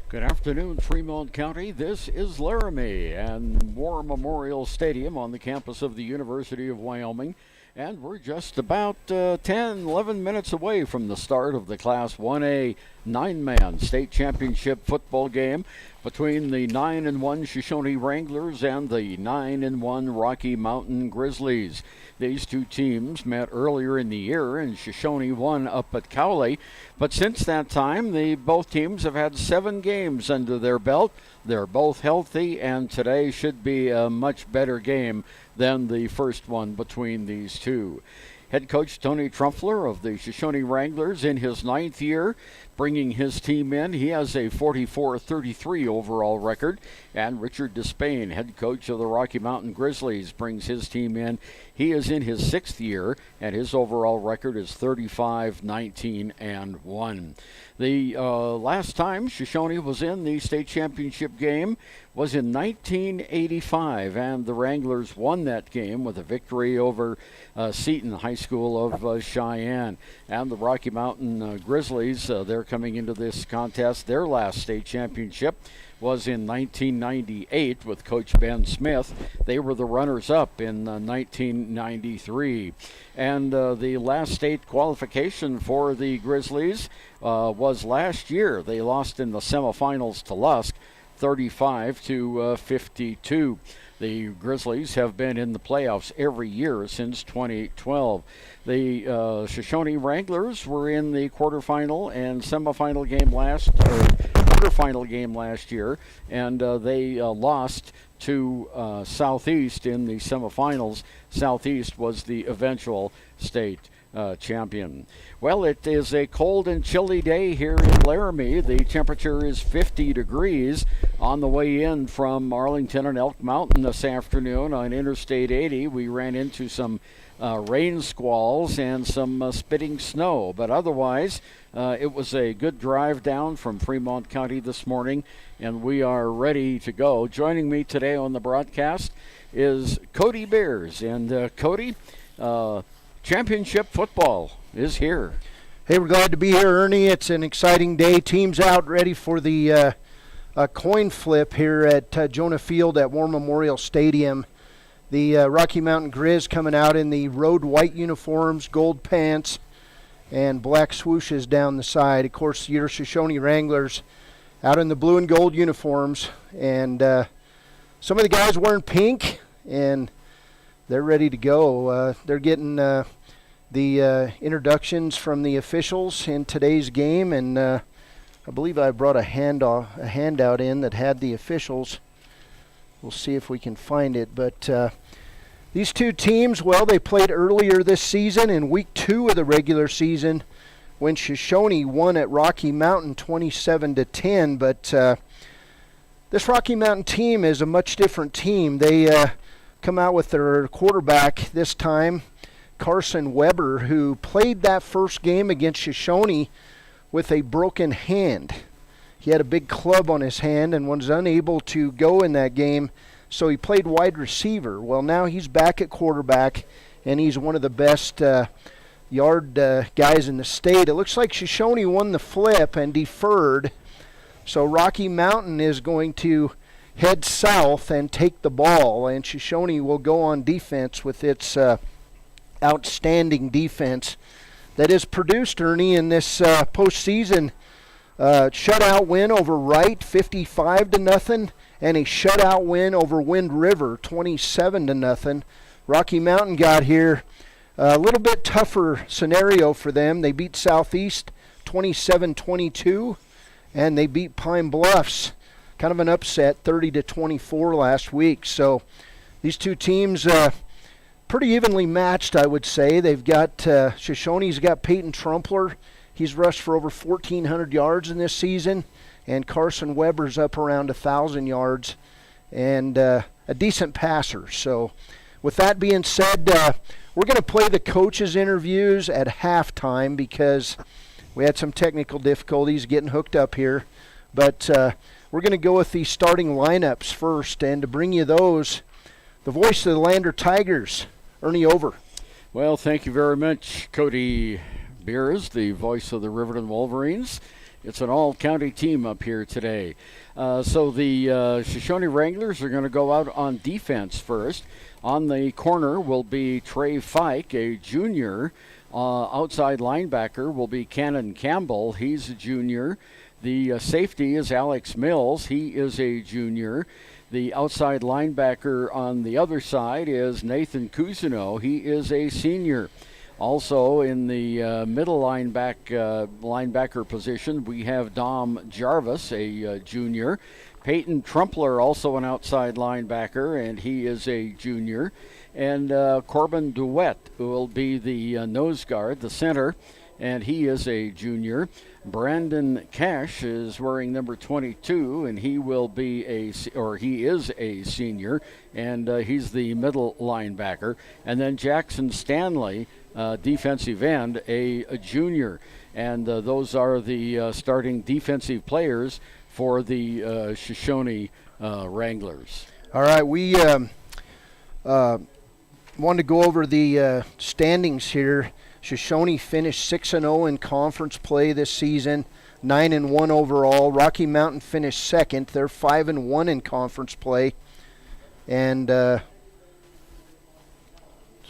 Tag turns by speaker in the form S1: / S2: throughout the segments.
S1: Good afternoon, Fremont County. This is Laramie and War Memorial Stadium on the campus of the University of Wyoming. And we're just about 11 minutes away from the start of the Class 1A 9-man state championship football game between the 9-1 Shoshoni Wranglers and the 9-1 Rocky Mountain Grizzlies. These two teams met earlier in the year, and Shoshoni won up at Cowley. But since that time, both teams have had 7 games under their belt. They're both healthy, and today should be a much better game than the first one between these two. Head coach Tony Trumpler of the Shoshoni Wranglers in his 9th year, bringing his team in. He has a 44-33 overall record. And Richard Despain, head coach of the Rocky Mountain Grizzlies, brings his team in. He is in his 6th year, and his overall record is 35-19-1. The last time Shoshoni was in the state championship game was in 1985, and the Wranglers won that game with a victory over Seton High School of Cheyenne. And the Rocky Mountain Grizzlies, they're coming into this contest. Their last state championship was in 1998 with Coach Ben Smith. They were the runners-up in 1993. And the last state qualification for the Grizzlies was last year. They lost in the semifinals to Lusk, 35-52. The Grizzlies have been in the playoffs every year since 2012. The Shoshoni Wranglers were in the quarterfinal and semifinal game quarterfinal game last year, and they lost to Southeast in the semifinals. Southeast was the eventual state champion. Well, it is a cold and chilly day here in Laramie. The temperature is 50 degrees. On the way in from Arlington and Elk Mountain this afternoon on Interstate 80, we ran into some rain squalls and some spitting snow. But otherwise, it was a good drive down from Fremont County this morning, and we are ready to go. Joining me today on the broadcast is Cody Beers. And Cody, championship football is here.
S2: Hey, we're glad to be here, Ernie. It's an exciting day. Teams out ready for the coin flip here at Jonah Field at War Memorial Stadium. The Rocky Mountain Grizz coming out in the road white uniforms, gold pants, and black swooshes down the side. Of course, your Shoshoni Wranglers out in the blue and gold uniforms. And some of the guys wearing pink, and they're ready to go. They're getting the introductions from the officials in today's game, and I believe I brought a handout in that had the officials. We'll see if we can find it. But these two teams, well, they played earlier this season in week 2 of the regular season when Shoshoni won at Rocky Mountain 27-10. But this Rocky Mountain team is a much different team. They come out with their quarterback this time, Carson Weber, who played that first game against Shoshoni with a broken hand. He had a big club on his hand and was unable to go in that game, so he played wide receiver. Well, now he's back at quarterback, and he's one of the best yard guys in the state. It looks like Shoshoni won the flip and deferred, so Rocky Mountain is going to head south and take the ball, and Shoshoni will go on defense with its outstanding defense that is produced, Ernie, in this postseason. Shutout win over Wright, 55-0, and a shutout win over Wind River, 27-0. Rocky Mountain got here a little bit tougher scenario for them. They beat Southeast 27-22, and they beat Pine Bluffs, kind of an upset, 30-24 last week. So these two teams pretty evenly matched, I would say. They've got Shoshoni's got Peyton Trumpler. He's rushed for over 1,400 yards in this season, and Carson Weber's up around 1,000 yards and a decent passer. So with that being said, we're going to play the coaches' interviews at halftime because we had some technical difficulties getting hooked up here. But we're going to go with the starting lineups first, and to bring you those, the voice of the Lander Tigers, Ernie Over.
S1: Well, thank you very much, Cody Beers, the voice of the Riverton Wolverines. It's an all-county team up here today. So the Shoshone Wranglers are going to go out on defense first. On the corner will be Trey Fike, a junior. Outside linebacker will be Cannon Campbell. He's a junior. The safety is Alex Mills. He is a junior. The outside linebacker on the other side is Nathan Cousineau. He is a senior. Also in the middle linebacker position, we have Dom Jarvis, a junior. Peyton Trumpler, also an outside linebacker, and he is a junior. And Corbin DeWitt will be the nose guard, the center, and he is a junior. Brandon Cash is wearing number 22, and he is a senior, and he's the middle linebacker. And then Jackson Stanley, defensive end, a junior. And those are the starting defensive players for the Shoshone Wranglers.
S2: All right, we wanted to go over the standings here. Shoshone finished 6-0 in conference play this season, 9-1 overall. Rocky Mountain finished second. They're 5-1 in conference play. And so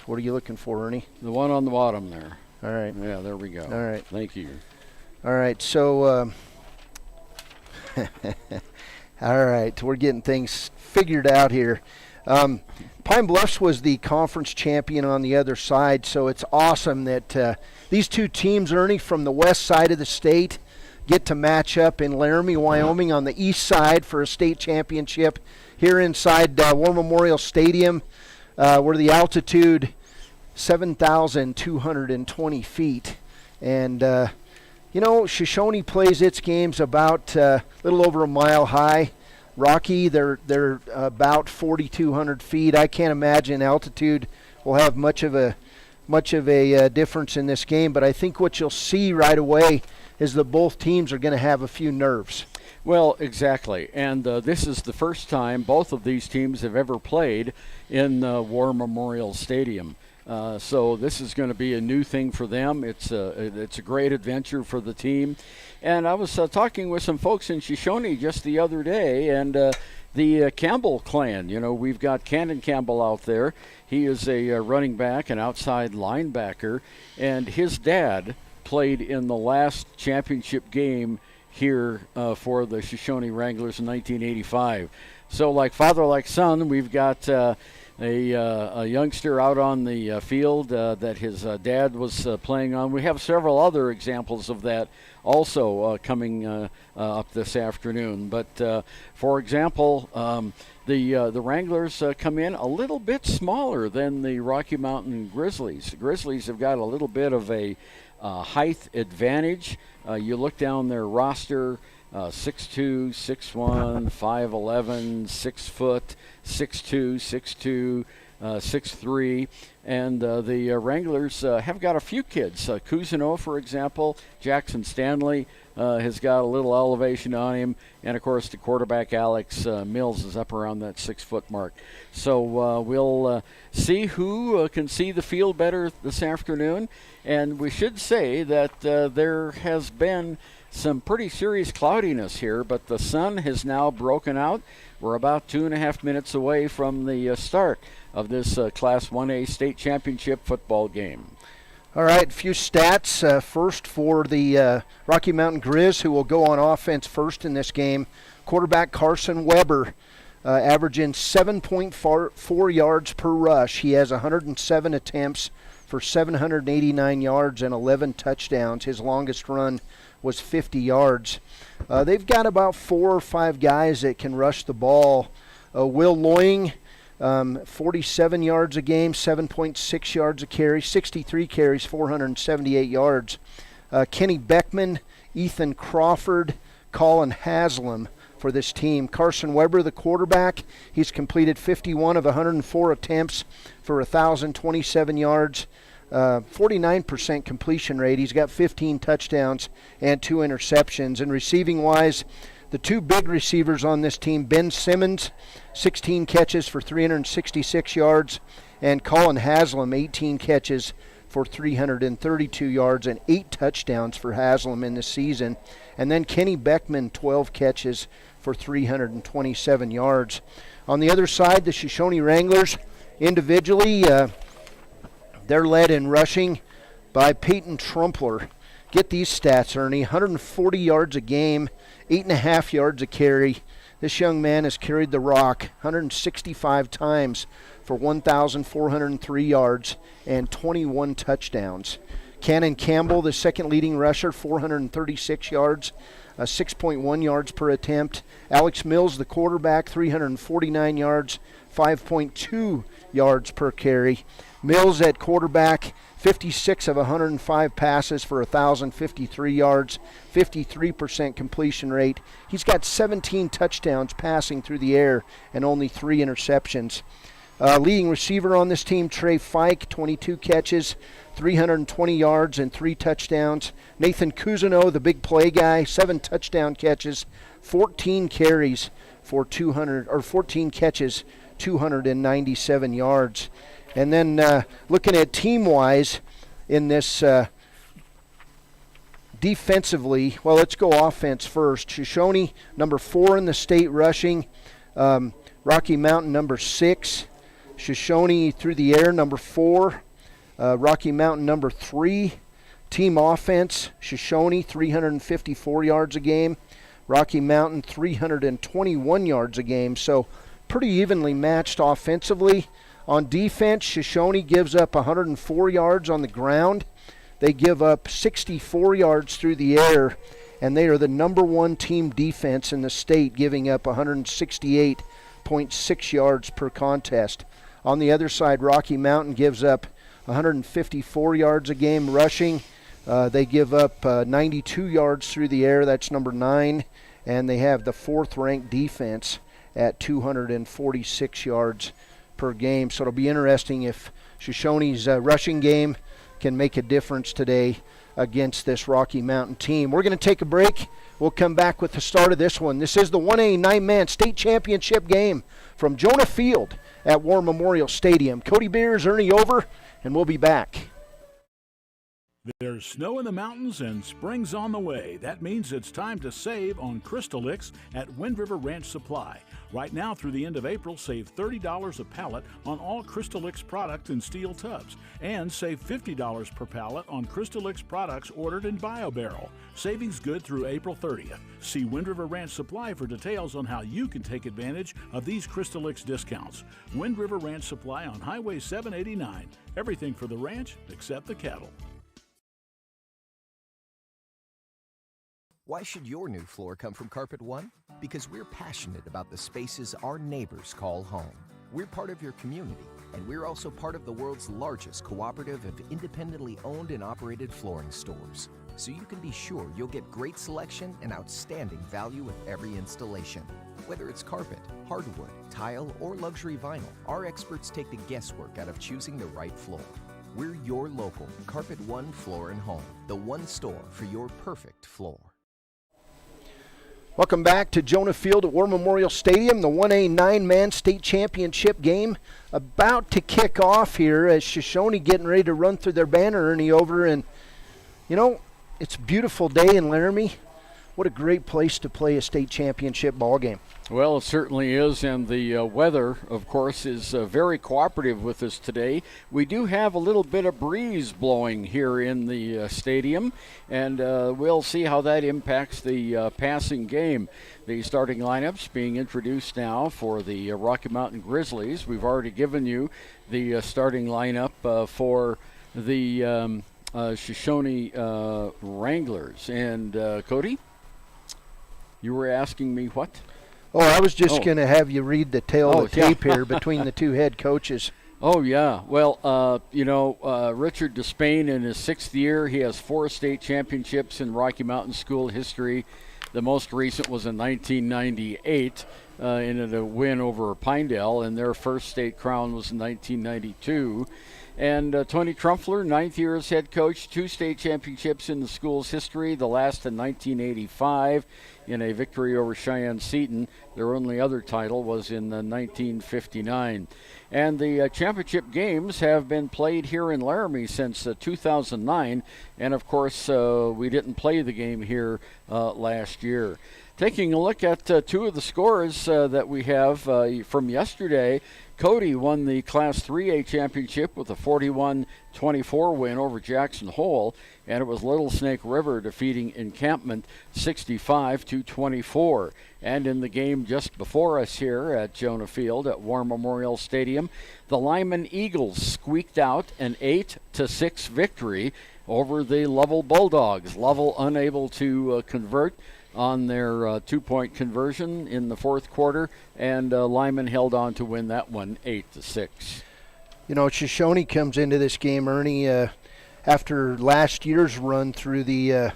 S2: what are you looking for, Ernie?
S1: The one on the bottom there.
S2: All right.
S1: Yeah, there we go.
S2: All right.
S1: Thank you.
S2: All right, so all right, we're getting things figured out here. Pine Bluffs was the conference champion on the other side, so it's awesome that these two teams, Ernie, from the west side of the state, get to match up in Laramie, Wyoming on the east side for a state championship here inside War Memorial Stadium, where the altitude 7,220 feet. And, Shoshone plays its games about a little over a mile high. Rocky, they're about 4,200 feet. I can't imagine altitude will have much of a difference in this game, but I think what you'll see right away is that both teams are going to have a few nerves.
S1: Well, exactly, and this is the first time both of these teams have ever played in War Memorial Stadium. So this is going to be a new thing for them. It's a great adventure for the team. And I was talking with some folks in Shoshone just the other day, and the Campbell clan, we've got Cannon Campbell out there. He is a running back, an outside linebacker, and his dad played in the last championship game here for the Shoshone Wranglers in 1985. So like father, like son, we've got a youngster out on the field that his dad was playing on. We have several other examples of that also coming up this afternoon. But for example, the Wranglers come in a little bit smaller than the Rocky Mountain Grizzlies. The Grizzlies have got a little bit of a height advantage. You look down their roster, 6'2", 6'1", 5'11", 6 foot, 6'2", 6'2", 6'3", and the Wranglers have got a few kids. Cousineau, for example, Jackson Stanley has got a little elevation on him, and of course the quarterback Alex Mills is up around that 6 foot mark. So we'll see who can see the field better this afternoon, and we should say that there has been some pretty serious cloudiness here, but the sun has now broken out. We're about 2.5 minutes away from the start of this Class 1A state championship football game.
S2: All right, a few stats. First for the Rocky Mountain Grizz, who will go on offense first in this game. Quarterback Carson Weber, averaging 7.4 yards per rush. He has 107 attempts for 789 yards and 11 touchdowns. His longest run was 50 yards. They've got about 4 or 5 guys that can rush the ball. Will Loying, 47 yards a game, 7.6 yards a carry, 63 carries, 478 yards. Kenny Beckman, Ethan Crawford, Colin Haslam for this team. Carson Weber, the quarterback, he's completed 51 of 104 attempts for 1,027 yards. 49% completion rate. He's got 15 touchdowns and 2 interceptions. And receiving-wise, the 2 big receivers on this team, Ben Simmons, 16 catches for 366 yards, and Colin Haslam, 18 catches, for 332 yards and 8 touchdowns for Haslam in the season. And then Kenny Beckman, 12 catches for 327 yards. On the other side, the Shoshoni Wranglers, individually, they're led in rushing by Peyton Trumpler. Get these stats, Ernie. 140 yards a game, 8.5 yards a carry. This young man has carried the rock 165 times for 1,403 yards and 21 touchdowns. Cannon Campbell, the second leading rusher, 436 yards, 6.1 yards per attempt. Alex Mills, the quarterback, 349 yards, 5.2 yards per carry. Mills at quarterback, 56 of 105 passes for 1,053 yards, 53% completion rate. He's got 17 touchdowns passing through the air and only 3 interceptions. Leading receiver on this team, Trey Fike, 22 catches, 320 yards and 3 touchdowns. Nathan Cousineau, the big play guy, 7 touchdown catches, 14 carries for 14 catches, 297 yards. And then looking at team-wise in this defensively, well, let's go offense first. Shoshoni, number 4 in the state rushing. Rocky Mountain, number 6. Shoshoni through the air, number 4. Rocky Mountain, number 3. Team offense, Shoshoni, 354 yards a game. Rocky Mountain, 321 yards a game. So pretty evenly matched offensively. On defense, Shoshoni gives up 104 yards on the ground. They give up 64 yards through the air, and they are the number 1 team defense in the state, giving up 168.6 yards per contest. On the other side, Rocky Mountain gives up 154 yards a game rushing. They give up 92 yards through the air. That's number 9. And they have the 4th-ranked defense at 246 yards per game. So it'll be interesting if Shoshoni's rushing game can make a difference today against this Rocky Mountain team. We're going to take a break. We'll come back with the start of this one. This is the 1A 9-man state championship game from Jonah Field at War Memorial Stadium. Cody Beers, Ernie Over, and we'll be back.
S3: There's snow in the mountains and spring's on the way. That means it's time to save on Crystalix at Wind River Ranch Supply. Right now through the end of April, save $30 a pallet on all Crystalix products in steel tubs and save $50 per pallet on Crystalix products ordered in BioBarrel. Savings good through April 30th. See Wind River Ranch Supply for details on how you can take advantage of these Crystalix discounts. Wind River Ranch Supply on Highway 789. Everything for the ranch except the cattle.
S4: Why should your new floor come from Carpet One? Because we're passionate about the spaces our neighbors call home. We're part of your community, and we're also part of the world's largest cooperative of independently owned and operated flooring stores. So you can be sure you'll get great selection and outstanding value with every installation. Whether it's carpet, hardwood, tile, or luxury vinyl, our experts take the guesswork out of choosing the right floor. We're your local Carpet One Floor and Home, the one store for your perfect floor.
S2: Welcome back to Jonah Field at War Memorial Stadium. The 1A 9-man state championship game about to kick off here as Shoshoni getting ready to run through their banner, Ernie Over. And, you know, it's a beautiful day in Laramie. What a great place to play a state championship ball game.
S1: Well, it certainly is, and the weather, of course, is very cooperative with us today. We do have a little bit of breeze blowing here in the stadium, and we'll see how that impacts the passing game. The starting lineups being introduced now for the Rocky Mountain Grizzlies. We've already given you the starting lineup for the Shoshoni Wranglers. And Cody, you were asking me what?
S2: Oh, I was just going to have you read the tail of the tape here between the two head coaches.
S1: Oh, yeah. Well, Richard Despain in his 6th year, he has 4 state championships in Rocky Mountain school history. The most recent was in 1998 in a win over Pinedale, and their first state crown was in 1992. And Tony Trumpler, 9th year as head coach, 2 state championships in the school's history, the last in 1985 in a victory over Cheyenne Seton. Their only other title was in 1959. And the championship games have been played here in Laramie since 2009. And, of course, we didn't play the game here last year. Taking a look at two of the scores that we have from yesterday, Cody won the Class 3A championship with a 41-24 win over Jackson Hole, and it was Little Snake River defeating Encampment 65-24. And in the game just before us here at Jonah Field at War Memorial Stadium, the Lyman Eagles squeaked out an 8-6 victory over the Lovell Bulldogs. Lovell unable to convert on their two-point conversion in the fourth quarter, and Lyman held on to win that one 8-6.
S2: You know, Shoshoni comes into this game, Ernie, after last year's run through the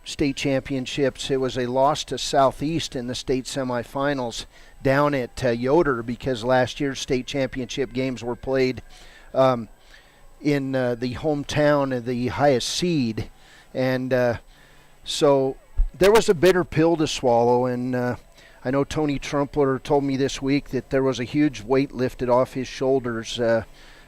S2: state championships. It was a loss to Southeast in the state semifinals down at Yoder, because last year's state championship games were played in the hometown of the highest seed, and so there was a bitter pill to swallow, and I know Tony Trumpler told me this week that there was a huge weight lifted off his shoulders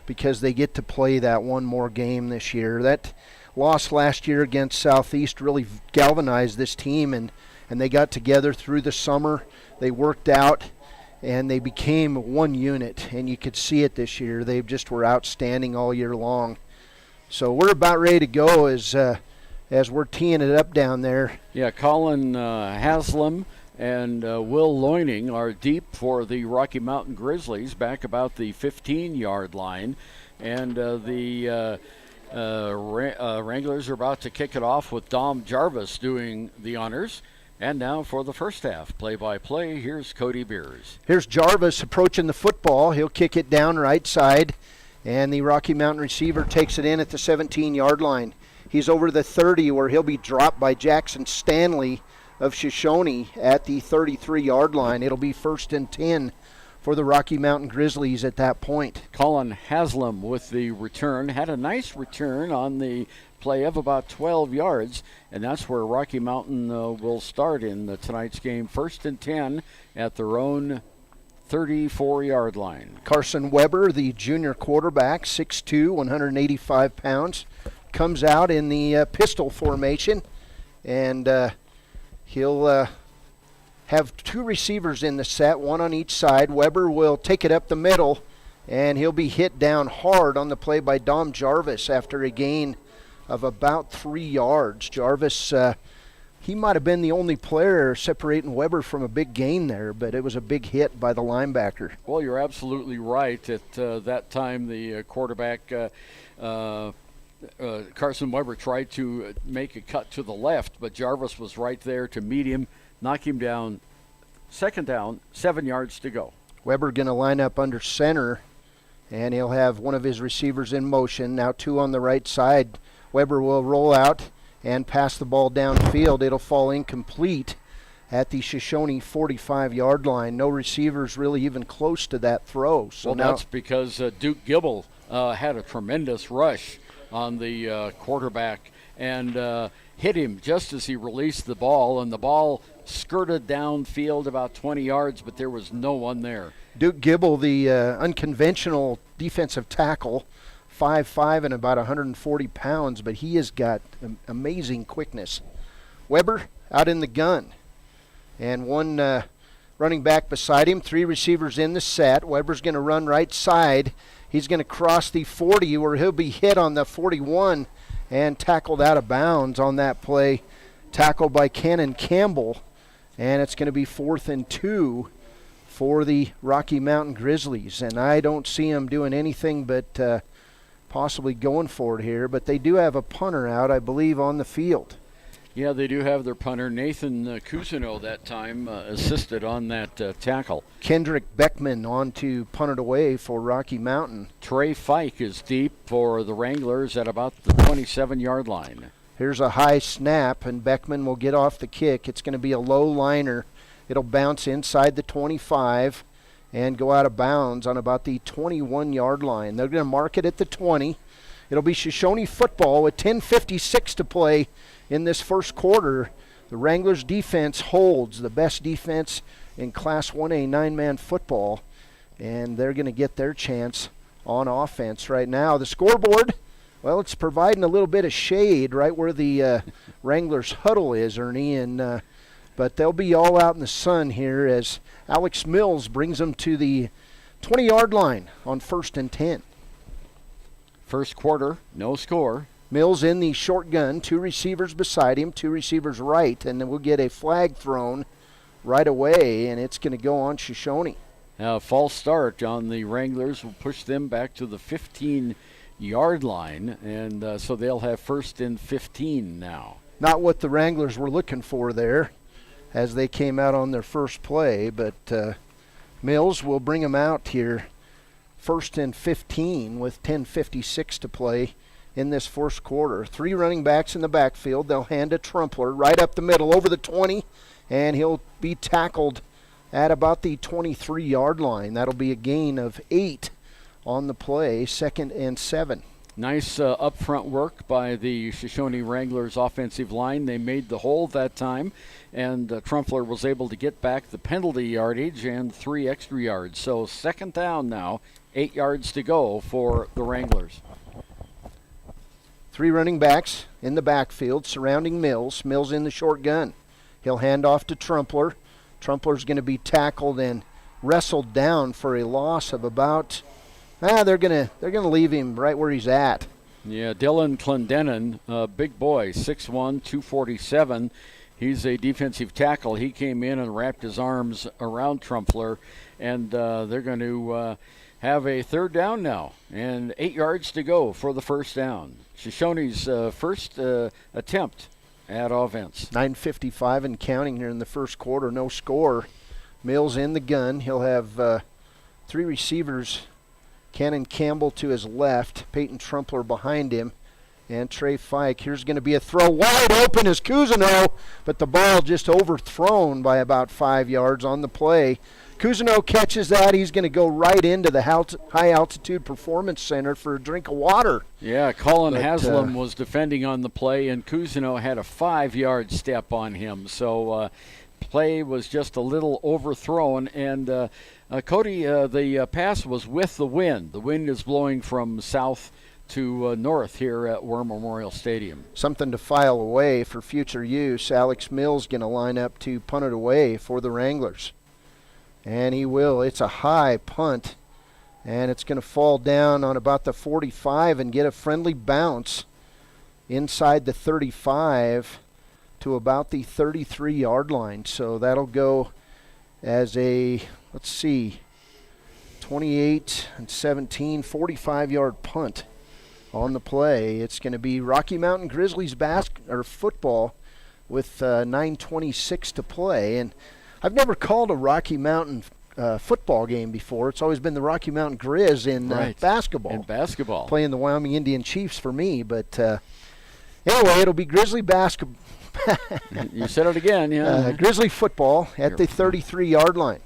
S2: because they get to play that one more game this year. That loss last year against Southeast really galvanized this team, and they got together through the summer. They worked out, and they became one unit, and you could see it this year. They just were outstanding all year long. So we're about ready to go as we're teeing it up down there.
S1: Yeah, Colin Haslam and Will Loining are deep for the Rocky Mountain Grizzlies, back about the 15-yard line. And the Wranglers are about to kick it off with Dom Jarvis doing the honors. And now for the first half, play-by-play, here's Cody Beers.
S2: Here's Jarvis approaching the football. He'll kick it down right side, and the Rocky Mountain receiver takes it in at the 17-yard line. He's over the 30, where he'll be dropped by Jackson Stanley of Shoshoni at the 33-yard line. It'll be 1st and 10 for the Rocky Mountain Grizzlies at that point.
S1: Colin Haslam with the return. Had a nice return on the play of about 12 yards, and that's where Rocky Mountain will start in tonight's game. 1st and 10 at their own 34-yard line.
S2: Carson Weber, the junior quarterback, 6'2", 185 pounds. Comes out in the pistol formation, and he'll have two receivers in the set, one on each side. Weber will take it up the middle, and he'll be hit down hard on the play by Dom Jarvis after a gain of about 3 yards. Jarvis, he might have been the only player separating Weber from a big gain there, but it was a big hit by the linebacker.
S1: Well, you're absolutely right. At that time, the quarterback Carson Weber tried to make a cut to the left, but Jarvis was right there to meet him, knock him down. 2nd down, 7 yards to go.
S2: Weber going to line up under center, and he'll have one of his receivers in motion. Now 2 on the right side. Weber will roll out and pass the ball downfield. It'll fall incomplete at the Shoshoni 45-yard line. No receivers really even close to that throw. So
S1: well, that's because Duke Gibble had a tremendous rush on the quarterback and hit him just as he released the ball, and the ball skirted downfield about 20 yards, but there was no one there.
S2: Duke Gibble, the unconventional defensive tackle, 5'5" and about 140 pounds, but he has got amazing quickness. Weber out in the gun, and one running back beside him, 3 receivers in the set. Weber's going to run right side. He's going to cross the 40, where he'll be hit on the 41 and tackled out of bounds on that play. Tackled by Cannon Campbell, and it's going to be 4th and 2 for the Rocky Mountain Grizzlies. And I don't see them doing anything but possibly going for it here, but they do have a punter out, I believe, on the field.
S1: Yeah, they do have their punter, Nathan Cousineau, that time assisted on that tackle.
S2: Kendrick Beckman on to punt it away for Rocky Mountain.
S1: Trey Fike is deep for the Wranglers at about the 27-yard line.
S2: Here's a high snap, and Beckman will get off the kick. It's going to be a low liner. It'll bounce inside the 25 and go out of bounds on about the 21-yard line. They're going to mark it at the 20. It'll be Shoshoni football with 10:56 to play in this first quarter. The Wranglers defense holds, the best defense in Class 1A 9-man football. and they're going to get their chance on offense right now. The scoreboard, well, it's providing a little bit of shade right where the Wranglers huddle is, Ernie, and but they'll be all out in the sun here as Alex Mills brings them to the 20-yard line on 1st and 10.
S1: First quarter, no score.
S2: Mills in the shotgun, 2 receivers beside him, 2 receivers right, and then we'll get a flag thrown right away, and it's going to go on Shoshoni.
S1: False start on the Wranglers will push them back to the 15-yard line, and so they'll have 1st and 15 now.
S2: Not what the Wranglers were looking for there as they came out on their first play, but Mills will bring them out here 1st and 15 with 10:56 to play in this first quarter. 3 running backs in the backfield. They'll hand a Trumpler right up the middle over the 20, and he'll be tackled at about the 23-yard line. That'll be a gain of 8 on the play, 2nd and 7.
S1: Nice up-front work by the Shoshoni Wranglers offensive line. They made the hole that time, and Trumpler was able to get back the penalty yardage and 3 extra yards. So 2nd down now, 8 yards to go for the Wranglers.
S2: 3 running backs in the backfield surrounding Mills. Mills in the short gun. He'll hand off to Trumpler. Trumpler's going to be tackled and wrestled down for a loss of about, they're going to leave him right where he's at.
S1: Yeah, Dylan Clendenin, big boy, 6'1", 247. He's a defensive tackle. He came in and wrapped his arms around Trumpler, and they're going to have a 3rd down now, and 8 yards to go for the 1st down. Shoshoni's first attempt at offense.
S2: 9:55 and counting here in the first quarter, no score. Mills in the gun. He'll have 3 receivers, Cannon Campbell to his left, Peyton Trumpler behind him, and Trey Fike. Here's going to be a throw wide open as Cousineau, but the ball just overthrown by about 5 yards on the play. Cousineau catches that. He's going to go right into the High Altitude Performance Center for a drink of water.
S1: Yeah, Colin Haslam was defending on the play, and Cousineau had a 5-yard step on him. So play was just a little overthrown. And Cody, the pass was with the wind. The wind is blowing from south to north here at War Memorial Stadium.
S2: Something to file away for future use. Alex Mills going to line up to punt it away for the Wranglers. And he will. It's a high punt, and it's going to fall down on about the 45 and get a friendly bounce inside the 35 to about the 33-yard line. So that'll go as a, 28 and 17, 45-yard punt on the play. It's going to be Rocky Mountain Grizzlies football with 9:26 to play. And I've never called a Rocky Mountain football game before. It's always been the Rocky Mountain Grizz in basketball.
S1: In basketball.
S2: Playing the Wyoming Indian Chiefs for me. But anyway, it'll be Grizzly basketball.
S1: You said it again, yeah.
S2: Grizzly football at the 33-yard line.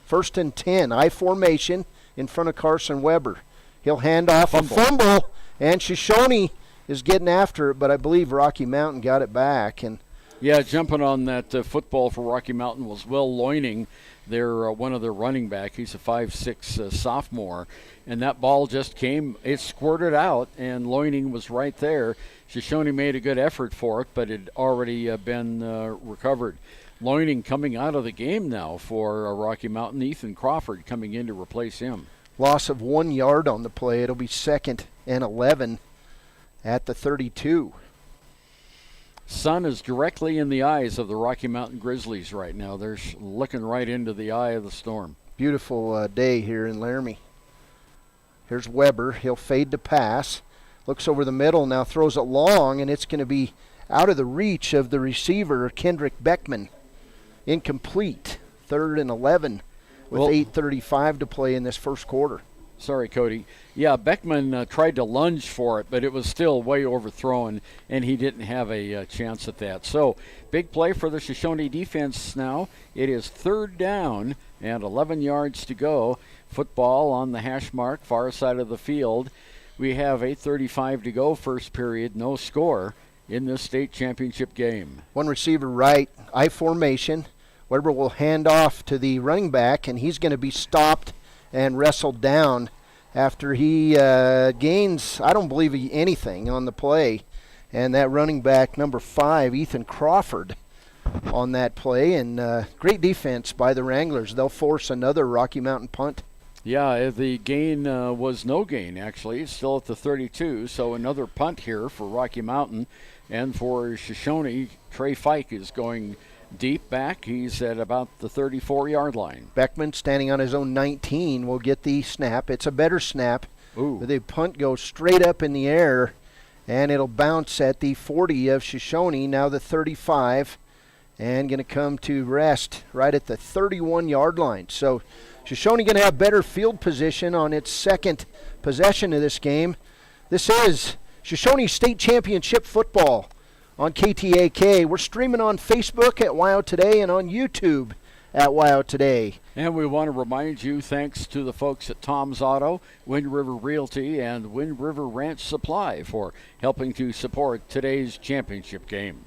S2: 1st and 10, I formation in front of Carson Weber. He'll hand off a fumble, and Shoshoni is getting after it, but I believe Rocky Mountain got it back. And
S1: yeah, jumping on that football for Rocky Mountain was Will Loining. They're one of their running back. He's a 5'6" sophomore. And that ball just came, it squirted out, and Loining was right there. Shoshoni made a good effort for it, but it had already been recovered. Loining coming out of the game now for Rocky Mountain. Ethan Crawford coming in to replace him.
S2: Loss of 1 yard on the play. It'll be 2nd and 11 at the 32.
S1: Sun is directly in the eyes of the Rocky Mountain Grizzlies right now. They're looking right into the eye of the storm.
S2: Beautiful day here in Laramie. Here's Weber. He'll fade to pass. Looks over the middle, now throws it long, and it's going to be out of the reach of the receiver, Kendrick Beckman. Incomplete. 3rd and 11 with 8:35 to play in this first quarter.
S1: Sorry, Cody. Yeah, Beckman tried to lunge for it, but it was still way overthrown, and he didn't have a chance at that. So, big play for the Shoshone defense now. It is 3rd down and 11 yards to go. Football on the hash mark, far side of the field. We have 8:35 to go, first period, no score in this state championship game.
S2: One receiver right, I formation. Weber will hand off to the running back, and he's going to be stopped and wrestled down after he gains, I don't believe, anything on the play. And that running back, number 5, Ethan Crawford, on that play. And great defense by the Wranglers. They'll force another Rocky Mountain punt.
S1: Yeah, the gain was no gain, actually. It's still at the 32, so another punt here for Rocky Mountain. And for Shoshone, Trey Fike is going deep back. He's at about the 34-yard line.
S2: Beckman, standing on his own 19, will get the snap. It's a better snap.
S1: Ooh.
S2: The punt goes straight up in the air, and it'll bounce at the 40 of Shoshone, now the 35, and going to come to rest right at the 31-yard line. So Shoshone going to have better field position on its second possession of this game. This is Shoshone State Championship football on KTAK. We're streaming on Facebook at WYO Today and on YouTube at WYO Today.
S1: And we want to remind you, thanks to the folks at Tom's Auto, Wind River Realty, and Wind River Ranch Supply for helping to support today's championship game.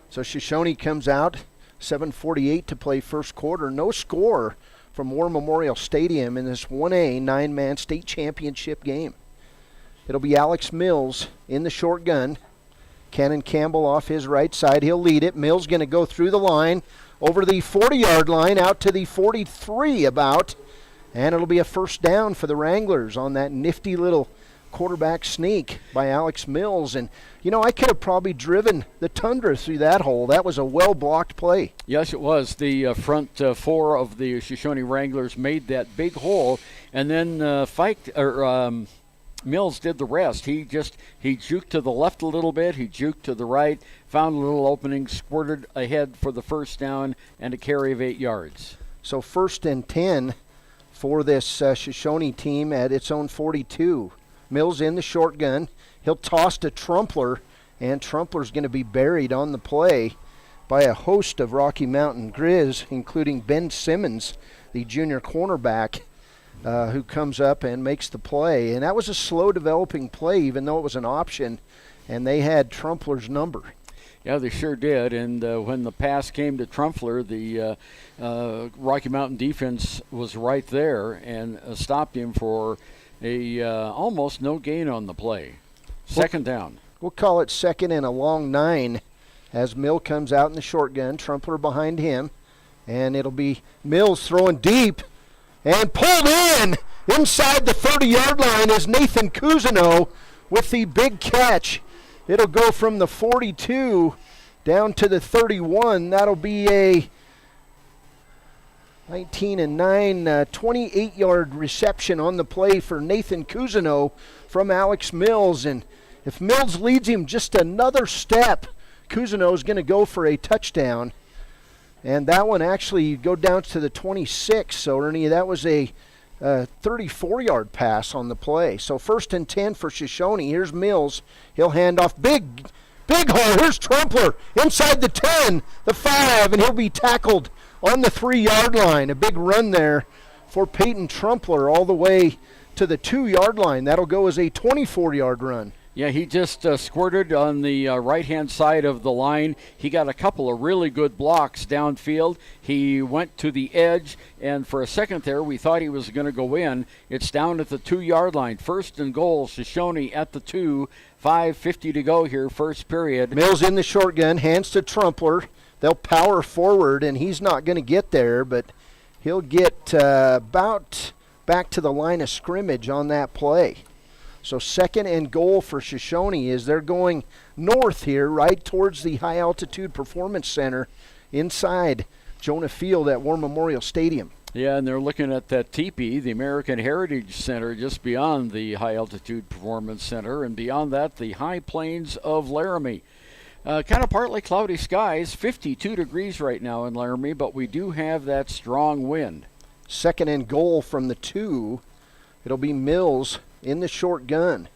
S2: So Shoshone comes out, 7:48 to play first quarter. No score from War Memorial Stadium in this 1A 9-man state championship game. It'll be Alex Mills in the short gun. Cannon Campbell off his right side. He'll lead it. Mills going to go through the line, over the 40-yard line, out to the 43 about. And it'll be a first down for the Wranglers on that nifty little quarterback sneak by Alex Mills. And, you know, I could have probably driven the Tundra through that hole. That was a well-blocked play.
S1: Yes, it was. The front four of the Shoshone Wranglers made that big hole, and then Mills did the rest. He juked to the left a little bit, he juked to the right, found a little opening, squirted ahead for the first down and a carry of 8 yards.
S2: So 1st and 10 for this Shoshone team at its own 42. Mills in the short gun. He'll toss to Trumpler, and Trumpler's going to be buried on the play by a host of Rocky Mountain Grizz, including Ben Simmons, the junior cornerback, who comes up and makes the play. And that was a slow developing play, even though it was an option, and they had Trumpler's number.
S1: Yeah, they sure did. And when the pass came to Trumpler, the Rocky Mountain defense was right there and stopped him for a almost no gain on the play. Second down.
S2: We'll call it second and a long 9 as Mill comes out in the shotgun. Trumpler behind him, and it'll be Mills throwing deep and pulled in inside the 30-yard line is Nathan Cousineau with the big catch. It'll go from the 42 down to the 31. That'll be a 19 and 9, 28-yard reception on the play for Nathan Cousineau from Alex Mills. And if Mills leads him just another step, Cousineau is going to go for a touchdown. And that one actually go down to the 26. So, Ernie, that was a 34-yard pass on the play. So 1st and 10 for Shoshone. Here's Mills. He'll hand off big hole. Here's Trumpler inside the 10, the 5, and he'll be tackled on the 3-yard line. A big run there for Peyton Trumpler all the way to the 2-yard line. That'll go as a 24-yard run.
S1: Yeah, he just squirted on the right-hand side of the line. He got a couple of really good blocks downfield. He went to the edge, and for a second there, we thought he was going to go in. It's down at the 2-yard line. 1st and goal, Shoshone at the 2. 5:50 to go here, first period.
S2: Mills in the shotgun, hands to Trumpler. They'll power forward, and he's not going to get there, but he'll get about back to the line of scrimmage on that play. So 2nd and goal for Shoshone as they're going north here, right towards the High Altitude Performance Center inside Jonah Field at War Memorial Stadium.
S1: Yeah, and they're looking at that teepee, the American Heritage Center, just beyond the High Altitude Performance Center, and beyond that, the high plains of Laramie. Kind of partly cloudy skies, 52 degrees right now in Laramie, but we do have that strong wind.
S2: 2nd and goal from the 2. It'll be Mills in the short gun.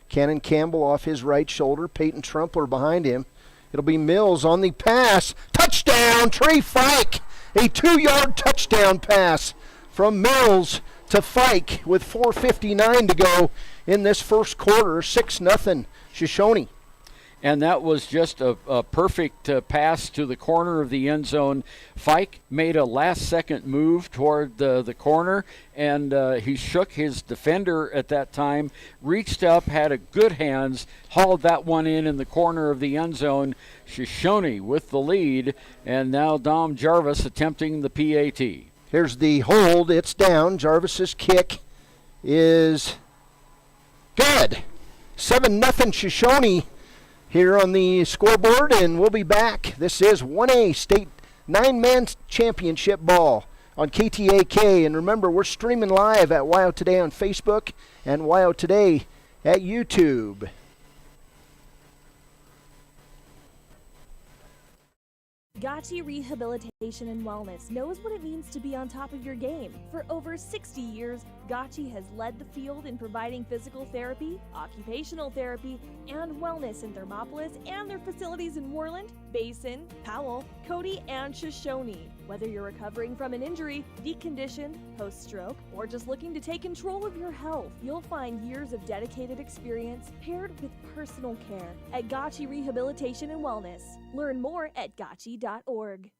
S2: Cannon Campbell off his right shoulder. Peyton Trumpler behind him. It'll be Mills on the pass. Touchdown, Trey Fike. A 2-yard touchdown pass from Mills to Fike with 4:59 to go in this first quarter. 6-0 Shoshone.
S1: and that was just a perfect pass to the corner of the end zone. Fike made a last-second move toward the corner, and he shook his defender at that time, reached up, had a good hands, hauled that one in the corner of the end zone. Shoshoni with the lead, and now Dom Jarvis attempting the PAT.
S2: Here's the hold. It's down. Jarvis's kick is good. 7-0 Shoshoni here on the scoreboard, and we'll be back. This is 1A State 9-man championship ball on KTAK. And remember, we're streaming live at WYO Today on Facebook and WYO Today at YouTube.
S5: Gotchi Rehabilitation and Wellness knows what it means to be on top of your game. For over 60 years, Gotchi has led the field in providing physical therapy, occupational therapy, and wellness in Thermopolis and their facilities in Worland, Basin, Powell, Cody, and Shoshone. Whether you're recovering from an injury, deconditioned, post-stroke, or just looking to take control of your health, you'll find years of dedicated experience paired with personal care at Gotchi Rehabilitation and Wellness. Learn more at gotchi.org.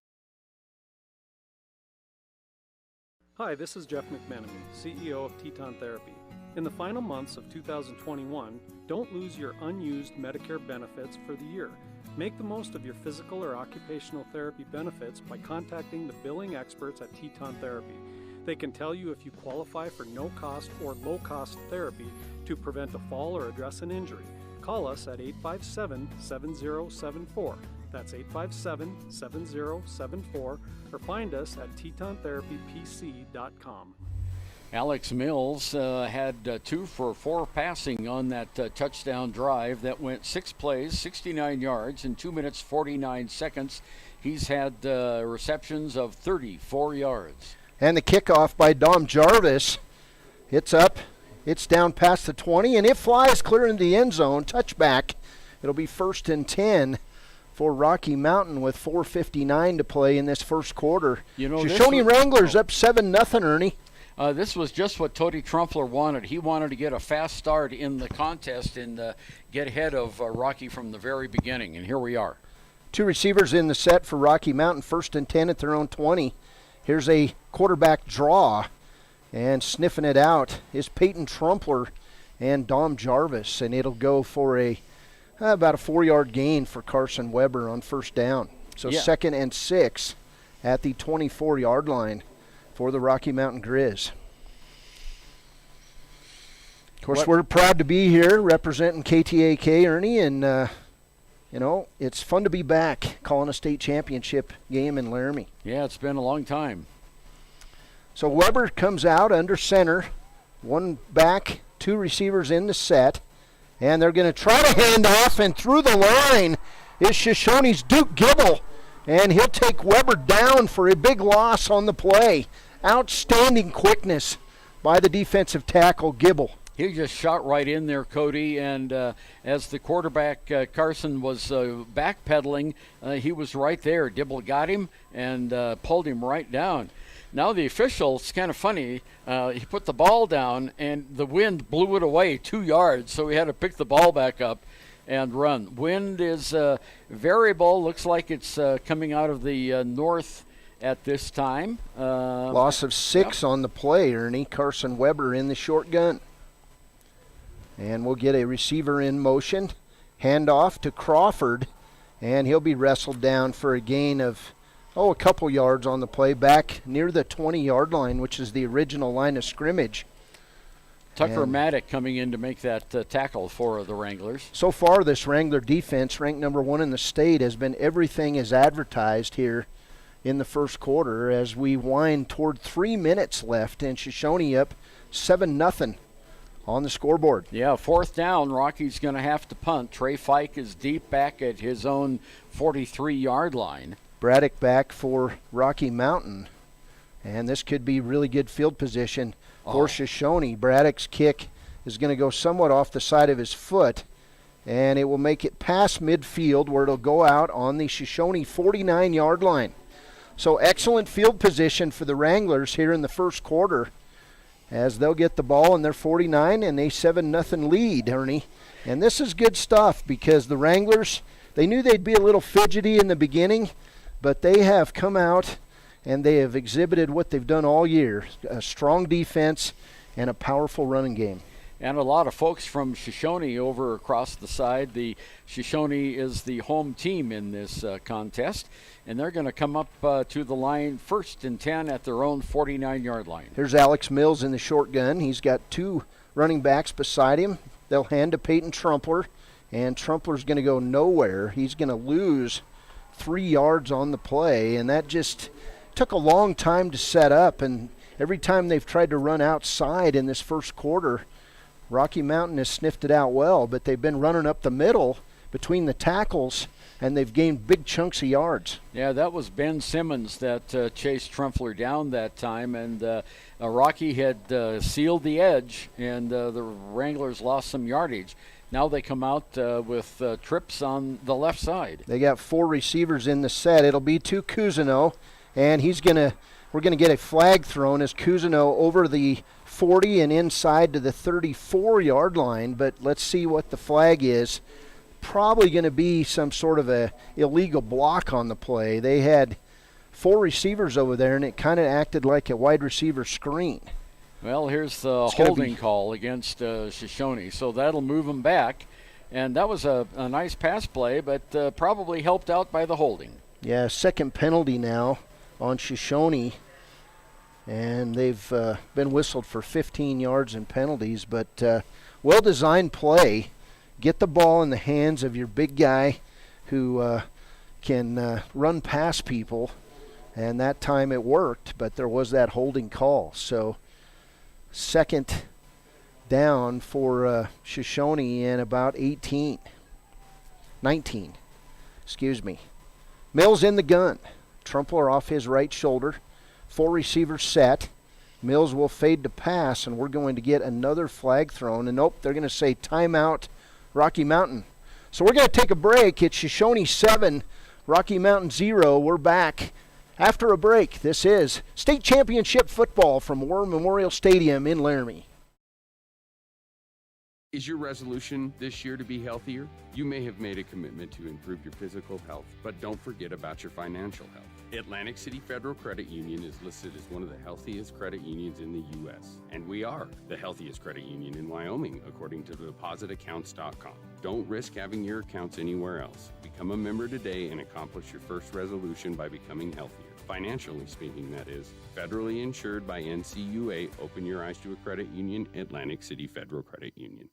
S6: Hi, this is Jeff McMenemy, CEO of Teton Therapy. In the final months of 2021, don't lose your unused Medicare benefits for the year. Make the most of your physical or occupational therapy benefits by contacting the billing experts at Teton Therapy. They can tell you if you qualify for no-cost or low-cost therapy to prevent a fall or address an injury. Call us at 857-7074. That's 857-7074, or find us at tetontherapypc.com.
S1: Alex Mills had 2 for 4 passing on that touchdown drive that went 6 plays, 69 yards in 2 minutes 49 seconds. He's had receptions of 34 yards.
S2: And the kickoff by Dom Jarvis. It's up. It's down past the 20, and it flies clear into the end zone. Touchback. It'll be 1st and 10 for Rocky Mountain with 4:59 to play in this first quarter.
S1: You know,
S2: Shoshone Wranglers up 7-0, Ernie.
S1: This was just what Tody Trumpler wanted. He wanted to get a fast start in the contest and get ahead of Rocky from the very beginning, and here we are.
S2: 2 receivers in the set for Rocky Mountain, 1st and 10 at their own 20. Here's a quarterback draw, and sniffing it out is Peyton Trumpler and Dom Jarvis, and it'll go for about a 4-yard gain for Carson Weber on first down. So 2nd and 6 at the 24-yard line for the Rocky Mountain Grizz. Of course, we're proud to be here representing KTAK, Ernie, and it's fun to be back calling a state championship game in Laramie.
S1: Yeah, it's been a long time.
S2: So Weber comes out under center, 1 back, 2 receivers in the set, and they're going to try to hand off, and through the line is Shoshone's Duke Gibble, and he'll take Weber down for a big loss on the play. Outstanding quickness by the defensive tackle, Gibble.
S1: He just shot right in there, Cody, and as the quarterback, Carson, was backpedaling, he was right there. Dibble got him and pulled him right down. Now the official, it's kind of funny, he put the ball down and the wind blew it away 2 yards, so he had to pick the ball back up and run. Wind is variable, looks like it's coming out of the north at this time.
S2: Loss of 6 on the play, Ernie. Carson Weber in the shotgun. And we'll get a receiver in motion, handoff to Crawford, and he'll be wrestled down for a gain of a couple yards on the play, back near the 20-yard line, which is the original line of scrimmage.
S1: Tucker Maddock coming in to make that tackle for the Wranglers.
S2: So far, this Wrangler defense, ranked number 1 in the state, has been everything as advertised here in the first quarter as we wind toward 3 minutes left, and Shoshone up 7-0 on the scoreboard.
S1: Yeah, 4th down, Rocky's going to have to punt. Trey Fike is deep back at his own 43-yard line.
S2: Braddock back for Rocky Mountain, and this could be really good field position for Shoshone. Braddock's kick is going to go somewhat off the side of his foot, and it will make it past midfield where it'll go out on the Shoshone 49-yard line. So excellent field position for the Wranglers here in the first quarter as they'll get the ball in their 49 and a 7-0 lead, Ernie. And this is good stuff because the Wranglers, they knew they'd be a little fidgety in the beginning, but they have come out and they have exhibited what they've done all year, a strong defense and a powerful running game.
S1: And a lot of folks from Shoshoni over across the side. The Shoshoni is the home team in this contest, and they're going to come up to the line 1st and 10 at their own 49-yard line.
S2: Here's Alex Mills in the shotgun. He's got 2 running backs beside him. They'll hand to Peyton Trumpler, and Trumpler's going to go nowhere. He's going to lose 3 yards on the play, and that just took a long time to set up, and every time they've tried to run outside in this first quarter, Rocky Mountain has sniffed it out well, but they've been running up the middle between the tackles, and they've gained big chunks of yards.
S1: Yeah, that was Ben Simmons that chased Trumpler down that time, and Rocky had sealed the edge, and the Wranglers lost some yardage. Now they come out with trips on the left side.
S2: They got 4 receivers in the set. It'll be to Cousineau, and we're going to get a flag thrown as Cousineau over the 40 and inside to the 34-yard line, but let's see what the flag is. Probably going to be some sort of a illegal block on the play. They had 4 receivers over there, and it kind of acted like a wide receiver screen.
S1: Well, here's the holding call against Shoshoni, so that'll move them back. And that was a nice pass play, but probably helped out by the holding.
S2: Yeah, second penalty now on Shoshoni, and they've been whistled for 15 yards in penalties, but well-designed play. Get the ball in the hands of your big guy who can run past people, and that time it worked, but there was that holding call. So second down for Shoshoni and about 19, excuse me. Mills in the gun. Trumpler off his right shoulder. 4 receivers set. Mills will fade to pass, and we're going to get another flag thrown. And nope, they're going to say timeout, Rocky Mountain. So we're going to take a break. It's Shoshoni 7, Rocky Mountain 0. We're back after a break. This is state championship football from War Memorial Stadium in Laramie.
S7: Is your resolution this year to be healthier? You may have made a commitment to improve your physical health, but don't forget about your financial health. Atlantic City Federal Credit Union is listed as one of the healthiest credit unions in the U.S., and we are the healthiest credit union in Wyoming, according to depositaccounts.com. Don't risk having your accounts anywhere else. Become a member today and accomplish your first resolution by becoming healthier. Financially speaking, that is. Federally insured by NCUA. Open your eyes to a credit union. Atlantic City Federal Credit Union.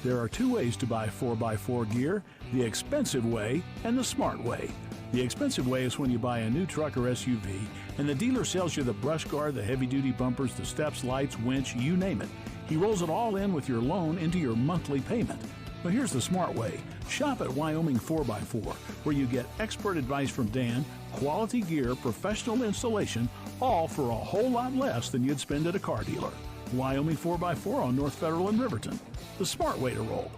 S3: There are 2 ways to buy 4x4 gear, the expensive way and the smart way. The expensive way is when you buy a new truck or SUV and the dealer sells you the brush guard, the heavy-duty bumpers, the steps, lights, winch, you name it. He rolls it all in with your loan into your monthly payment. But here's the smart way. Shop at Wyoming 4x4, where you get expert advice from Dan, quality gear, professional installation, all for a whole lot less than you'd spend at a car dealer. Wyoming 4x4 on North Federal and Riverton. The smart way to roll.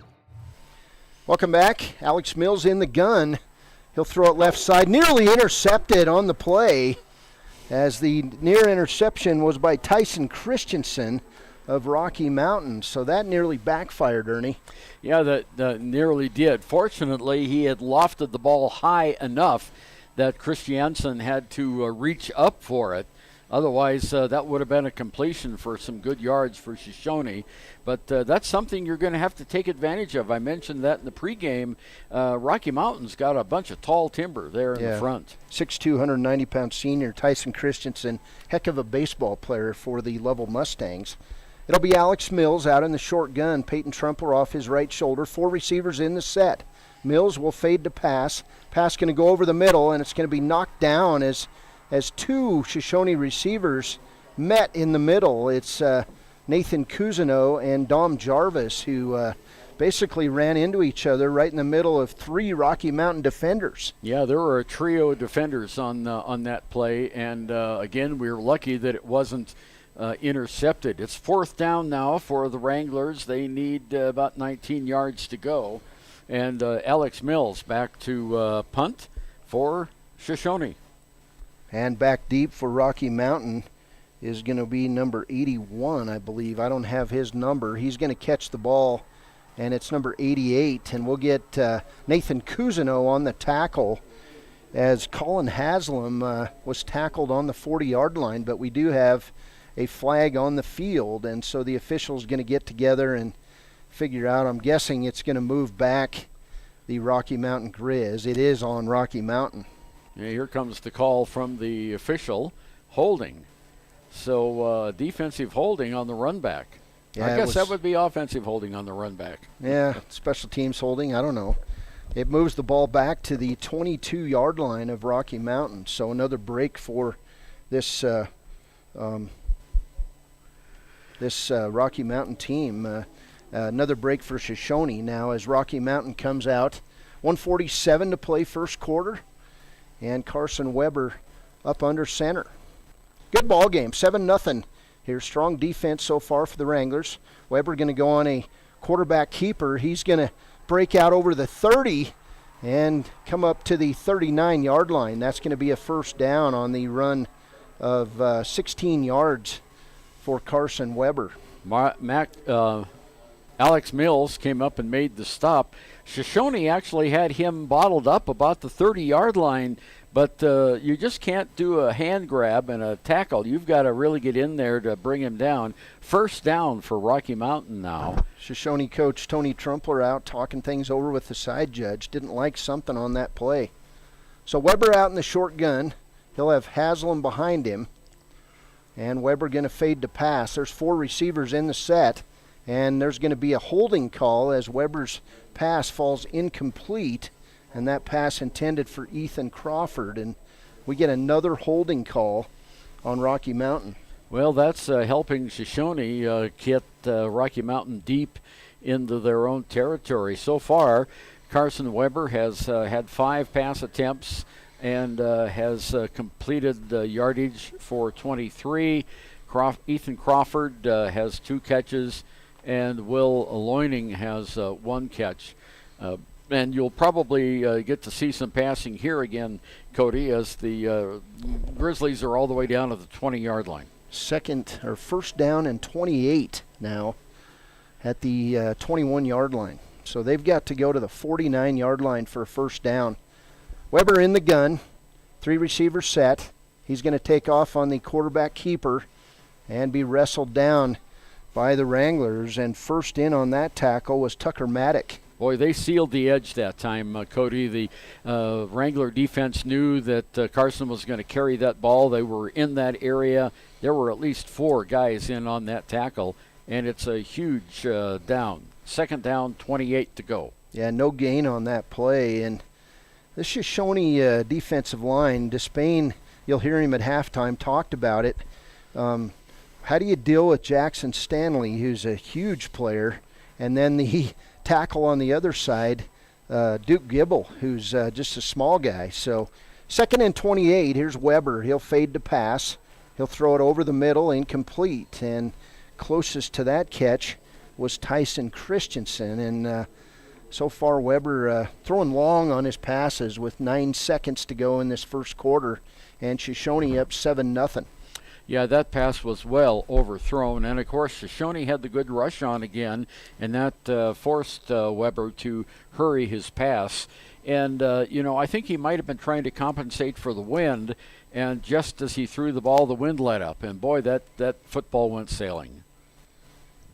S2: Welcome back. Alex Mills in the gun. He'll throw it left side. Nearly intercepted on the play, as the near interception was by Tyson Christensen of Rocky Mountain. So that nearly backfired, Ernie.
S1: Yeah, that nearly did. Fortunately, he had lofted the ball high enough that Christiansen had to reach up for it. Otherwise, that would have been a completion for some good yards for Shoshoni. But that's something you're going to have to take advantage of. I mentioned that in the pregame. Rocky Mountain's got a bunch of tall timber there in the front.
S2: 6'2", 190-pound senior Tyson Christensen, heck of a baseball player for the Lovell Mustangs. It'll be Alex Mills out in the short gun. Peyton Trumpler off his right shoulder. 4 receivers in the set. Mills will fade to pass. Pass going to go over the middle, and it's going to be knocked down as 2 Shoshoni receivers met in the middle. It's Nathan Cousineau and Dom Jarvis, who basically ran into each other right in the middle of 3 Rocky Mountain defenders.
S1: Yeah, there were a trio of defenders on that play, and again, we were lucky that it wasn't intercepted. It's 4th down now for the Wranglers. They need about 19 yards to go, and Alex Mills back to punt for Shoshoni.
S2: And back deep for Rocky Mountain is going to be number 81, I believe. I don't have his number. He's going to catch the ball, and it's number 88. And we'll get Nathan Cousineau on the tackle, as Colin Haslam was tackled on the 40-yard line, but we do have a flag on the field, and so the official's going to get together and figure out. I'm guessing it's going to move back the Rocky Mountain Grizz. It is on Rocky Mountain.
S1: Yeah, here comes the call from the official, holding. So defensive holding on the run back.
S2: Yeah,
S1: I guess that would be offensive holding on the run back.
S2: Yeah, special teams holding, I don't know. It moves the ball back to the 22-yard line of Rocky Mountain. So another break for this Rocky Mountain team. Another break for Shoshoni now as Rocky Mountain comes out. 1:47 to play first quarter. And Carson Weber up under center. Good ball game, 7-0 here. Strong defense so far for the Wranglers. Weber going to go on a quarterback keeper. He's going to break out over the 30 and come up to the 39-yard line. That's going to be a first down on the run of 16 yards for Carson Weber.
S1: Alex Mills came up and made the stop. Shoshoni actually had him bottled up about the 30-yard line, but you just can't do a hand grab and a tackle. You've got to really get in there to bring him down. First down for Rocky Mountain now.
S2: Shoshoni coach Tony Trumpler out talking things over with the side judge. Didn't like something on that play. So Weber out in the short gun. He'll have Haslam behind him. And Weber going to fade to pass. There's 4 receivers in the set. And there's going to be a holding call as Weber's pass falls incomplete, and that pass intended for Ethan Crawford. And we get another holding call on Rocky Mountain.
S1: Well, that's helping Shoshoni get Rocky Mountain deep into their own territory. So far, Carson Weber has had 5 pass attempts and has completed yardage for 23. Ethan Crawford has 2 catches. And Will Loining has 1 catch. And you'll probably get to see some passing here again, Cody, as the Grizzlies are all the way down to the 20-yard line.
S2: First down and 28 now at the 21-yard line. So they've got to go to the 49-yard line for a first down. Weber in the gun, 3 receivers set. He's going to take off on the quarterback keeper and be wrestled down by the Wranglers, and first in on that tackle was Tucker Maddock.
S1: Boy, they sealed the edge that time, Cody. The Wrangler defense knew that Carson was going to carry that ball. They were in that area. There were at least 4 guys in on that tackle, and it's a huge down. Second down, 28 to go.
S2: Yeah, no gain on that play. And this Shoshoni defensive line, Despain, you'll hear him at halftime, talked about it. How do you deal with Jackson Stanley, who's a huge player, and then the tackle on the other side, Duke Gibble, who's just a small guy? So 2nd and 28, here's Weber. He'll fade to pass. He'll throw it over the middle, incomplete. And closest to that catch was Tyson Christensen. And so far Weber throwing long on his passes with 9 seconds to go in this first quarter. And Shoshoni up 7-0.
S1: Yeah, that pass was well overthrown. And, of course, Shoshoni had the good rush on again, and that forced Weber to hurry his pass. And, I think he might have been trying to compensate for the wind, and just as he threw the ball, the wind let up. And, boy, that football went sailing.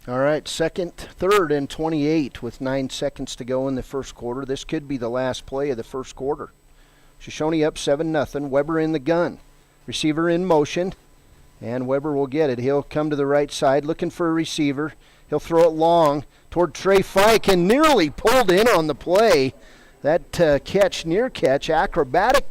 S2: All right, 3rd and 28 with 9 seconds to go in the first quarter. This could be the last play of the first quarter. Shoshoni up 7-0. Weber in the gun. Receiver in motion. And Weber will get it. He'll come to the right side looking for a receiver. He'll throw it long toward Trey Fike and nearly pulled in on the play. That acrobatic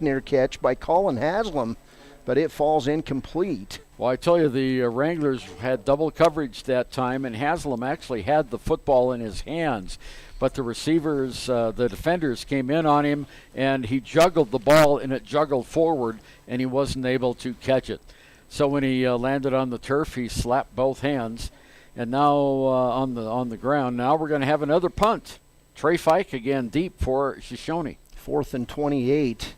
S2: near catch by Colin Haslam, but it falls incomplete.
S1: Well, I tell you, the Wranglers had double coverage that time, and Haslam actually had the football in his hands. But the receivers, the defenders came in on him, and he juggled the ball, and it juggled forward, and he wasn't able to catch it. So when he landed on the turf, he slapped both hands. And now on the ground, now we're going to have another punt. Trey Fike again deep for Shoshoni.
S2: 4th and 28.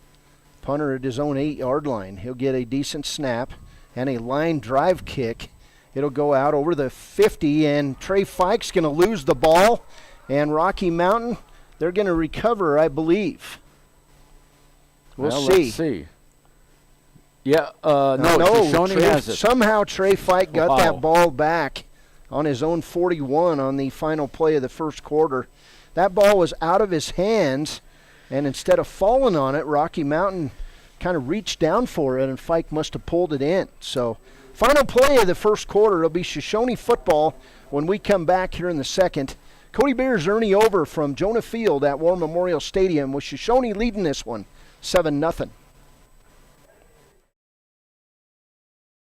S2: Punter at his own 8-yard line. He'll get a decent snap and a line drive kick. It'll go out over the 50, and Trey Fike's going to lose the ball. And Rocky Mountain, they're going to recover, I believe. We'll see.
S1: Let's see. Yeah, no, Shoshoni has it.
S2: Somehow Trey Fike got that ball back on his own 41 on the final play of the first quarter. That ball was out of his hands, and instead of falling on it, Rocky Mountain kind of reached down for it, and Fike must have pulled it in. So, final play of the first quarter, it'll be Shoshoni football when we come back here in the second. Cody Bears, Ernie over from Jonah Field at War Memorial Stadium, with Shoshoni leading this one 7-0.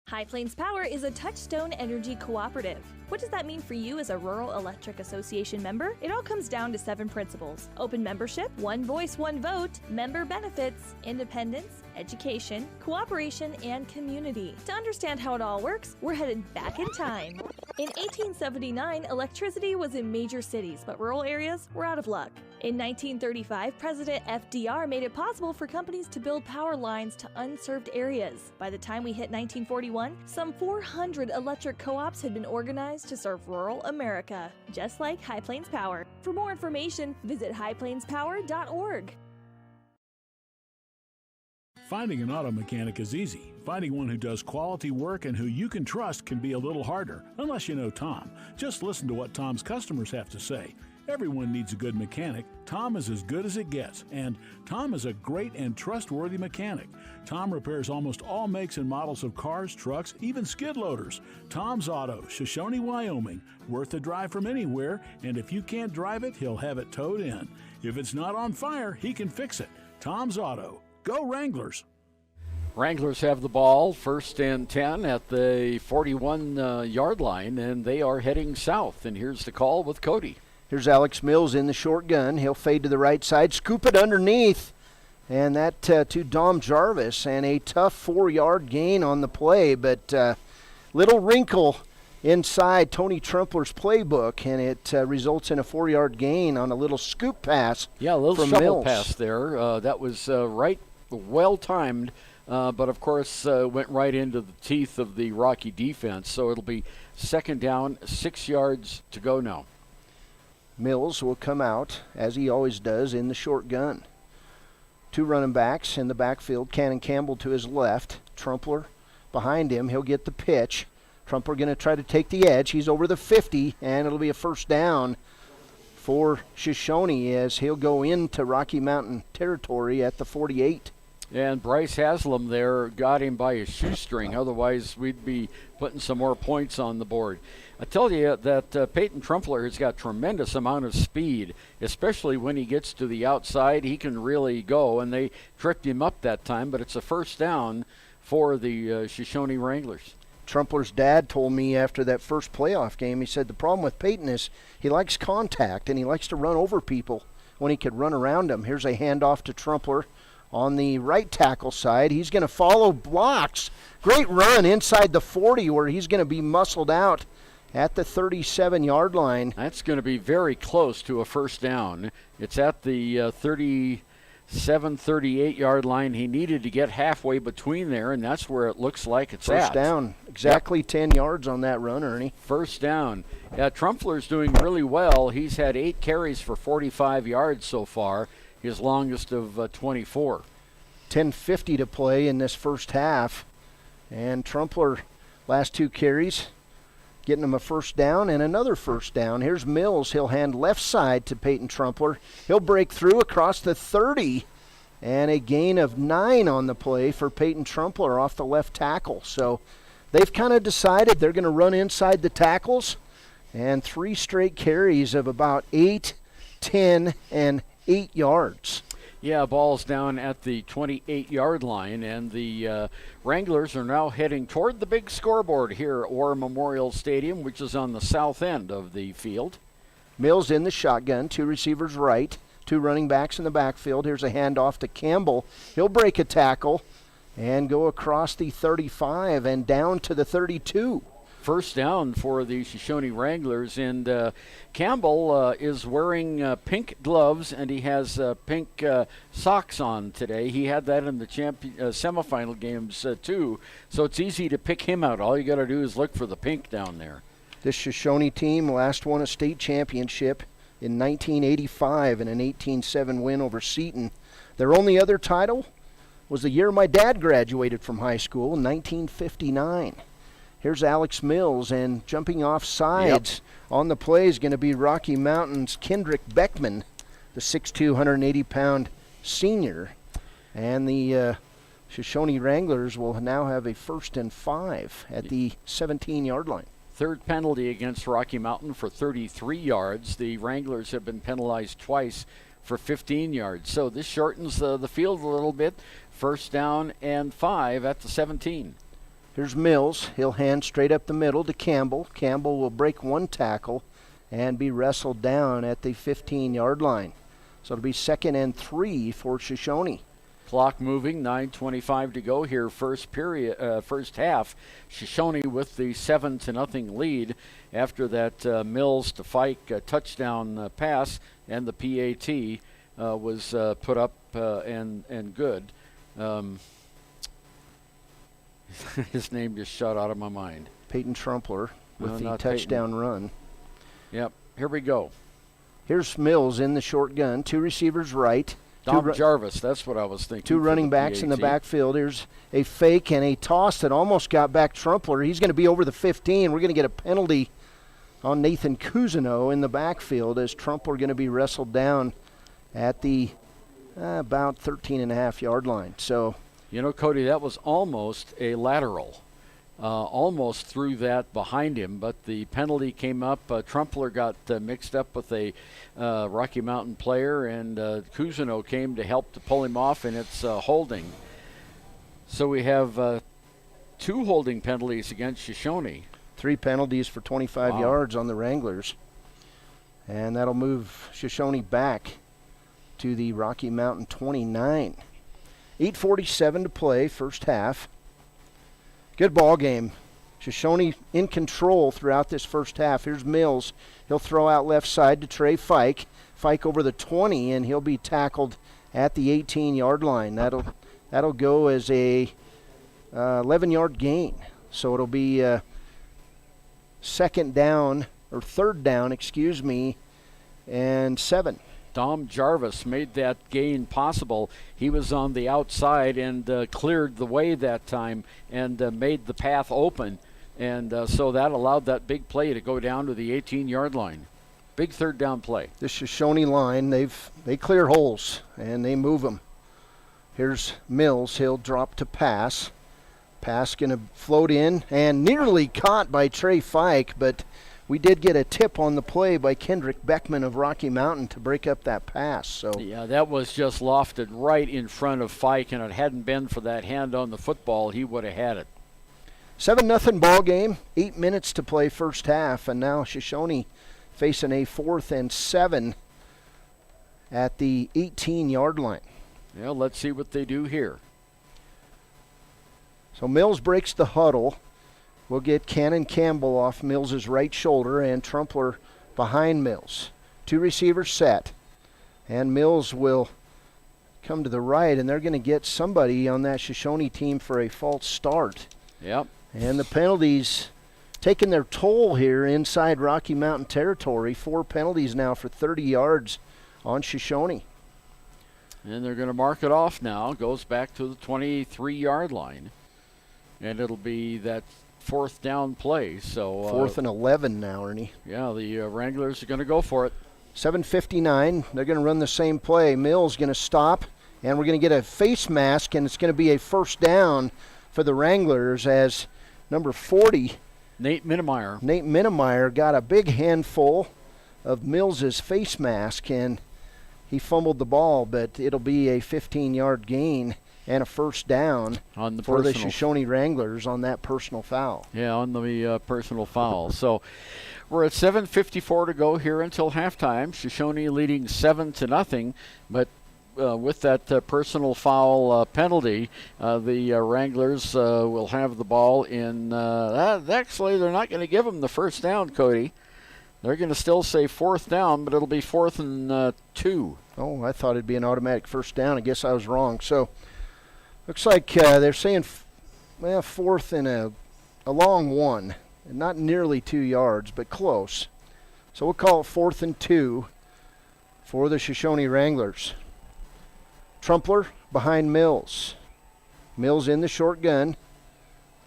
S5: High Plains Power is a Touchstone Energy cooperative. What does that mean for you as a Rural Electric Association member? It all comes down to 7 principles: open membership, one voice, one vote, member benefits, independence, education, cooperation, and community. To understand how it all works, we're headed back in time. In 1879, electricity was in major cities, but rural areas were out of luck. In 1935, President FDR made it possible for companies to build power lines to unserved areas. By the time we hit 1941, some 400 electric co-ops had been organized to serve rural America, just like High Plains Power. For more information, visit highplainspower.org.
S3: Finding an auto mechanic is easy. Finding one who does quality work and who you can trust can be a little harder, unless you know Tom. Just listen to what Tom's customers have to say. Everyone needs a good mechanic. Tom is as good as it gets, and Tom is a great and trustworthy mechanic. Tom repairs almost all makes and models of cars, trucks, even skid loaders. Tom's Auto, Shoshoni, Wyoming. Worth a drive from anywhere, and if you can't drive it, he'll have it towed in. If it's not on fire, he can fix it. Tom's Auto. Go Wranglers!
S1: Wranglers have the ball, 1st and 10 at the 41-yard line, and they are heading south. And here's the call with Cody.
S2: Here's Alex Mills in the short gun. He'll fade to the right side, scoop it underneath, and that to Dom Jarvis, and a tough 4-yard gain on the play, but little wrinkle inside Tony Trumpler's playbook, and it results in a 4-yard gain on a little scoop pass.
S1: Yeah, a little
S2: from
S1: shovel
S2: Mills.
S1: pass there. That was well-timed, but of course went right into the teeth of the Rocky defense, so it'll be 2nd down, 6 yards to go now.
S2: Mills will come out, as he always does, in the short gun. 2 running backs in the backfield. Cannon Campbell to his left. Trumpler behind him. He'll get the pitch. Trumpler going to try to take the edge. He's over the 50, and it'll be a 1st down for Shoshoni as he'll go into Rocky Mountain territory at the 48.
S1: And Bryce Haslam there got him by his shoestring. Otherwise, we'd be putting some more points on the board. I tell you that Peyton Trumpler has got tremendous amount of speed, especially when he gets to the outside. He can really go, and they tripped him up that time, but it's a 1st down for the Shoshoni Wranglers.
S2: Trumpler's dad told me after that first playoff game, he said the problem with Peyton is he likes contact, and he likes to run over people when he could run around them. Here's a handoff to Trumpler on the right tackle side. He's going to follow blocks. Great run inside the 40 where he's going to be muscled out at the 37-yard line.
S1: That's going to be very close to a 1st down. It's at the 38-yard line. He needed to get halfway between there, and that's where it looks like it's
S2: First
S1: at.
S2: down. Exactly 10 yards on that run, Ernie.
S1: 1st down. Trumpler's doing really well. He's had 8 carries for 45 yards so far, his longest of 24.
S2: 10:50 to play in this first half. And Trumpler, last 2 carries, getting him a 1st down and another 1st down. Here's Mills. He'll hand left side to Peyton Trumpler. He'll break through across the 30, and a gain of 9 on the play for Peyton Trumpler off the left tackle. So they've kind of decided they're going to run inside the tackles, and 3 straight carries of about 8, 10, and 8 yards.
S1: Yeah, ball's down at the 28-yard line, and the Wranglers are now heading toward the big scoreboard here at War Memorial Stadium, which is on the south end of the field.
S2: Mills in the shotgun, 2 receivers right, 2 running backs in the backfield. Here's a handoff to Campbell. He'll break a tackle and go across the 35 and down to the 32.
S1: first down for the Shoshoni Wranglers. And Campbell is wearing pink gloves, and he has pink socks on today. He had that in the semifinal games too, so it's easy to pick him out. All you got to do is look for the pink down there.
S2: This Shoshoni team last won a state championship in 1985 in an 18-7 win over Seton. Their only other title was the year my dad graduated from high school in 1959. Here's Alex Mills, and jumping off sides on the play is going to be Rocky Mountain's Kendrick Beckman, the 6'2", 180-pound senior. And the Shoshoni Wranglers will now have a 1st and 5 at the 17-yard line.
S1: Third penalty against Rocky Mountain for 33 yards. The Wranglers have been penalized twice for 15 yards. So this shortens the field a little bit. 1st down and 5 at the 17.
S2: Here's Mills. He'll hand straight up the middle to Campbell. Campbell will break one tackle and be wrestled down at the 15-yard line. So it'll be 2nd and 3 for Shoshoni.
S1: Clock moving, 9:25 to go here. First half. Shoshoni with the 7-0 lead after that Mills to Fike touchdown pass, and the PAT was put up and good. His name just shot out of my mind.
S2: Peyton Trumpler with the touchdown run.
S1: Yep, here we go.
S2: Here's Mills in the short gun. 2 receivers right.
S1: Dom Jarvis, that's what I was thinking.
S2: 2 running backs in the backfield. Here's a fake and a toss that almost got back Trumpler. He's going to be over the 15. We're going to get a penalty on Nathan Cousineau in the backfield as Trumpler going to be wrestled down at the about 13.5-yard line. So,
S1: you know, Cody, that was almost a lateral. Almost threw that behind him, but the penalty came up. Trumpler got mixed up with a Rocky Mountain player, and Cousineau came to help to pull him off, and it's holding. So we have 2 holding penalties against Shoshoni.
S2: 3 penalties for 25 yards on the Wranglers. And that'll move Shoshoni back to the Rocky Mountain 29. 8:47 to play, first half. Good ball game. Shoshoni in control throughout this first half. Here's Mills. He'll throw out left side to Trey Fike. Fike over the 20, and he'll be tackled at the 18-yard line. That'll go as a 11-yard gain. So it'll be 3rd down, and 7.
S1: Dom Jarvis made that gain possible. He was on the outside and cleared the way that time and made the path open. And so that allowed that big play to go down to the 18-yard line. Big 3rd down play.
S2: The Shoshoni line, they clear holes and they move them. Here's Mills. He'll drop to pass. Pass going to float in and nearly caught by Trey Fike, but we did get a tip on the play by Kendrick Beckman of Rocky Mountain to break up that pass. So
S1: yeah, that was just lofted right in front of Fike, and it hadn't been for that hand on the football, he would have had it.
S2: 7-0 ball game, 8 minutes to play first half, and now Shoshoni facing a 4th and 7 at the 18-yard line.
S1: Yeah, let's see what they do here.
S2: So Mills breaks the huddle. We'll get Cannon Campbell off Mills' right shoulder and Trumpler behind Mills. 2 receivers set. And Mills will come to the right, and they're going to get somebody on that Shoshoni team for a false start.
S1: Yep.
S2: And the penalties taking their toll here inside Rocky Mountain territory. 4 penalties now for 30 yards on Shoshoni.
S1: And they're going to mark it off now. Goes back to the 23-yard line. And it'll be that 4th down play. So
S2: 4th and 11 now, Ernie.
S1: Yeah, the Wranglers are going to go for it.
S2: 7:59. They're going to run the same play. Mills going to stop, and we're going to get a face mask, and it's going to be a 1st down for the Wranglers as number 40,
S1: Nate
S2: Minnemeyer got a big handful of Mills' face mask, and he fumbled the ball, but it'll be a 15-yard gain and a 1st down for the Shoshoni Wranglers on that personal foul.
S1: Yeah, on the personal foul. So we're at 7:54 to go here until halftime. Shoshoni leading 7-0, but with that personal foul penalty, the Wranglers will have the ball in. Actually, they're not going to give them the first down, Cody. They're going to still say fourth down, but it'll be 4th and 2.
S2: Oh, I thought it'd be an automatic first down. I guess I was wrong. So, looks like they're saying, 4th and a long one. Not nearly 2 yards, but close. So we'll call it 4th and 2 for the Shoshoni Wranglers. Trumpler behind Mills. Mills in the short gun.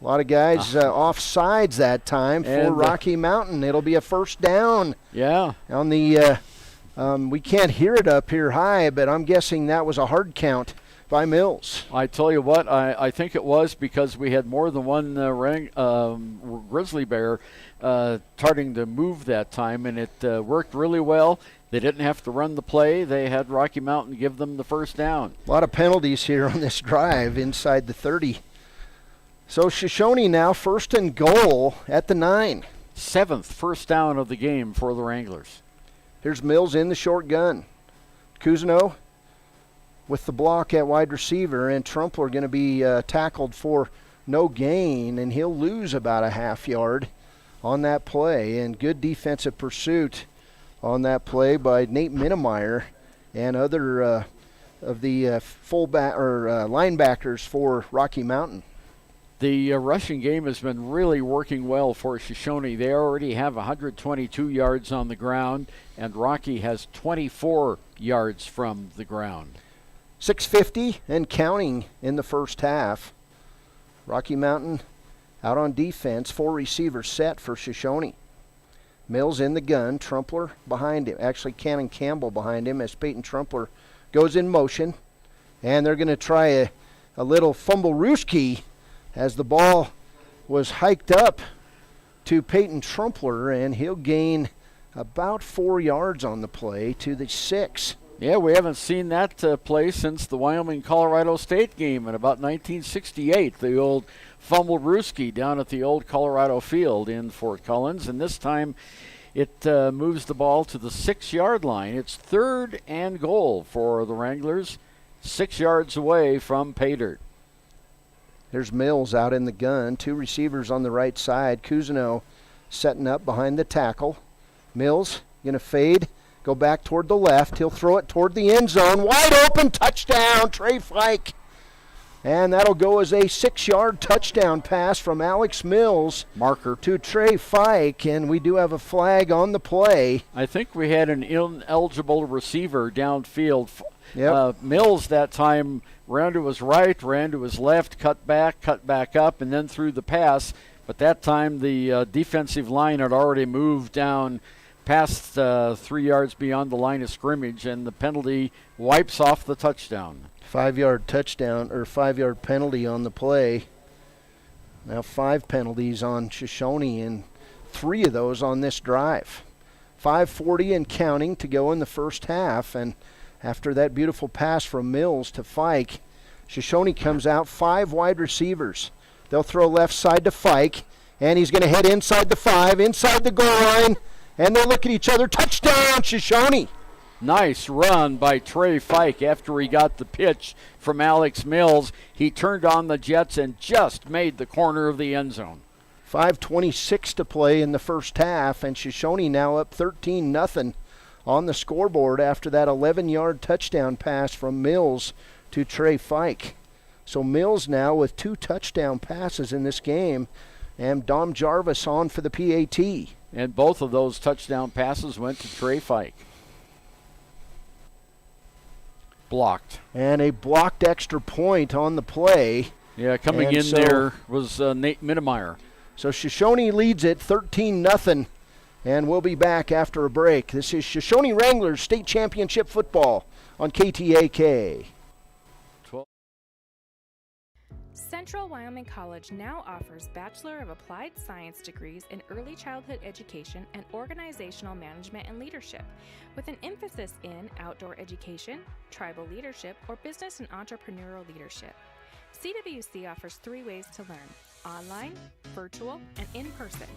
S2: A lot of guys off sides that time for Rocky Mountain. It'll be a first down.
S1: Yeah.
S2: On the, we can't hear it up here high, but I'm guessing that was a hard count by Mills.
S1: I tell you what, I think it was because we had more than one grizzly bear starting to move that time, and it worked really well. They didn't have to run the play. They had Rocky Mountain give them the first down.
S2: A lot of penalties here on this drive inside the 30. So Shoshoni now 1st and goal at the 9.
S1: 7th first down of the game for the Wranglers.
S2: Here's Mills in the short gun. Cousineau with the block at wide receiver, and Trumpler going to be tackled for no gain, and he'll lose about a half yard on that play. And good defensive pursuit on that play by Nate Minnemeyer and other of the fullback or linebackers for Rocky Mountain.
S1: The rushing game has been really working well for Shoshoni. They already have 122 yards on the ground, and Rocky has 24 yards from the ground.
S2: 6:50 and counting in the first half. Rocky Mountain out on defense, 4 receivers set for Shoshoni. Mills in the gun, Trumpler behind him. Actually, Cannon Campbell behind him as Peyton Trumpler goes in motion. And they're going to try a little fumble-rooski as the ball was hiked up to Peyton Trumpler, and he'll gain about 4 yards on the play to the 6.
S1: Yeah, we haven't seen that play since the Wyoming-Colorado State game in about 1968, the old fumble-rooski down at the old Colorado field in Fort Collins. And this time it moves the ball to the 6-yard line. It's 3rd and goal for the Wranglers, 6 yards away from pay dirt.
S2: There's Mills out in the gun. 2 receivers on the right side. Cousineau setting up behind the tackle. Mills going to fade, go back toward the left. He'll throw it toward the end zone. Wide open, touchdown, Trey Fike. And that'll go as a 6-yard touchdown pass from Alex Mills.
S1: Marker.
S2: To Trey Fike, and we do have a flag on the play.
S1: I think we had an ineligible receiver downfield.
S2: Yep.
S1: Mills that time ran to his right, ran to his left, cut back up, and then threw the pass. But that time the defensive line had already moved down past 3 yards beyond the line of scrimmage, and the penalty wipes off the touchdown.
S2: 5-yard touchdown, or 5-yard penalty on the play. Now 5 penalties on Shoshoni, and 3 of those on this drive. 5:40 and counting to go in the first half, and after that beautiful pass from Mills to Fike, Shoshoni comes out 5 wide receivers. They'll throw left side to Fike, and he's going to head inside the 5, inside the goal line, and they'll look at each other. Touchdown, Shoshoni!
S1: Nice run by Trey Fike after he got the pitch from Alex Mills. He turned on the jets and just made the corner of the end zone.
S2: 5:26 to play in the first half, and Shoshoni now up 13-0 on the scoreboard after that 11-yard touchdown pass from Mills to Trey Fike. So Mills now with 2 touchdown passes in this game, and Dom Jarvis on for the PAT.
S1: And both of those touchdown passes went to Trey Fike. Blocked.
S2: And a blocked extra point on the play.
S1: Yeah, coming in there was Nate Minnemeyer.
S2: So Shoshoni leads it 13-0, and we'll be back after a break. This is Shoshoni Wranglers State Championship Football on KTAK.
S8: Central Wyoming College now offers Bachelor of Applied Science degrees in Early Childhood Education and Organizational Management and Leadership, with an emphasis in outdoor education, tribal leadership, or business and entrepreneurial leadership. CWC offers 3 ways to learn: online, virtual, and in person.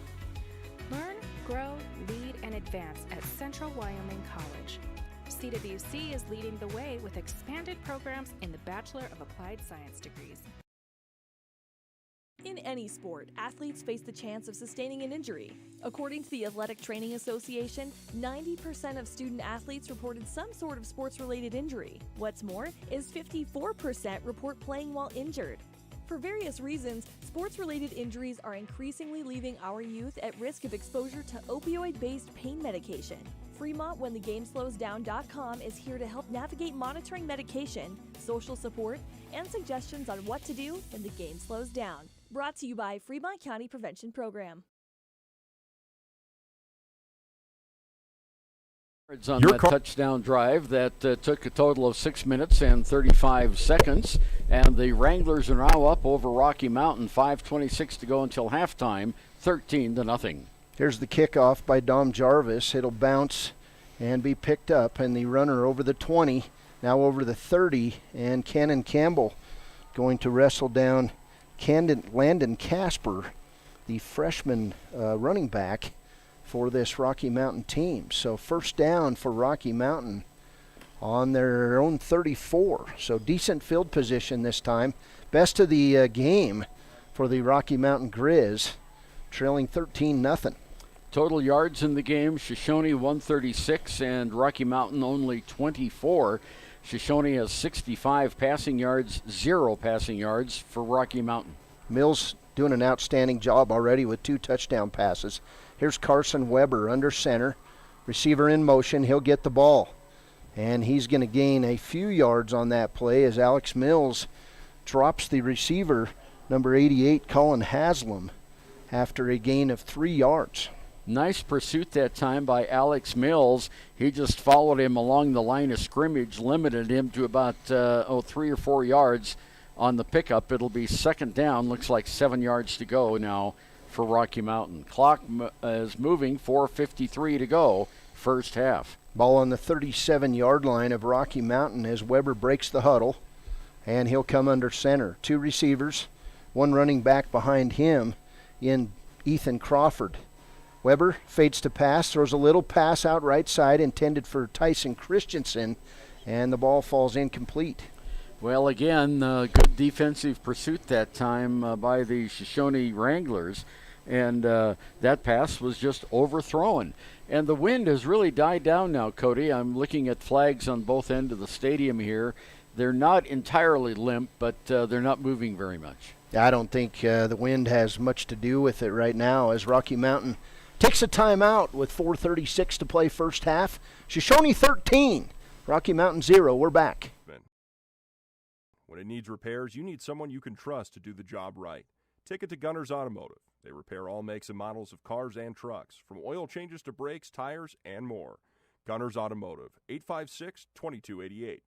S8: Learn, grow, lead, and advance at Central Wyoming College. CWC is leading the way with expanded programs in the Bachelor of Applied Science degrees.
S5: In any sport, athletes face the chance of sustaining an injury. According to the Athletic Training Association, 90% of student athletes reported some sort of sports-related injury. What's more is 54% report playing while injured. For various reasons, sports-related injuries are increasingly leaving our youth at risk of exposure to opioid-based pain medication. Fremont WhenTheGameSlowsDown.com is here to help navigate monitoring medication, social support, and suggestions on what to do when the game slows down. Brought to you by Fremont County Prevention Program.
S1: On that touchdown drive that took a total of 6 minutes and 35 seconds, and the Wranglers are now up over Rocky Mountain. 5:26 to go until halftime, 13-0.
S2: Here's the kickoff by Dom Jarvis. It'll bounce and be picked up, and the runner over the 20, now over the 30, and Cannon Campbell going to wrestle down Landon Casper, the freshman running back for this Rocky Mountain team. So first down for Rocky Mountain on their own 34. So decent field position this time. Best of the game for the Rocky Mountain Grizz, trailing 13-0.
S1: Total yards in the game, Shoshoni 136 and Rocky Mountain only 24. Shoshoni has 65 passing yards, 0 passing yards for Rocky Mountain.
S2: Mills doing an outstanding job already with 2 touchdown passes. Here's Carson Weber under center. Receiver in motion. He'll get the ball. And he's going to gain a few yards on that play as Alex Mills drops the receiver, number 88, Colin Haslam, after a gain of 3 yards.
S1: Nice pursuit that time by Alex Mills. He just followed him along the line of scrimmage, limited him to about 3 or 4 yards on the pickup. It'll be second down. Looks like 7 yards to go now for Rocky Mountain. Clock is moving, 4:53 to go, first half.
S2: Ball on the 37-yard line of Rocky Mountain as Weber breaks the huddle, and he'll come under center. 2 receivers, 1 running back behind him in Ethan Crawford. Weber fades to pass, throws a little pass out right side intended for Tyson Christensen, and the ball falls incomplete.
S1: Well, again, good defensive pursuit that time by the Shoshone Wranglers, and that pass was just overthrown. And the wind has really died down now, Cody. I'm looking at flags on both ends of the stadium here. They're not entirely limp, but they're not moving very much.
S2: I don't think the wind has much to do with it right now as Rocky Mountain takes a timeout with 4:36 to play first half. Shoshone 13, Rocky Mountain 0. We're back.
S9: When it needs repairs, you need someone you can trust to do the job right. Take it to Gunners Automotive. They repair all makes and models of cars and trucks, from oil changes to brakes, tires, and more. Gunners Automotive, 856-2288.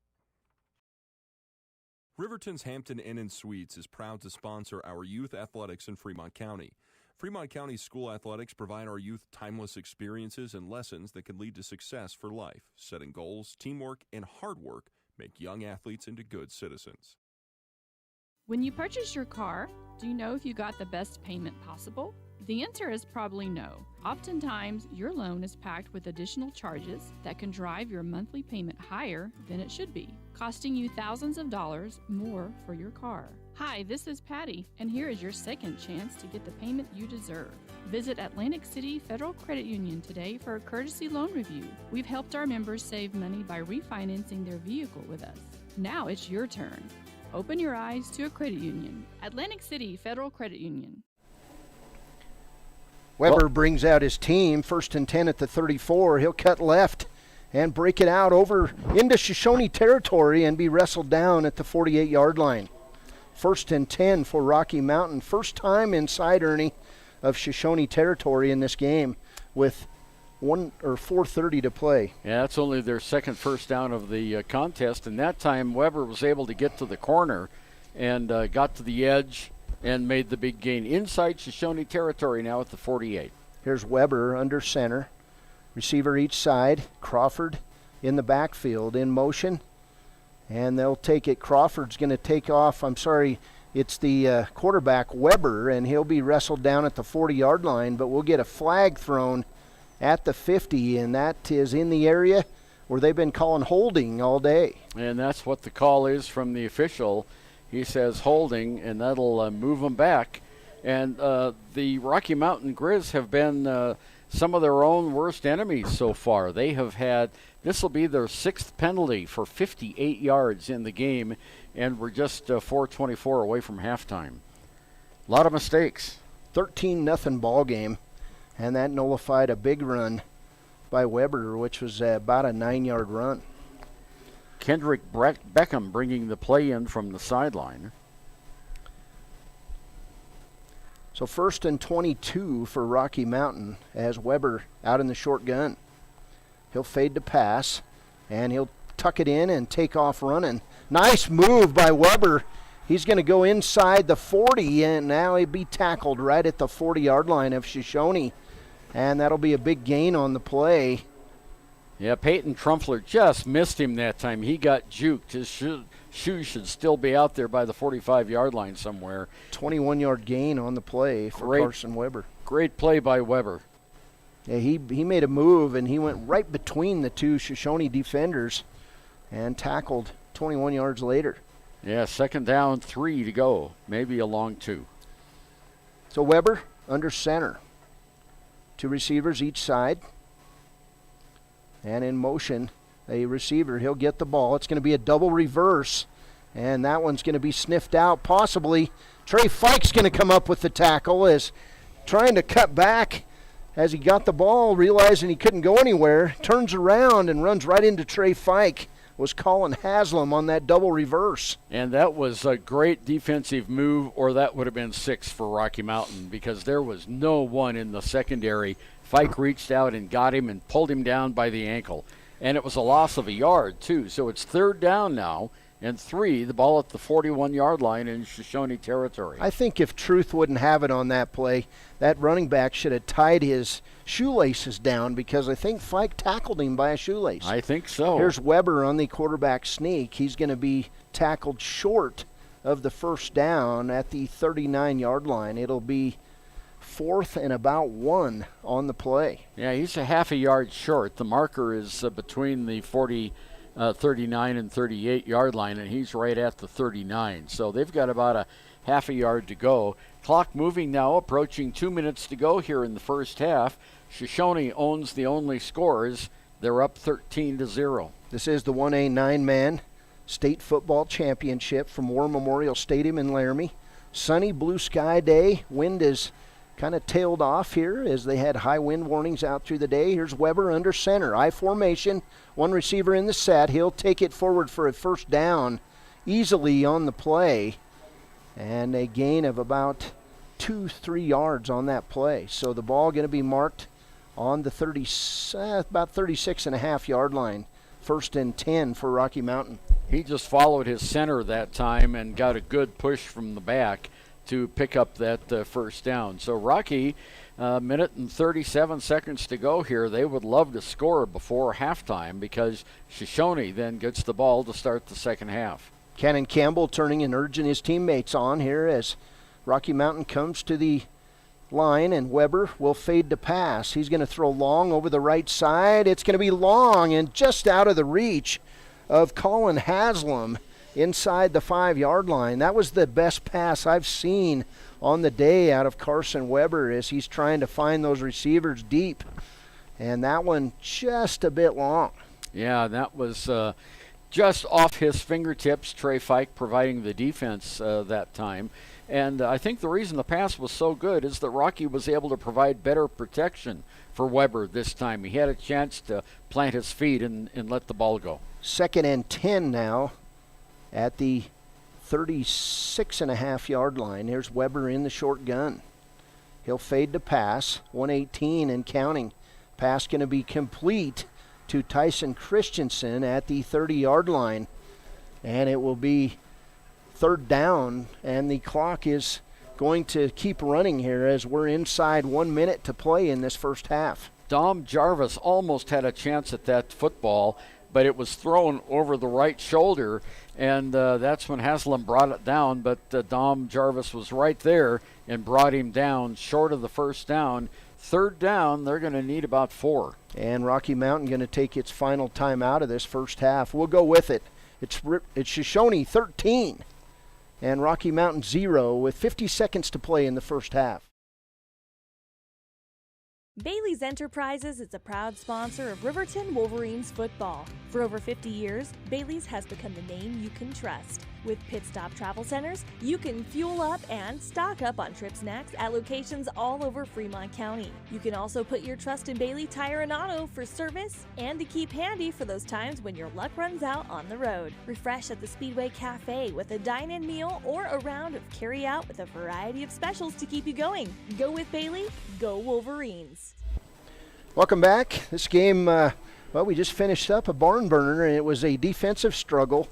S9: Riverton's Hampton Inn & Suites is proud to sponsor our youth athletics in Fremont County. Fremont County school athletics provide our youth timeless experiences and lessons that can lead to success for life. Setting goals, teamwork, and hard work make young athletes into good citizens.
S10: When you purchase your car, do you know if you got the best payment possible? The answer is probably no. Oftentimes, your loan is packed with additional charges that can drive your monthly payment higher than it should be, costing you thousands of dollars more for your car. Hi, this is Patty, and here is your second chance to get the payment you deserve. Visit Atlantic City Federal Credit Union today for a courtesy loan review. We've helped our members save money by refinancing their vehicle with us. Now it's your turn. Open your eyes to a credit union. Atlantic City Federal Credit Union.
S2: Weber brings out his team, 1st and 10 at the 34. He'll cut left and break it out over into Shoshone territory and be wrestled down at the 48-yard line. 1st and 10 for Rocky Mountain. First time inside, Ernie, of Shoshone territory in this game with 4:30 to play.
S1: Yeah, that's only their second first down of the contest, and that time Weber was able to get to the corner and got to the edge and made the big gain inside Shoshone territory now at the 48.
S2: Here's Weber under center. Receiver each side. Crawford in the backfield in motion. And they'll take it. Crawford's going to take off. It's the quarterback, Weber, and he'll be wrestled down at the 40-yard line, but we'll get a flag thrown at the 50, and that is in the area where they've been calling holding all day.
S1: And that's what the call is from the official. He says holding, and that'll move them back. And the Rocky Mountain Grizz have been some of their own worst enemies so far. They have had, this will be their 6th penalty for 58 yards in the game, and we're just 4:24 away from halftime. A lot of mistakes.
S2: 13-0 ball game, and that nullified a big run by Weber, which was about a 9-yard run.
S1: Kendrick Beckham bringing the play in from the sideline.
S2: So 1st and 22 for Rocky Mountain as Weber out in the short gun. He'll fade to pass, and he'll tuck it in and take off running. Nice move by Weber. He's going to go inside the 40, and now he'll be tackled right at the 40-yard line of Shoshoni. And that'll be a big gain on the play.
S1: Yeah, Peyton Trumpler just missed him that time. He got juked. His shoes should still be out there by the 45-yard line somewhere.
S2: 21-yard gain on the play for Carson Weber.
S1: Great play by Weber.
S2: Yeah, he made a move, and he went right between the two Shoshoni defenders and tackled 21 yards later.
S1: Yeah, 2nd down, 3 to go. Maybe a long 2.
S2: So Weber under center. 2 receivers each side. And in motion, a receiver, he'll get the ball. It's going to be a double reverse, and that one's going to be sniffed out. Possibly Trey Fike's going to come up with the tackle as trying to cut back as he got the ball, realizing he couldn't go anywhere, turns around and runs right into Trey Fike. Was Colin Haslam on that double reverse.
S1: And that was a great defensive move, or that would have been 6 for Rocky Mountain, because there was no one in the secondary. Fike reached out and got him and pulled him down by the ankle. And it was a loss of a yard, too. So it's 3rd down now, and 3, the ball at the 41-yard line in Shoshoni territory.
S2: I think if Truth wouldn't have it on that play, that running back should have tied his shoelaces down, because I think Fike tackled him by a shoelace.
S1: I think so.
S2: Here's Weber on the quarterback sneak. He's going to be tackled short of the 1st down at the 39-yard line. It'll be 4th and about 1 on the play.
S1: Yeah, he's a half a yard short. The marker is between the 39 and 38-yard line, and he's right at the 39. So they've got about a half a yard to go. Clock moving now, approaching 2 minutes to go here in the first half. Shoshoni owns the only scores. They're up 13-0.
S2: This is the 1A 9-man state football championship from War Memorial Stadium in Laramie. Sunny blue sky day. Wind is kind of tailed off here as they had high wind warnings out through the day. Here's Weber under center. I formation. 1 receiver in the set. He'll take it forward for a 1st down easily on the play. And a gain of about 2-3 yards on that play. So the ball going to be marked on the about 36.5-yard line. 1st and 10 for Rocky Mountain.
S1: He just followed his center that time and got a good push from the back to pick up that 1st down. So Rocky, minute and 37 seconds to go here. They would love to score before halftime, because Shoshoni then gets the ball to start the second half.
S2: Cannon Campbell turning and urging his teammates on here as Rocky Mountain comes to the line, and Weber will fade to pass. He's going to throw long over the right side. It's going to be long and just out of the reach of Colin Haslam inside the 5-yard line. That was the best pass I've seen on the day out of Carson Weber as he's trying to find those receivers deep. And that one just a bit long.
S1: Yeah, that was just off his fingertips. Trey Fike providing the defense that time. And I think the reason the pass was so good is that Rocky was able to provide better protection for Weber this time. He had a chance to plant his feet and let the ball go.
S2: 2nd and 10 now at the 36.5-yard line. Here's Weber in the short gun. He'll fade to pass. 118 and counting. Pass going to be complete to Tyson Christensen at the 30-yard line. And it will be 3rd down, and the clock is going to keep running here as we're inside 1 minute to play in this first half.
S1: Dom Jarvis almost had a chance at that football, but it was thrown over the right shoulder, and that's when Haslam brought it down. But Dom Jarvis was right there and brought him down short of the 1st down. third down, they're going to need about 4.
S2: And Rocky Mountain going to take its final time out of this first half. We'll go with it. It's Shoshoni 13 and Rocky Mountain 0 with 50 seconds to play in the first half.
S5: Bailey's Enterprises is a proud sponsor of Riverton Wolverines football. For over 50 years, Bailey's has become the name you can trust. With Pit Stop Travel Centers, you can fuel up and stock up on trip snacks at locations all over Fremont County. You can also put your trust in Bailey Tire and Auto for service and to keep handy for those times when your luck runs out on the road. Refresh at the Speedway Cafe with a dine-in meal or a round of carry-out with a variety of specials to keep you going. Go with Bailey, go Wolverines.
S2: Welcome back. This game, we just finished up a barn burner, and it was a defensive struggle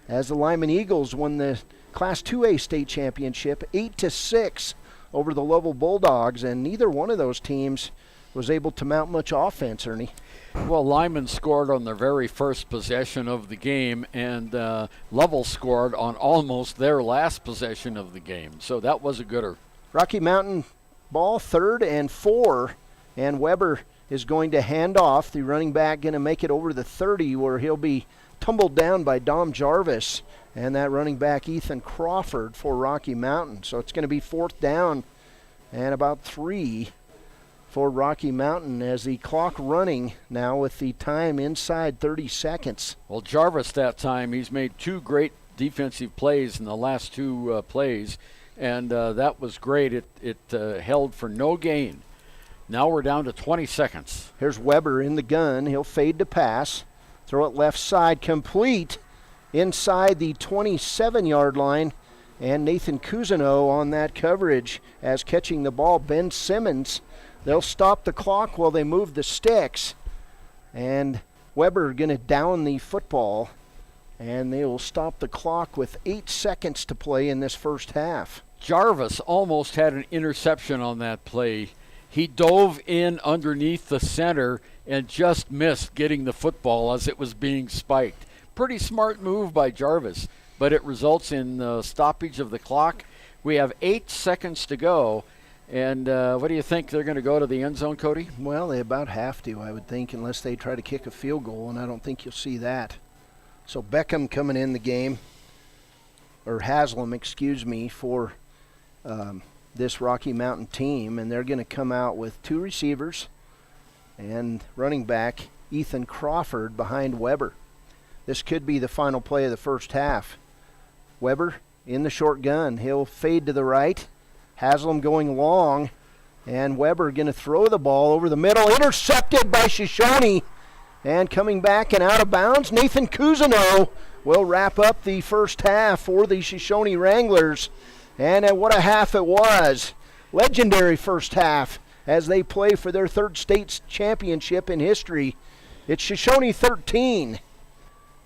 S2: as the Lyman Eagles won the Class 2A state championship 8-6 over the Lovell Bulldogs, and neither one of those teams was able to mount much offense, Ernie.
S1: Well, Lyman scored on their very first possession of the game, and Lovell scored on almost their last possession of the game, so that was a gooder.
S2: Rocky Mountain ball 3rd and 4, and Weber is going to hand off. The running back going to make it over the 30 where he'll be tumbled down by Dom Jarvis and that running back Ethan Crawford for Rocky Mountain. So it's going to be 4th down and about 3 for Rocky Mountain as the clock running now with the time inside 30 seconds.
S1: Well, Jarvis that time, he's made 2 great defensive plays in the last 2 plays, and that was great. It held for no gain. Now we're down to 20 seconds.
S2: Here's Weber in the gun. He'll fade to pass. Throw it left side, complete inside the 27-yard line. And Nathan Cousineau on that coverage as catching the ball. Ben Simmons. They'll stop the clock while they move the sticks. And Weber going to down the football. And they will stop the clock with 8 seconds to play in this first half.
S1: Jarvis almost had an interception on that play. He dove in underneath the center and just missed getting the football as it was being spiked. Pretty smart move by Jarvis, but it results in stoppage of the clock. We have 8 seconds to go, and what do you think? They're going to go to the end zone, Cody?
S2: Well, they about have to, I would think, unless they try to kick a field goal, and I don't think you'll see that. So Beckham coming in the game, or Haslam, excuse me, for this Rocky Mountain team, and they're going to come out with 2 receivers and running back Ethan Crawford behind Weber. This could be the final play of the first half. Weber in the short gun. He'll fade to the right. Haslam going long, and Weber going to throw the ball over the middle. Intercepted by Shoshoni, and coming back and out of bounds, Nathan Cousineau will wrap up the first half for the Shoshoni Wranglers. And what a half it was. Legendary first half as they play for their 3rd state championship in history. It's Shoshoni 13,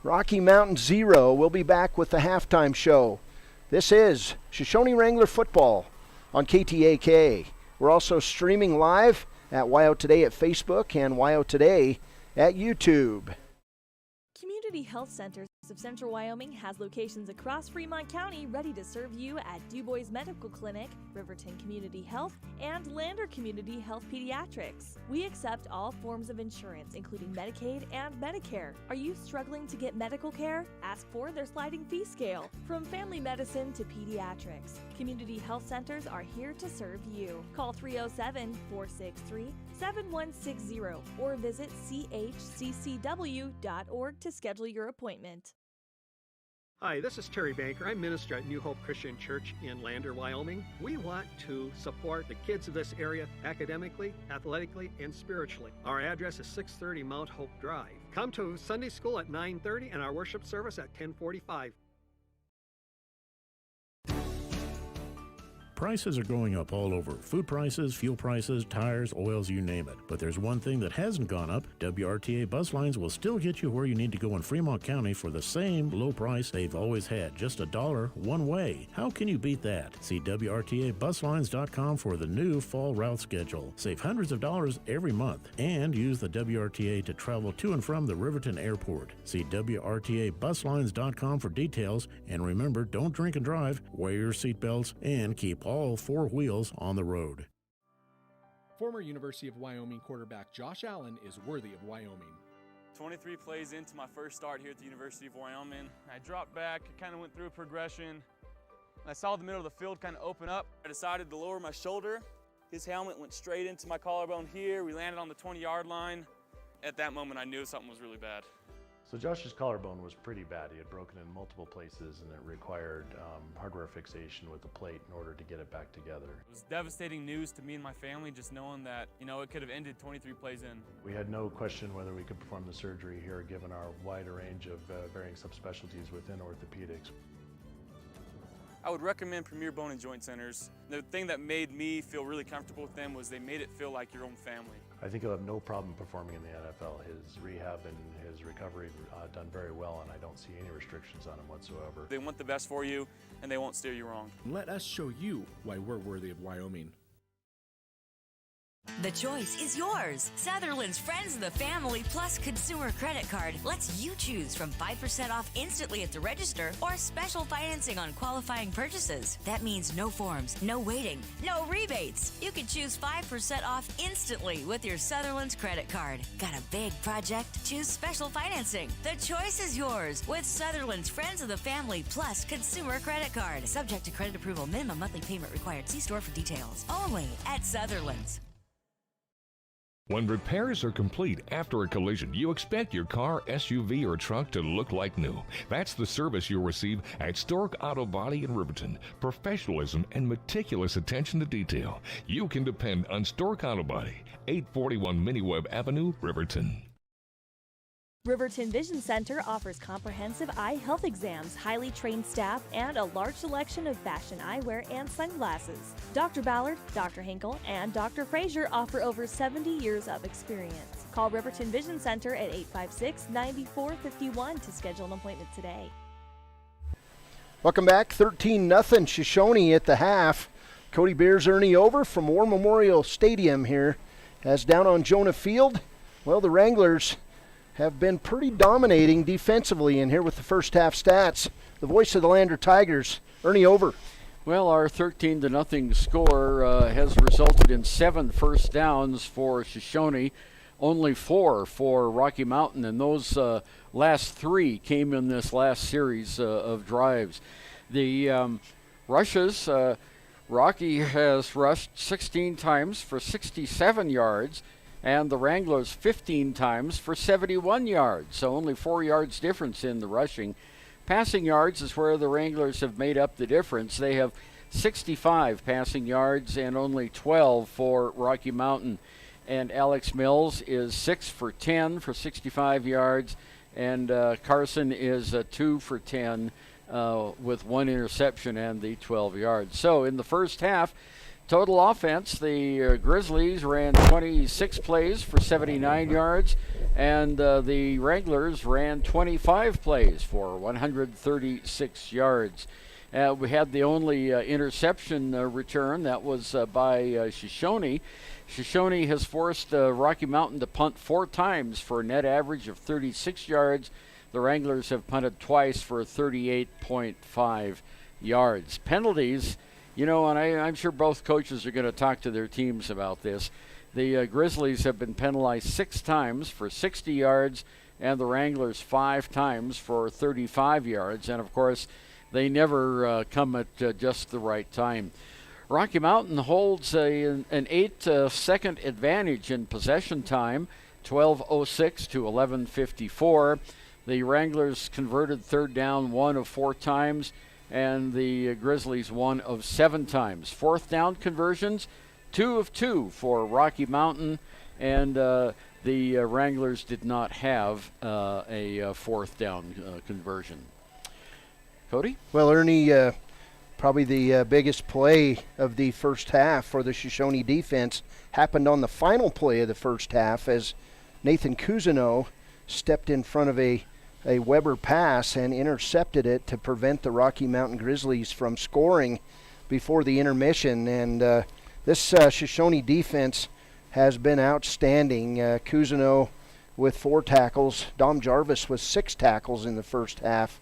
S2: Rocky Mountain 0. We'll be back with the halftime show. This is Shoshoni Wrangler football on KTAK. We're also streaming live at WYO Today at Facebook and WYO Today at YouTube.
S5: Community Health Centers of Central Wyoming has locations across Fremont County ready to serve you at DuBois Medical Clinic, Riverton Community Health, and Lander Community Health Pediatrics. We accept all forms of insurance, including Medicaid and Medicare. Are you struggling to get medical care? Ask for their sliding fee scale. From family medicine to pediatrics, Community Health Centers are here to serve you. Call 307-463-7160 or visit chccw.org to schedule your appointment.
S11: Hi, this is Terry Banker. I'm minister at New Hope Christian Church in Lander, Wyoming. We want to support the kids of this area academically, athletically, and spiritually. Our address is 630 Mount Hope Drive. Come to Sunday school at 9:30 and our worship service at 10:45.
S3: Prices are going up all over. Food prices, fuel prices, tires, oils, you name it. But there's one thing that hasn't gone up. WRTA bus lines will still get you where you need to go in Fremont County for the same low price they've always had. Just $1 one way. How can you beat that? See WRTAbuslines.com for the new fall route schedule. Save hundreds of dollars every month and use the WRTA to travel to and from the Riverton Airport. See WRTAbuslines.com for details, and remember, don't drink and drive, wear your seatbelts, and keep all 4 wheels on the road.
S12: Former University of Wyoming quarterback Josh Allen is worthy of Wyoming.
S13: 23 plays into my first start here at the University of Wyoming. I dropped back, kind of went through a progression. I saw the middle of the field kind of open up. I decided to lower my shoulder. His helmet went straight into my collarbone here. We landed on the 20-yard line. At that moment, I knew something was really bad.
S14: So Josh's collarbone was pretty bad. He had broken in multiple places, and it required hardware fixation with the plate in order to get it back together.
S13: It was devastating news to me and my family, just knowing that, it could have ended 23 plays in.
S14: We had no question whether we could perform the surgery here, given our wider range of varying subspecialties within orthopedics.
S13: I would recommend Premier Bone and Joint Centers. The thing that made me feel really comfortable with them was they made it feel like your own family.
S14: I think he'll have no problem performing in the NFL. His rehab and his recovery done very well, and I don't see any restrictions on him whatsoever.
S13: They want the best for you, and they won't steer you wrong.
S12: Let us show you why we're worthy of Wyoming.
S15: The choice is yours. Sutherland's Friends of the Family Plus Consumer Credit Card lets you choose from 5% off instantly at the register or special financing on qualifying purchases. That means no forms, no waiting, no rebates. You can choose 5% off instantly with your Sutherland's credit card. Got a big project? Choose special financing. The choice is yours with Sutherland's Friends of the Family Plus Consumer Credit Card. Subject to credit approval. Minimum monthly payment required. See store for details. Only at Sutherland's.
S16: When repairs are complete after a collision, you expect your car, SUV, or truck to look like new. That's the service you'll receive at Stork Auto Body in Riverton. Professionalism and meticulous attention to detail. You can depend on Stork Auto Body, 841 Miniweb Avenue, Riverton.
S5: Riverton Vision Center offers comprehensive eye health exams, highly trained staff, and a large selection of fashion eyewear and sunglasses. Dr. Ballard, Dr. Hinkle, and Dr. Frazier offer over 70 years of experience. Call Riverton Vision Center at 856-9451 to schedule an appointment today.
S2: Welcome back. 13-0 Shoshoni at the half. Cody Beers, Ernie over from War Memorial Stadium here. As down on Jonah Field, well, the Wranglers have been pretty dominating defensively in here with the first half stats. The voice of the Lander Tigers, Ernie over.
S1: Well, our 13-0 score has resulted in 7 first downs for Shoshoni, only 4 for Rocky Mountain, and those last 3 came in this last series of drives. The rushes, Rocky has rushed 16 times for 67 yards, and the Wranglers 15 times for 71 yards, so only 4 yards difference in the rushing. Passing yards is where the Wranglers have made up the difference. They have 65 passing yards and only 12 for Rocky Mountain. And Alex Mills is 6 for 10 for 65 yards, and Carson is 2 for 10 with 1 interception and the 12 yards. So in the first half, total offense, the Grizzlies ran 26 plays for 79 yards, and the Wranglers ran 25 plays for 136 yards. We had the only interception return. That was by Shoshoni. Shoshoni has forced Rocky Mountain to punt 4 times for a net average of 36 yards. The Wranglers have punted twice for 38.5 yards. Penalties. And I'm sure both coaches are going to talk to their teams about this. The Grizzlies have been penalized 6 times for 60 yards, and the Wranglers 5 times for 35 yards. And, of course, they never come at just the right time. Rocky Mountain holds an 8-second advantage in possession time, 12:06 to 11:54. The Wranglers converted third down 1 of 4 times, and the Grizzlies 1 of 7 times. Fourth down conversions, 2 of 2 for Rocky Mountain, and the Wranglers did not have a fourth down conversion. Cody?
S2: Well, Ernie, probably the biggest play of the first half for the Shoshoni defense happened on the final play of the first half as Nathan Cousineau stepped in front of a Weber pass and intercepted it to prevent the Rocky Mountain Grizzlies from scoring before the intermission. And this Shoshoni defense has been outstanding. Cousineau with 4 tackles. Dom Jarvis with 6 tackles in the first half.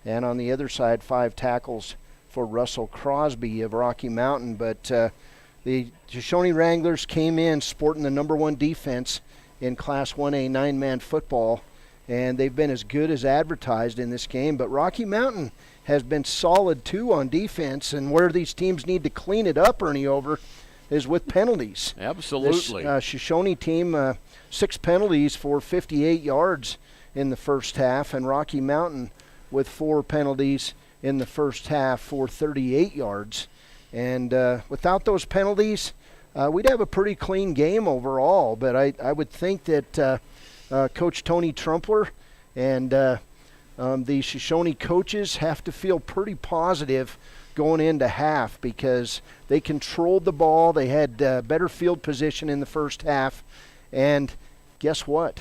S2: And on the other side, 5 tackles for Russell Crosby of Rocky Mountain. But The Shoshoni Wranglers came in sporting the number 1 defense in Class 1A 9-man football, and they've been as good as advertised in this game. But Rocky Mountain has been solid too on defense, and where these teams need to clean it up, Ernie, over is with penalties.
S1: Absolutely.
S2: This Shoshoni team, 6 penalties for 58 yards in the first half, and Rocky Mountain with 4 penalties in the first half for 38 yards. And without those penalties, we'd have a pretty clean game overall. But I would think that Coach Tony Trumpler and the Shoshone coaches have to feel pretty positive going into half, because they controlled the ball. They had better field position in the first half. And guess what?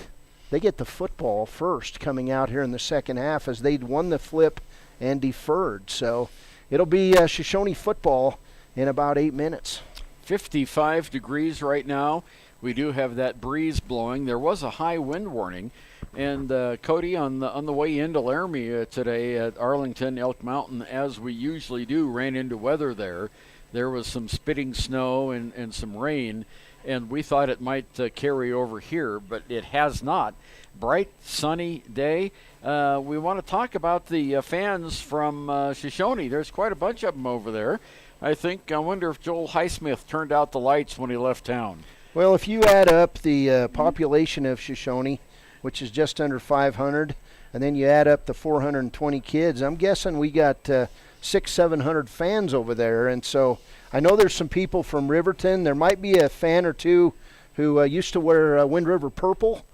S2: They get the football first coming out here in the second half, as they'd won the flip and deferred. So it'll be Shoshone football in about 8 minutes.
S1: 55 degrees right now. We do have that breeze blowing. There was a high wind warning. And Cody, on the way into Laramie today at Arlington, Elk Mountain, as we usually do, ran into weather there. There was some spitting snow and some rain, and we thought it might carry over here, but it has not. Bright, sunny day. We want to talk about the fans from Shoshone. There's quite a bunch of them over there. I wonder if Joel Highsmith turned out the lights when he left town.
S2: Well, if you add up the population of Shoshone, which is just under 500, and then you add up the 420 kids, I'm guessing we got 600-700 fans over there. And so I know there's some people from Riverton. There might be a fan or two who used to wear Wind River purple,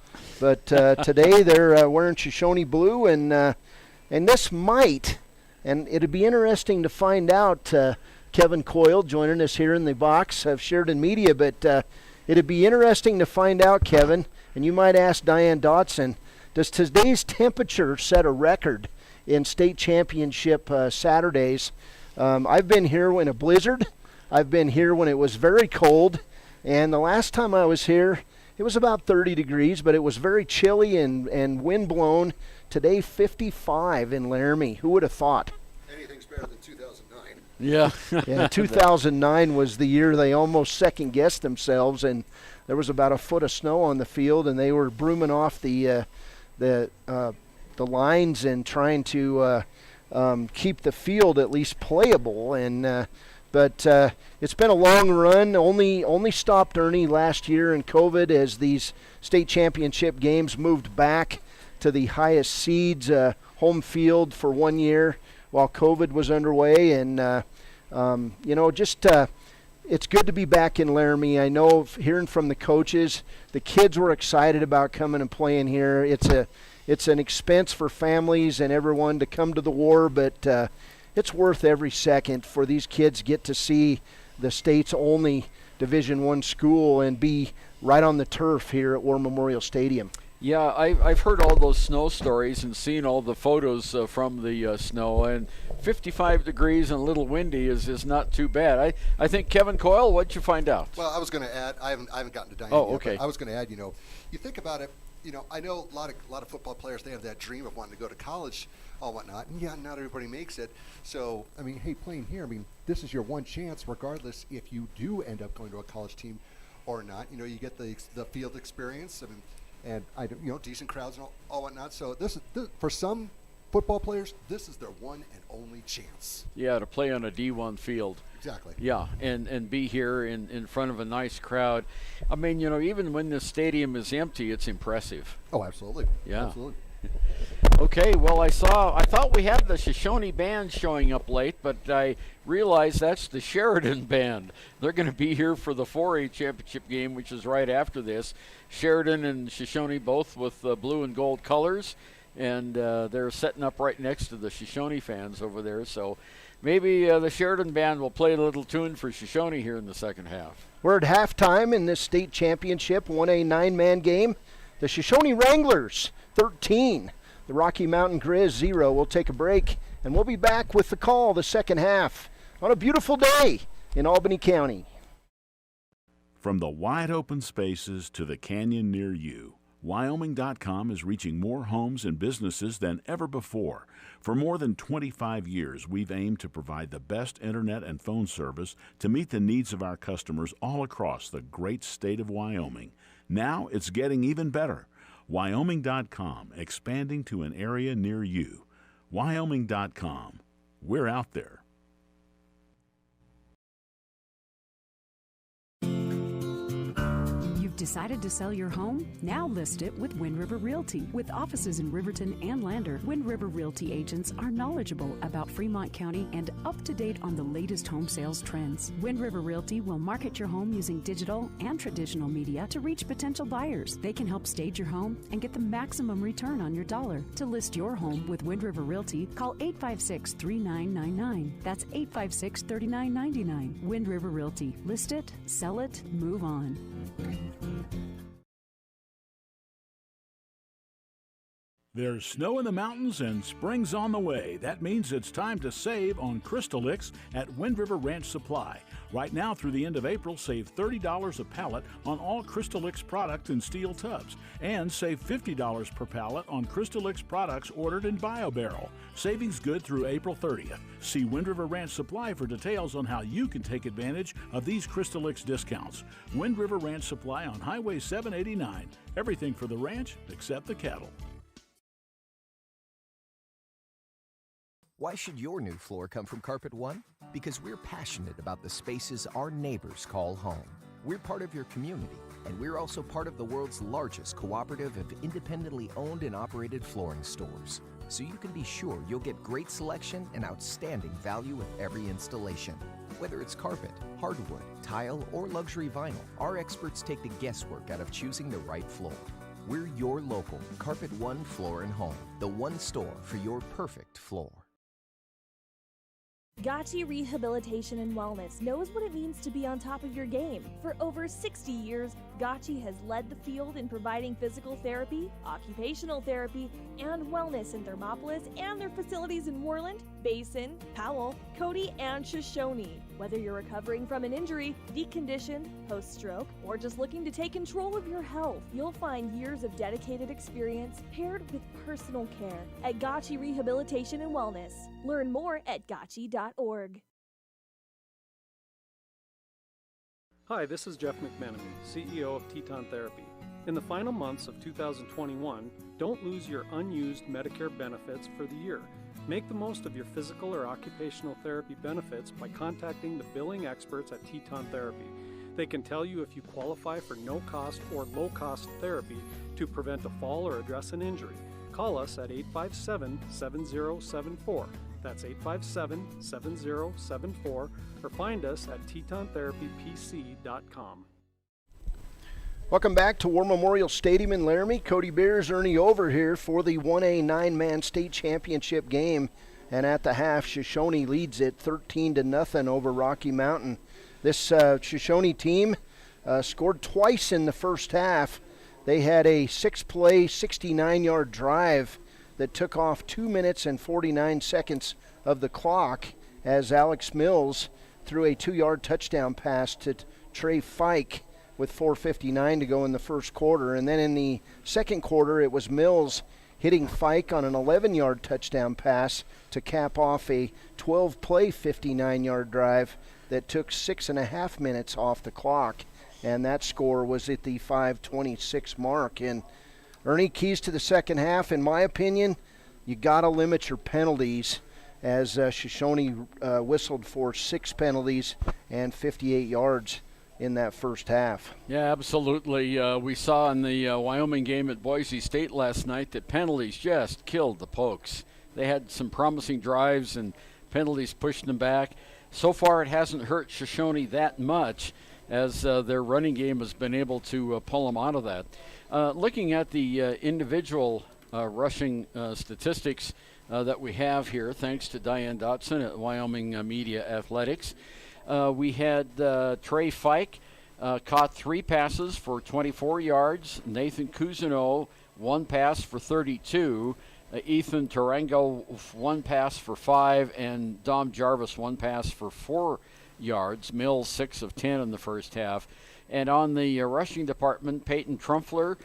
S2: but today they're wearing Shoshone blue, and this might, and it'd be interesting to find out. Kevin Coyle joining us here in the box of Sheridan Media, but it'd be interesting to find out, Kevin, and you might ask Diane Dotson, does today's temperature set a record in state championship Saturdays? I've been here in a blizzard. I've been here when it was very cold, and the last time I was here, it was about 30 degrees, but it was very chilly and wind blown. Today, 55 in Laramie. Who would have thought?
S17: Anything's better than 2009.
S1: Yeah.
S2: Yeah, 2009 was the year they almost second-guessed themselves, and there was about a foot of snow on the field, and they were brooming off the lines and trying to keep the field at least playable. And but it's been a long run. Only stopped, Ernie, last year in COVID, as these state championship games moved back to the highest seeds home field for 1 year while COVID was underway. And it's good to be back in Laramie. I know, hearing from the coaches, the kids were excited about coming and playing here. It's an expense for families and everyone to come to the war, but it's worth every second for these kids to get to see the state's only Division I school and be right on the turf here at War Memorial Stadium.
S1: Yeah, I've heard all those snow stories and seen all the photos from the snow, and 55 degrees and a little windy is not too bad. I think, Kevin Coyle, what'd you find out?
S17: Well, I was going to add, I haven't gotten to Diane
S1: yet,
S17: okay. I was going to add, you think about it, I know a lot of football players, they have that dream of wanting to go to college or whatnot, and yeah, not everybody makes it. So, hey, playing here, this is your one chance, regardless if you do end up going to a college team or not. You get the field experience. And decent crowds and all whatnot. So this for some football players, this is their one and only chance.
S1: Yeah, to play on a D1 field.
S17: Exactly.
S1: Yeah, and be here in front of a nice crowd. Even when the stadium is empty, it's impressive.
S17: Oh, absolutely.
S1: Yeah.
S17: Absolutely.
S1: Okay, well, I thought we had the Shoshone band showing up late, but I realized that's the Sheridan band. They're going to be here for the 4A championship game, which is right after this. Sheridan and Shoshone both with blue and gold colors, and they're setting up right next to the Shoshone fans over there. So maybe the Sheridan band will play a little tune for Shoshone here in the second half.
S2: We're at halftime in this state championship 1A 9-man game. The Shoshone Wranglers 13. The Rocky Mountain Grizz 0. We'll take a break, and we'll be back with the call the second half on a beautiful day in Albany County.
S3: From the wide open spaces to the canyon near you, Wyoming.com is reaching more homes and businesses than ever before. For more than 25 years, we've aimed to provide the best internet and phone service to meet the needs of our customers all across the great state of Wyoming. Now it's getting even better. Wyoming.com, expanding to an area near you. Wyoming.com. We're out there.
S18: Decided to sell your home? Now list it with Wind River Realty. With offices in Riverton and Lander, Wind River Realty agents are knowledgeable about Fremont County and up to date on the latest home sales trends. Wind River Realty will market your home using digital and traditional media to reach potential buyers. They can help stage your home and get the maximum return on your dollar. To list your home with Wind River Realty, call 856-3999. That's 856-3999. Wind River Realty. List it, sell it, move on.
S3: There's snow in the mountains and spring's on the way. That means it's time to save on Crystalix at Wind River Ranch Supply. Right now through the end of April, save $30 a pallet on all Crystalix products in steel tubs and save $50 per pallet on Crystalix products ordered in BioBarrel. Savings good through April 30th. See Wind River Ranch Supply for details on how you can take advantage of these Crystalix discounts. Wind River Ranch Supply on Highway 789. Everything for the ranch except the cattle.
S4: Why should your new floor come from Carpet One? Because we're passionate about the spaces our neighbors call home. We're part of your community, and we're also part of the world's largest cooperative of independently owned and operated flooring stores. So you can be sure you'll get great selection and outstanding value with every installation. Whether it's carpet, hardwood, tile, or luxury vinyl, our experts take the guesswork out of choosing the right floor. We're your local Carpet One Floor and Home, the one store for your perfect floor.
S5: Gotchi Rehabilitation and Wellness knows what it means to be on top of your game. For over 60 years, Gotchi has led the field in providing physical therapy, occupational therapy, and wellness in Thermopolis and their facilities in Worland, Basin, Powell, Cody, and Shoshoni. Whether you're recovering from an injury, deconditioned, post-stroke, or just looking to take control of your health, you'll find years of dedicated experience paired with personal care at Gotchi Rehabilitation and Wellness. Learn more at gotchi.org.
S6: Hi, this is Jeff McManamy, CEO of Teton Therapy. In the final months of 2021, don't lose your unused Medicare benefits for the year. Make the most of your physical or occupational therapy benefits by contacting the billing experts at Teton Therapy. They can tell you if you qualify for no-cost or low-cost therapy to prevent a fall or address an injury. Call us at 857-7074. That's 857-7074, or find us at tetontherapypc.com.
S2: Welcome back to War Memorial Stadium in Laramie. Cody Beers, Ernie Over here for the 1A 9-man state championship game. And at the half, Shoshoni leads it 13-0 over Rocky Mountain. This Shoshoni team scored twice in the first half. They had a 6-play, 69-yard drive that took off 2 minutes and 49 seconds of the clock as Alex Mills threw a 2-yard touchdown pass to Trey Fike with 4:59 to go in the first quarter. And then in the second quarter, it was Mills hitting Fike on an 11-yard touchdown pass to cap off a 12-play, 59-yard drive that took 6.5 minutes off the clock. And that score was at the 5:26 mark. And Ernie, keys to the second half, in my opinion, you got to limit your penalties, as Shoshoni whistled for 6 penalties and 58 yards in that first half.
S1: Yeah, absolutely. We saw in the Wyoming game at Boise State last night that penalties just killed the Pokes. They had some promising drives and penalties pushed them back. So far it hasn't hurt Shoshoni that much, as their running game has been able to pull them out of that. Looking at the individual rushing statistics that we have here, thanks to Diane Dotson at Wyoming Media Athletics, we had Trey Fike caught 3 passes for 24 yards. Nathan Cousineau, 1 pass for 32. Ethan Tarango, 1 pass for 5. And Dom Jarvis, 1 pass for 4 yards. Mills, 6 of 10 in the first half. And on the rushing department, Peyton Trumpler,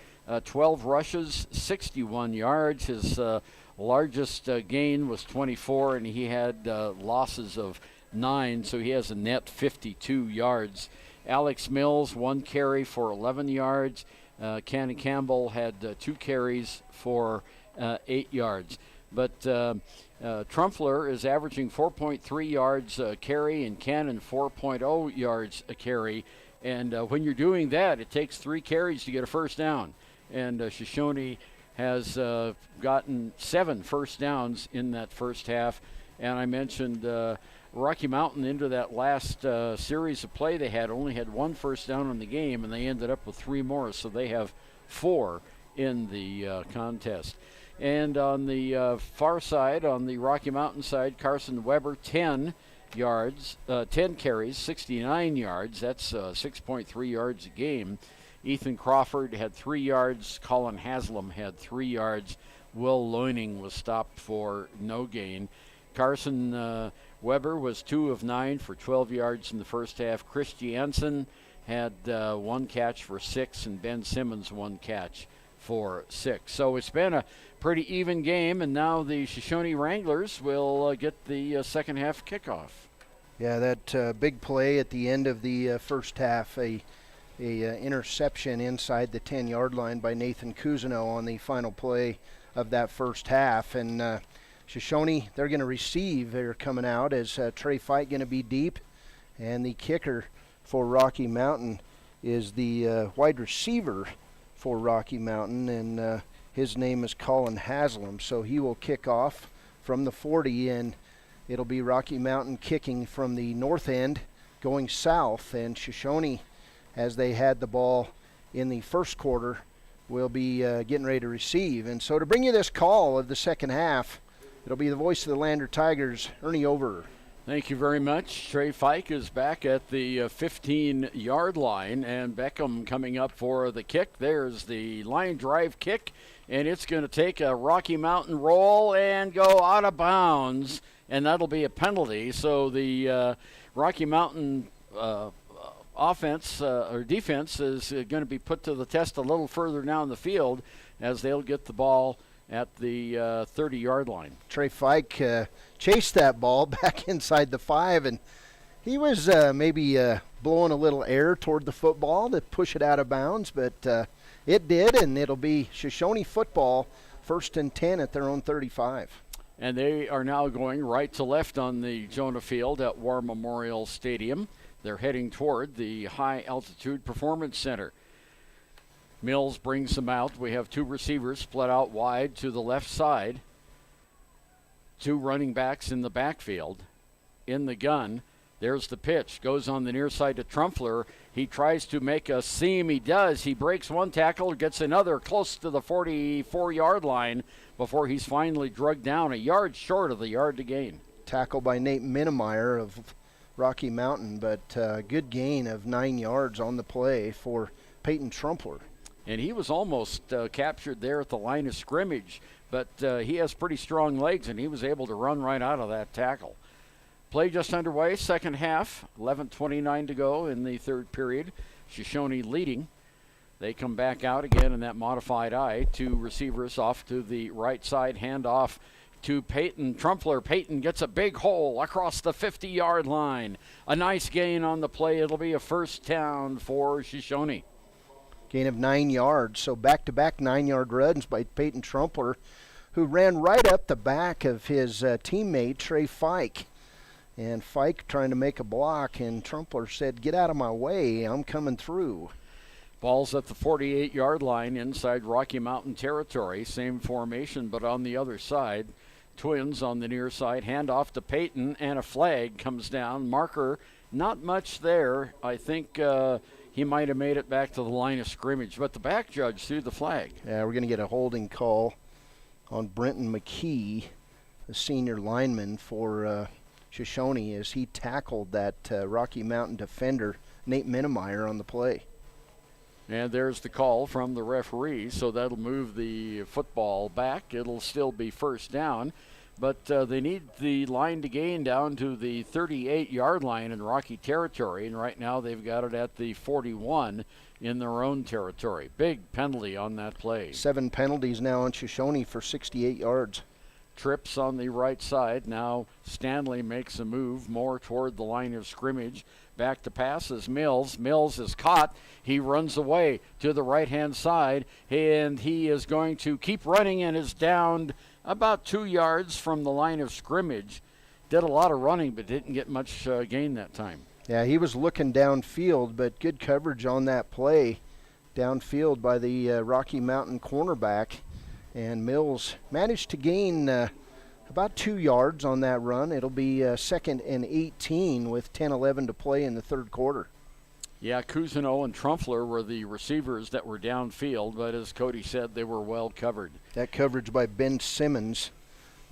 S1: 12 rushes, 61 yards. His largest gain was 24, and he had losses of 9, so he has a net 52 yards. Alex Mills, 1 carry for 11 yards. Cannon Campbell had 2 carries for 8 yards. But Trumpler is averaging 4.3 yards a carry, and Cannon 4.0 yards a carry. And when you're doing that, it takes 3 carries to get a first down. And Shoshoni has gotten 7 first downs in that first half. And I mentioned Rocky Mountain into that last series of play they had only had 1 first down in the game, and they ended up with 3 more, so they have 4 in the contest. And on the far side, on the Rocky Mountain side, Carson Weber, 10 carries, 69 yards. That's 6.3 yards a game. Ethan Crawford had 3 yards. Colin Haslam had 3 yards. Will Loining was stopped for no gain. Carson Weber was 2 of 9 for 12 yards in the first half. Chris Jansen had 1 catch for 6, and Ben Simmons 1 catch for 6. So it's been a pretty even game, and now the Shoshone Wranglers will get the second half kickoff.
S2: Yeah, that big play at the end of the first half, a interception inside the 10-yard line by Nathan Cousineau on the final play of that first half. And Shoshone, they're going to receive. They're coming out as Trey Fike going to be deep, and the kicker for Rocky Mountain is the wide receiver for Rocky Mountain, and his name is Colin Haslam. So he will kick off from the 40, and it'll be Rocky Mountain kicking from the north end going south, and Shoshone, as they had the ball in the first quarter, will be getting ready to receive. And so to bring you this call of the second half, it'll be the voice of the Lander Tigers, Ernie Overer.
S1: Thank you very much. Trey Fike is back at the 15-yard line, and Beckham coming up for the kick. There's the line drive kick, and it's going to take a Rocky Mountain roll and go out of bounds, and that'll be a penalty. So the Rocky Mountain offense or defense is going to be put to the test a little further down the field as they'll get the ball at the 30-yard line.
S2: Trey Fike chased that ball back inside the 5, and he was maybe blowing a little air toward the football to push it out of bounds, but it did, and it'll be Shoshone football, 1st and 10 at their own 35.
S1: And they are now going right to left on the Jonah Field at War Memorial Stadium. They're heading toward the High Altitude Performance Center. Mills brings them out. We have 2 receivers split out wide to the left side. 2 running backs in the backfield. In the gun, there's the pitch. Goes on the near side to Trumpler. He tries to make a seam. He does. He breaks 1 tackle, gets another close to the 44-yard line before he's finally drugged down a yard short of the yard to gain.
S2: Tackle by Nate Minnemeyer of Rocky Mountain, but good gain of 9 yards on the play for Peyton Trumpler.
S1: And he was almost captured there at the line of scrimmage, but he has pretty strong legs, and he was able to run right out of that tackle. Play just underway, second half, 11:29 to go in the third period. Shoshone leading. They come back out again in that modified I. 2 receivers off to the right side, handoff to Peyton Trumpler. Peyton gets a big hole across the 50-yard line. A nice gain on the play. It'll be a first down for Shoshone.
S2: Gain of 9 yards, so back-to-back 9-yard runs by Peyton Trumpler, who ran right up the back of his teammate, Trey Fike. And Fike trying to make a block, and Trumpler said, "Get out of my way, I'm coming through."
S1: Ball's at the 48-yard line inside Rocky Mountain territory. Same formation, but on the other side. Twins on the near side. Hand off to Peyton, and a flag comes down. Marker, not much there. I think he might have made it back to the line of scrimmage, but the back judge threw the flag.
S2: Yeah, we're going to get a holding call on Brenton McKee, the senior lineman for Shoshone, as he tackled that Rocky Mountain defender, Nate Minnemeyer, on the play.
S1: And there's the call from the referee, so that'll move the football back. It'll still be first down, But they need the line to gain down to the 38-yard line in Rocky territory, and right now they've got it at the 41 in their own territory. Big penalty on that play.
S2: 7 penalties now on Shoshoni for 68 yards.
S1: Trips on the right side. Now Stanley makes a move more toward the line of scrimmage. Back to pass is Mills. Mills is caught. He runs away to the right-hand side, and he is going to keep running and is downed about 2 yards from the line of scrimmage. Did a lot of running, but didn't get much gain that time.
S2: Yeah, he was looking downfield, but good coverage on that play downfield by the Rocky Mountain cornerback. And Mills managed to gain about 2 yards on that run. It'll be 2nd and 18 with 10-11 to play in the third quarter.
S1: Yeah, Cousineau and Trumpler were the receivers that were downfield, but as Cody said, they were well covered.
S2: That coverage by Ben Simmons,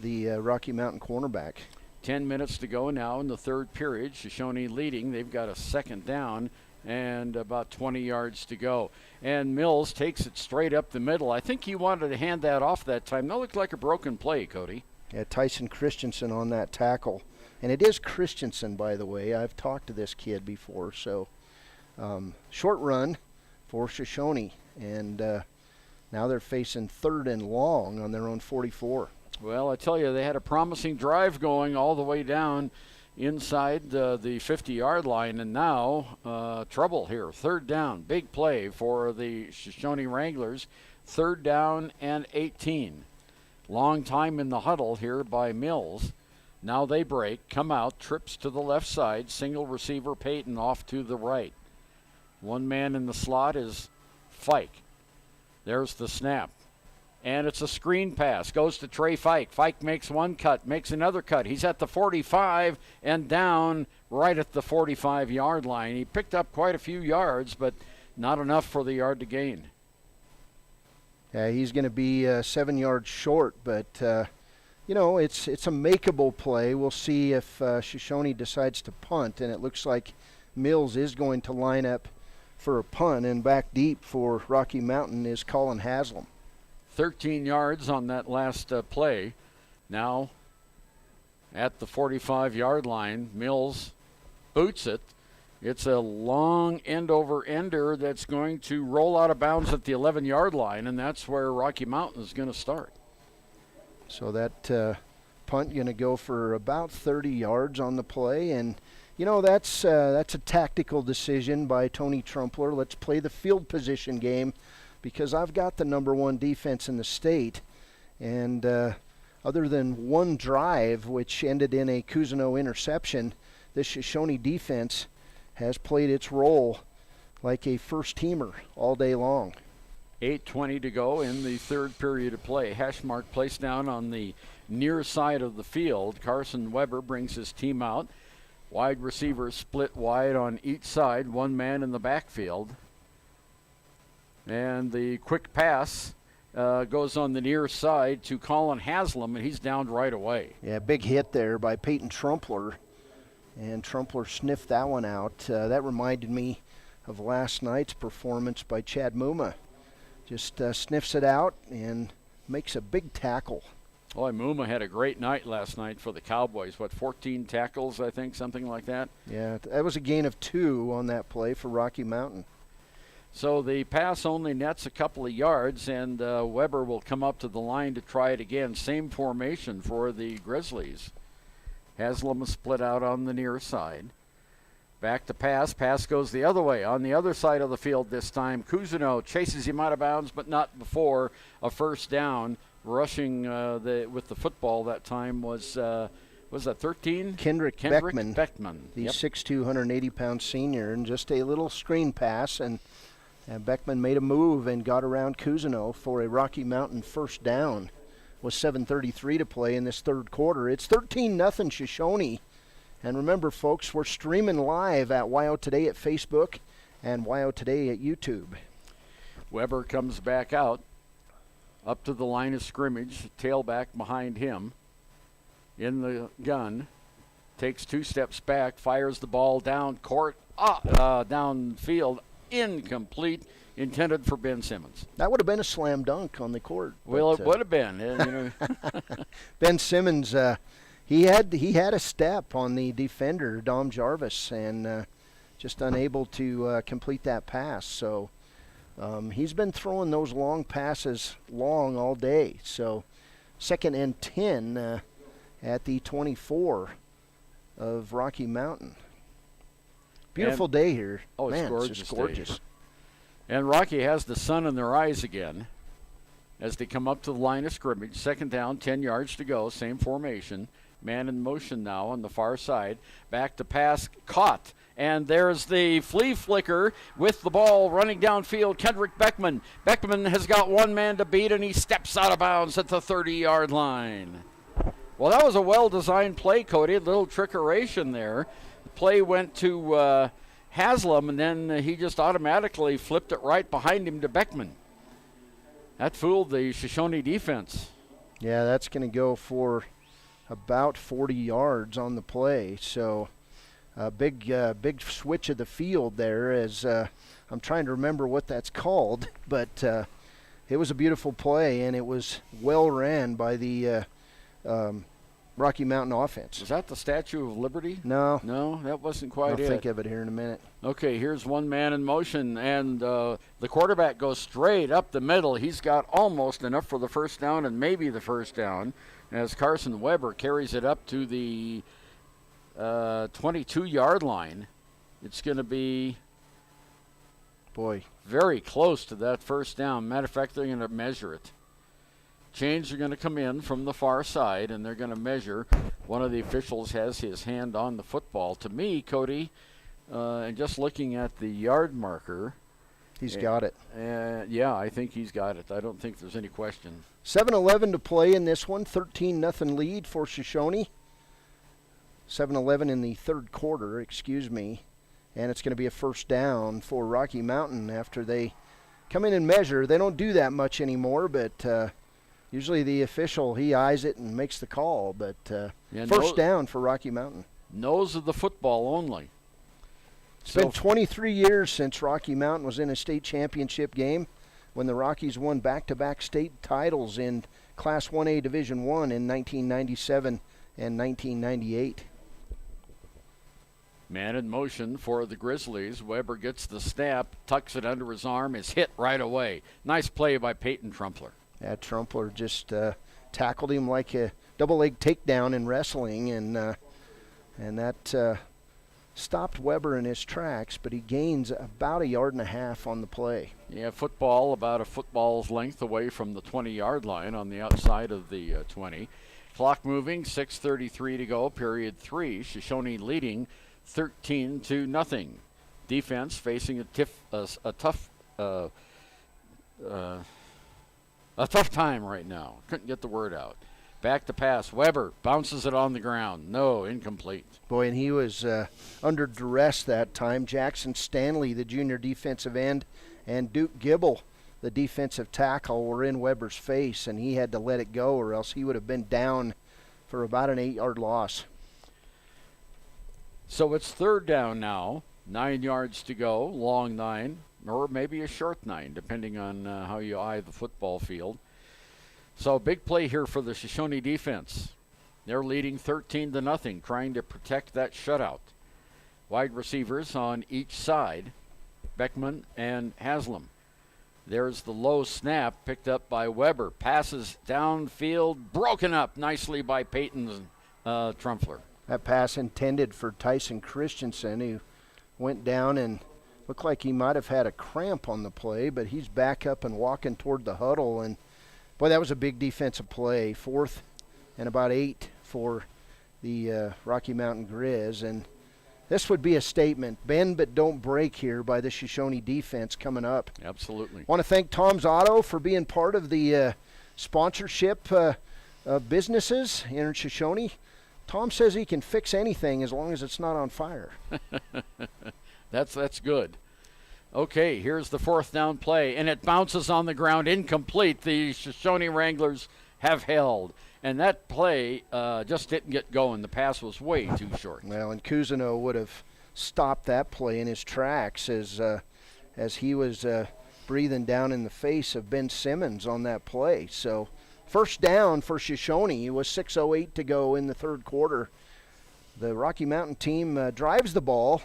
S2: the Rocky Mountain cornerback.
S1: 10 minutes to go now in the third period. Shoshone leading. They've got a second down and about 20 yards to go. And Mills takes it straight up the middle. I think he wanted to hand that off that time. That looked like a broken play, Cody.
S2: Yeah, Tyson Christensen on that tackle. And it is Christensen, by the way. I've talked to this kid before. So short run for Shoshone. And now they're facing 3rd and long on their own 44.
S1: Well, I tell you, they had a promising drive going all the way down inside the 50-yard line, and now trouble here. 3rd down, big play for the Shoshone Wranglers. 3rd down and 18. Long time in the huddle here by Mills. Now they break, come out, trips to the left side, single receiver Payton off to the right. One man in the slot is Fike. There's the snap. And it's a screen pass. Goes to Trey Fike. Fike makes one cut, makes another cut. He's at the 45 and down right at the 45-yard line. He picked up quite a few yards, but not enough for the yard to gain.
S2: Yeah, he's going to be 7 yards short, but, it's a makeable play. We'll see if Shoshone decides to punt, and it looks like Mills is going to line up for a punt, and back deep for Rocky Mountain is Colin Haslam.
S1: 13 yards on that last play. Now at the 45-yard line, Mills boots it. It's a long end-over-ender that's going to roll out of bounds at the 11-yard line, and that's where Rocky Mountain is going to start.
S2: So that punt going to go for about 30 yards on the play, and that's a tactical decision by Tony Trumpler. Let's play the field position game, because I've got the number 1 defense in the state. And other than one drive, which ended in a Cousineau interception, this Shoshone defense has played its role like a first-teamer all day long.
S1: 8:20 to go in the third period of play. Hash mark placed down on the near side of the field. Carson Weber brings his team out. Wide receivers split wide on each side, one man in the backfield. And the quick pass goes on the near side to Colin Haslam, and he's downed right away.
S2: Yeah, big hit there by Peyton Trumpler. And Trumpler sniffed that one out. That reminded me of last night's performance by Chad Muma. Just sniffs it out and makes a big tackle.
S1: Boy, Muma had a great night last night for the Cowboys. 14 tackles, I think, something like that?
S2: Yeah, that was a gain of 2 on that play for Rocky Mountain.
S1: So the pass only nets a couple of yards, and Weber will come up to the line to try it again. Same formation for the Grizzlies. Haslam split out on the near side. Back to pass. Pass goes the other way. On the other side of the field this time, Cousineau chases him out of bounds, but not before a first down. Rushing with the football that time was that 13?
S2: Kendrick
S1: Beckman.
S2: The 6'2", 180-pound senior, and just a little screen pass, and Beckman made a move and got around Cousineau for a Rocky Mountain first down. With 7:33 to play in this third quarter. It's 13-0 Shoshone. And remember, folks, we're streaming live at WYO Today at Facebook and WYO Today at YouTube.
S1: Weber comes back out, up to the line of scrimmage, tailback behind him, in the gun, takes 2 steps back, fires the ball down court, downfield, incomplete. intended for Ben Simmons.
S2: That would have been a slam dunk on the court.
S1: Well, it would have been. And,
S2: Ben Simmons, he had a step on the defender, Dom Jarvis, and just unable to complete that pass. So he's been throwing those long passes long all day. So 2nd and 10 at the 24 of Rocky Mountain. Beautiful day here.
S1: Oh, it's
S2: Man,
S1: gorgeous.
S2: it's just gorgeous.
S1: And Rocky has the sun in their eyes again as they come up to the line of scrimmage. 2nd down, 10 yards to go. Same formation. Man in motion now on the far side. Back to pass, caught. And there's the flea flicker with the ball running downfield. Kendrick Beckman. Beckman has got one man to beat, and he steps out of bounds at the 30-yard line. Well, that was a well-designed play, Cody. A little trickeration there. The play went to Haslam, and then he just automatically flipped it right behind him to Beckman. That fooled the Shoshone defense.
S2: Yeah, that's going to go for about 40 yards on the play. So a big switch of the field there as I'm trying to remember what that's called, but it was a beautiful play, and it was well ran by the Rocky Mountain offense.
S1: Was that the Statue of Liberty?
S2: No.
S1: No, that wasn't quite
S2: I'll
S1: it.
S2: think of it here in a minute.
S1: Okay, here's one man in motion, and the quarterback goes straight up the middle. He's got almost enough for the first down and maybe the first down as Carson Weber carries it up to the 22-yard line. It's going to be very close to that first down. Matter of fact, they're going to measure it. Chains are going to come in from the far side, and they're going to measure. One of the officials has his hand on the football. To me, Cody, and just looking at the yard marker,
S2: he's got it.
S1: Yeah, I think he's got it. I don't think there's any question.
S2: 7:11 to play in this one. 13-0 lead for Shoshone. 7:11 in the third quarter, excuse me. And it's going to be a first down for Rocky Mountain after they come in and measure. They don't do that much anymore, but usually the official, he eyes it and makes the call. But first down for Rocky Mountain.
S1: Nose of the football only.
S2: It's been 23 years since Rocky Mountain was in a state championship game when the Rockies won back-to-back state titles in Class 1A Division I in 1997 and 1998.
S1: Man in motion for the Grizzlies. Weber gets the snap, tucks it under his arm, is hit right away. Nice play by Peyton Trumpler.
S2: Yeah, Trumpler just tackled him like a double-leg takedown in wrestling, and that stopped Weber in his tracks, but he gains about 1.5 yards on the play.
S1: Yeah, football about a football's length away from the 20-yard line on the outside of the 20. Clock moving, 6:33 to go, period 3. Shoshone leading 13-0. Defense facing a tough time right now. Couldn't get the word out. Back to pass. Weber bounces it on the ground. No, incomplete.
S2: Boy, and he was under duress that time. Jackson Stanley, the junior defensive end, and Duke Gibble, the defensive tackle, were in Weber's face, and he had to let it go or else he would have been down for about an 8-yard loss.
S1: So it's third down now. 9 yards to go, long 9, or maybe a short 9, depending on how you eye the football field. So big play here for the Shoshone defense. They're leading 13-0, trying to protect that shutout. Wide receivers on each side, Beckman and Haslam. There's the low snap picked up by Weber. Passes downfield, broken up nicely by Peyton Trumpler.
S2: That pass intended for Tyson Christensen, who went down and looked like he might have had a cramp on the play, but he's back up and walking toward the huddle. And, boy, that was a big defensive play. 4th and about 8 for the Rocky Mountain Grizz. And this would be a statement. Bend but don't break here by the Shoshone defense coming up.
S1: Absolutely.
S2: Want to thank Tom's Auto for being part of the sponsorship of businesses in Shoshone. Tom says he can fix anything as long as it's not on fire.
S1: That's good. Okay, here's the 4th down play, and it bounces on the ground, incomplete. The Shoshone Wranglers have held, and that play just didn't get going. The pass was way too short.
S2: Well, and Cousineau would have stopped that play in his tracks as he was breathing down in the face of Ben Simmons on that play. So first down for Shoshoni. It was 6:08 to go in the third quarter. The Rocky Mountain team drives the ball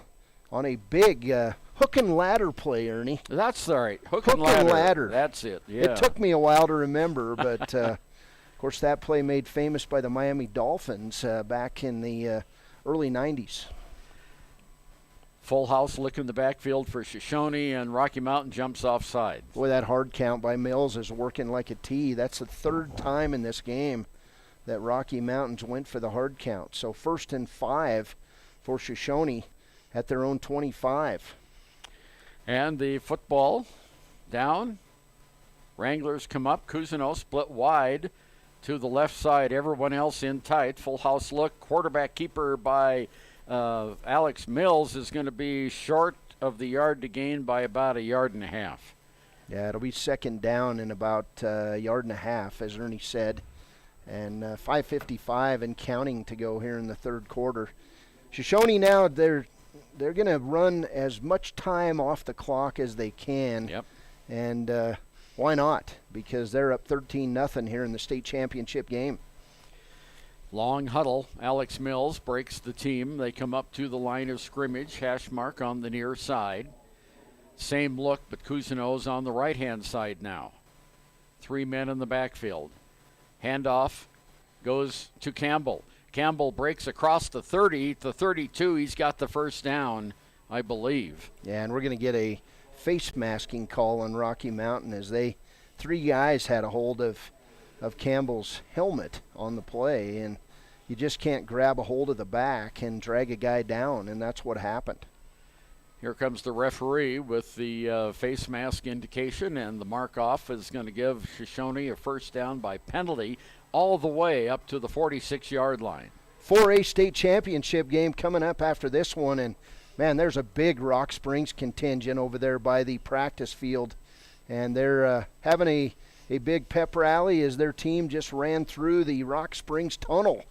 S2: on a big hook and ladder play, Ernie.
S1: That's right. Hook
S2: and ladder.
S1: That's it, yeah.
S2: It took me a while to remember, but of course that play made famous by the Miami Dolphins back in the early 90s.
S1: Full house look in the backfield for Shoshoni, and Rocky Mountain jumps offside.
S2: Boy, that hard count by Mills is working like a T. That's the third time in this game that Rocky Mountains went for the hard count. So 1st and 5 for Shoshoni at their own 25.
S1: And the football down. Wranglers come up. Cousineau split wide to the left side. Everyone else in tight. Full house look. Quarterback keeper by Alex Mills is going to be short of the yard to gain by about 1.5 yards.
S2: Yeah, it'll be second down in about 1.5 yards, as Ernie said. And 5:55 and counting to go here in the third quarter. Shoshoni now, they're going to run as much time off the clock as they can.
S1: Yep.
S2: And why not? Because they're up 13-0 here in the state championship game.
S1: Long huddle. Alex Mills breaks the team. They come up to the line of scrimmage. Hash mark on the near side. Same look, but Cousineau's on the right-hand side now. 3 men in the backfield. Handoff goes to Campbell. Campbell breaks across the 30 to 32. He's got the first down, I believe.
S2: Yeah, and we're going to get a face masking call on Rocky Mountain as 3 guys had a hold of Campbell's helmet on the play, and you just can't grab a hold of the back and drag a guy down, and that's what happened.
S1: Here comes the referee with the face mask indication, and the mark-off is going to give Shoshoni a first down by penalty all the way up to the 46-yard line.
S2: 4A state championship game coming up after this one, and, man, there's a big Rock Springs contingent over there by the practice field, and they're having a big pep rally as their team just ran through the Rock Springs Tunnel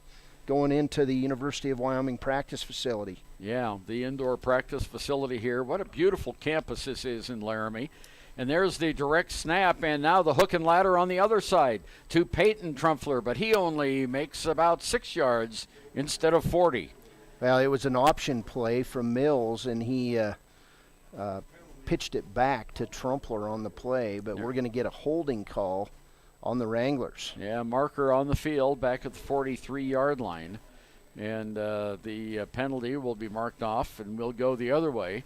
S2: going into the University of Wyoming practice facility.
S1: Yeah, the indoor practice facility here. What a beautiful campus this is in Laramie. And there's the direct snap, and now the hook and ladder on the other side to Peyton Trumpler, but he only makes about 6 yards instead of 40.
S2: Well, it was an option play from Mills, and he pitched it back to Trumpler on the play, but we're going to get a holding call on the Wranglers.
S1: Yeah, marker on the field back at the 43-yard line. And the penalty will be marked off, and we'll go the other way.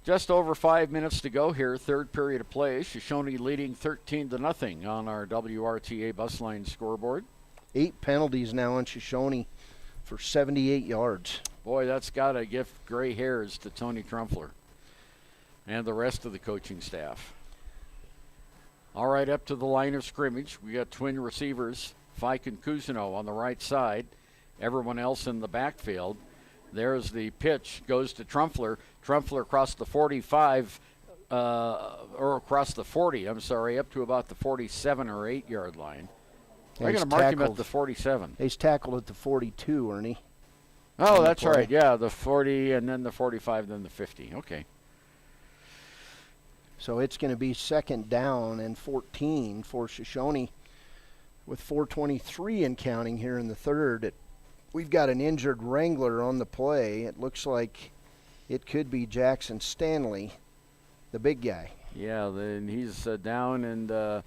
S1: Just over 5 minutes to go here, third period of play. Shoshoni leading 13-0 on our WRTA bus line scoreboard.
S2: 8 penalties now on Shoshoni for 78 yards.
S1: Boy, that's got to give gray hairs to Tony Trumpler and the rest of the coaching staff. All right, up to the line of scrimmage. We got twin receivers, Fike and Cousineau on the right side. Everyone else in the backfield. There's the pitch, goes to Trumpler. Trumpler across the 45, or across the 40, I'm sorry, up to about the 47 or 8 yard line. They're going to mark him at the 47.
S2: He's tackled at the 42, Ernie.
S1: Oh, that's right. Yeah, the 40 and then the 45, then the 50. Okay.
S2: So it's going to be second down and 14 for Shoshoni with 4:23 and counting here in the third. We've got an injured Wrangler on the play. It looks like it could be Jackson Stanley, the big guy.
S1: Yeah, then he's down, and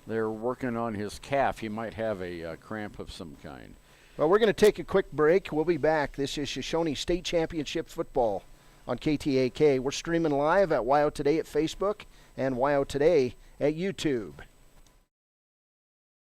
S1: they're working on his calf. He might have a cramp of some kind.
S2: Well, we're going to take a quick break. We'll be back. This is Shoshone State Championship football on KTAK. We're streaming live at WYO Today at Facebook and WYO Today at YouTube.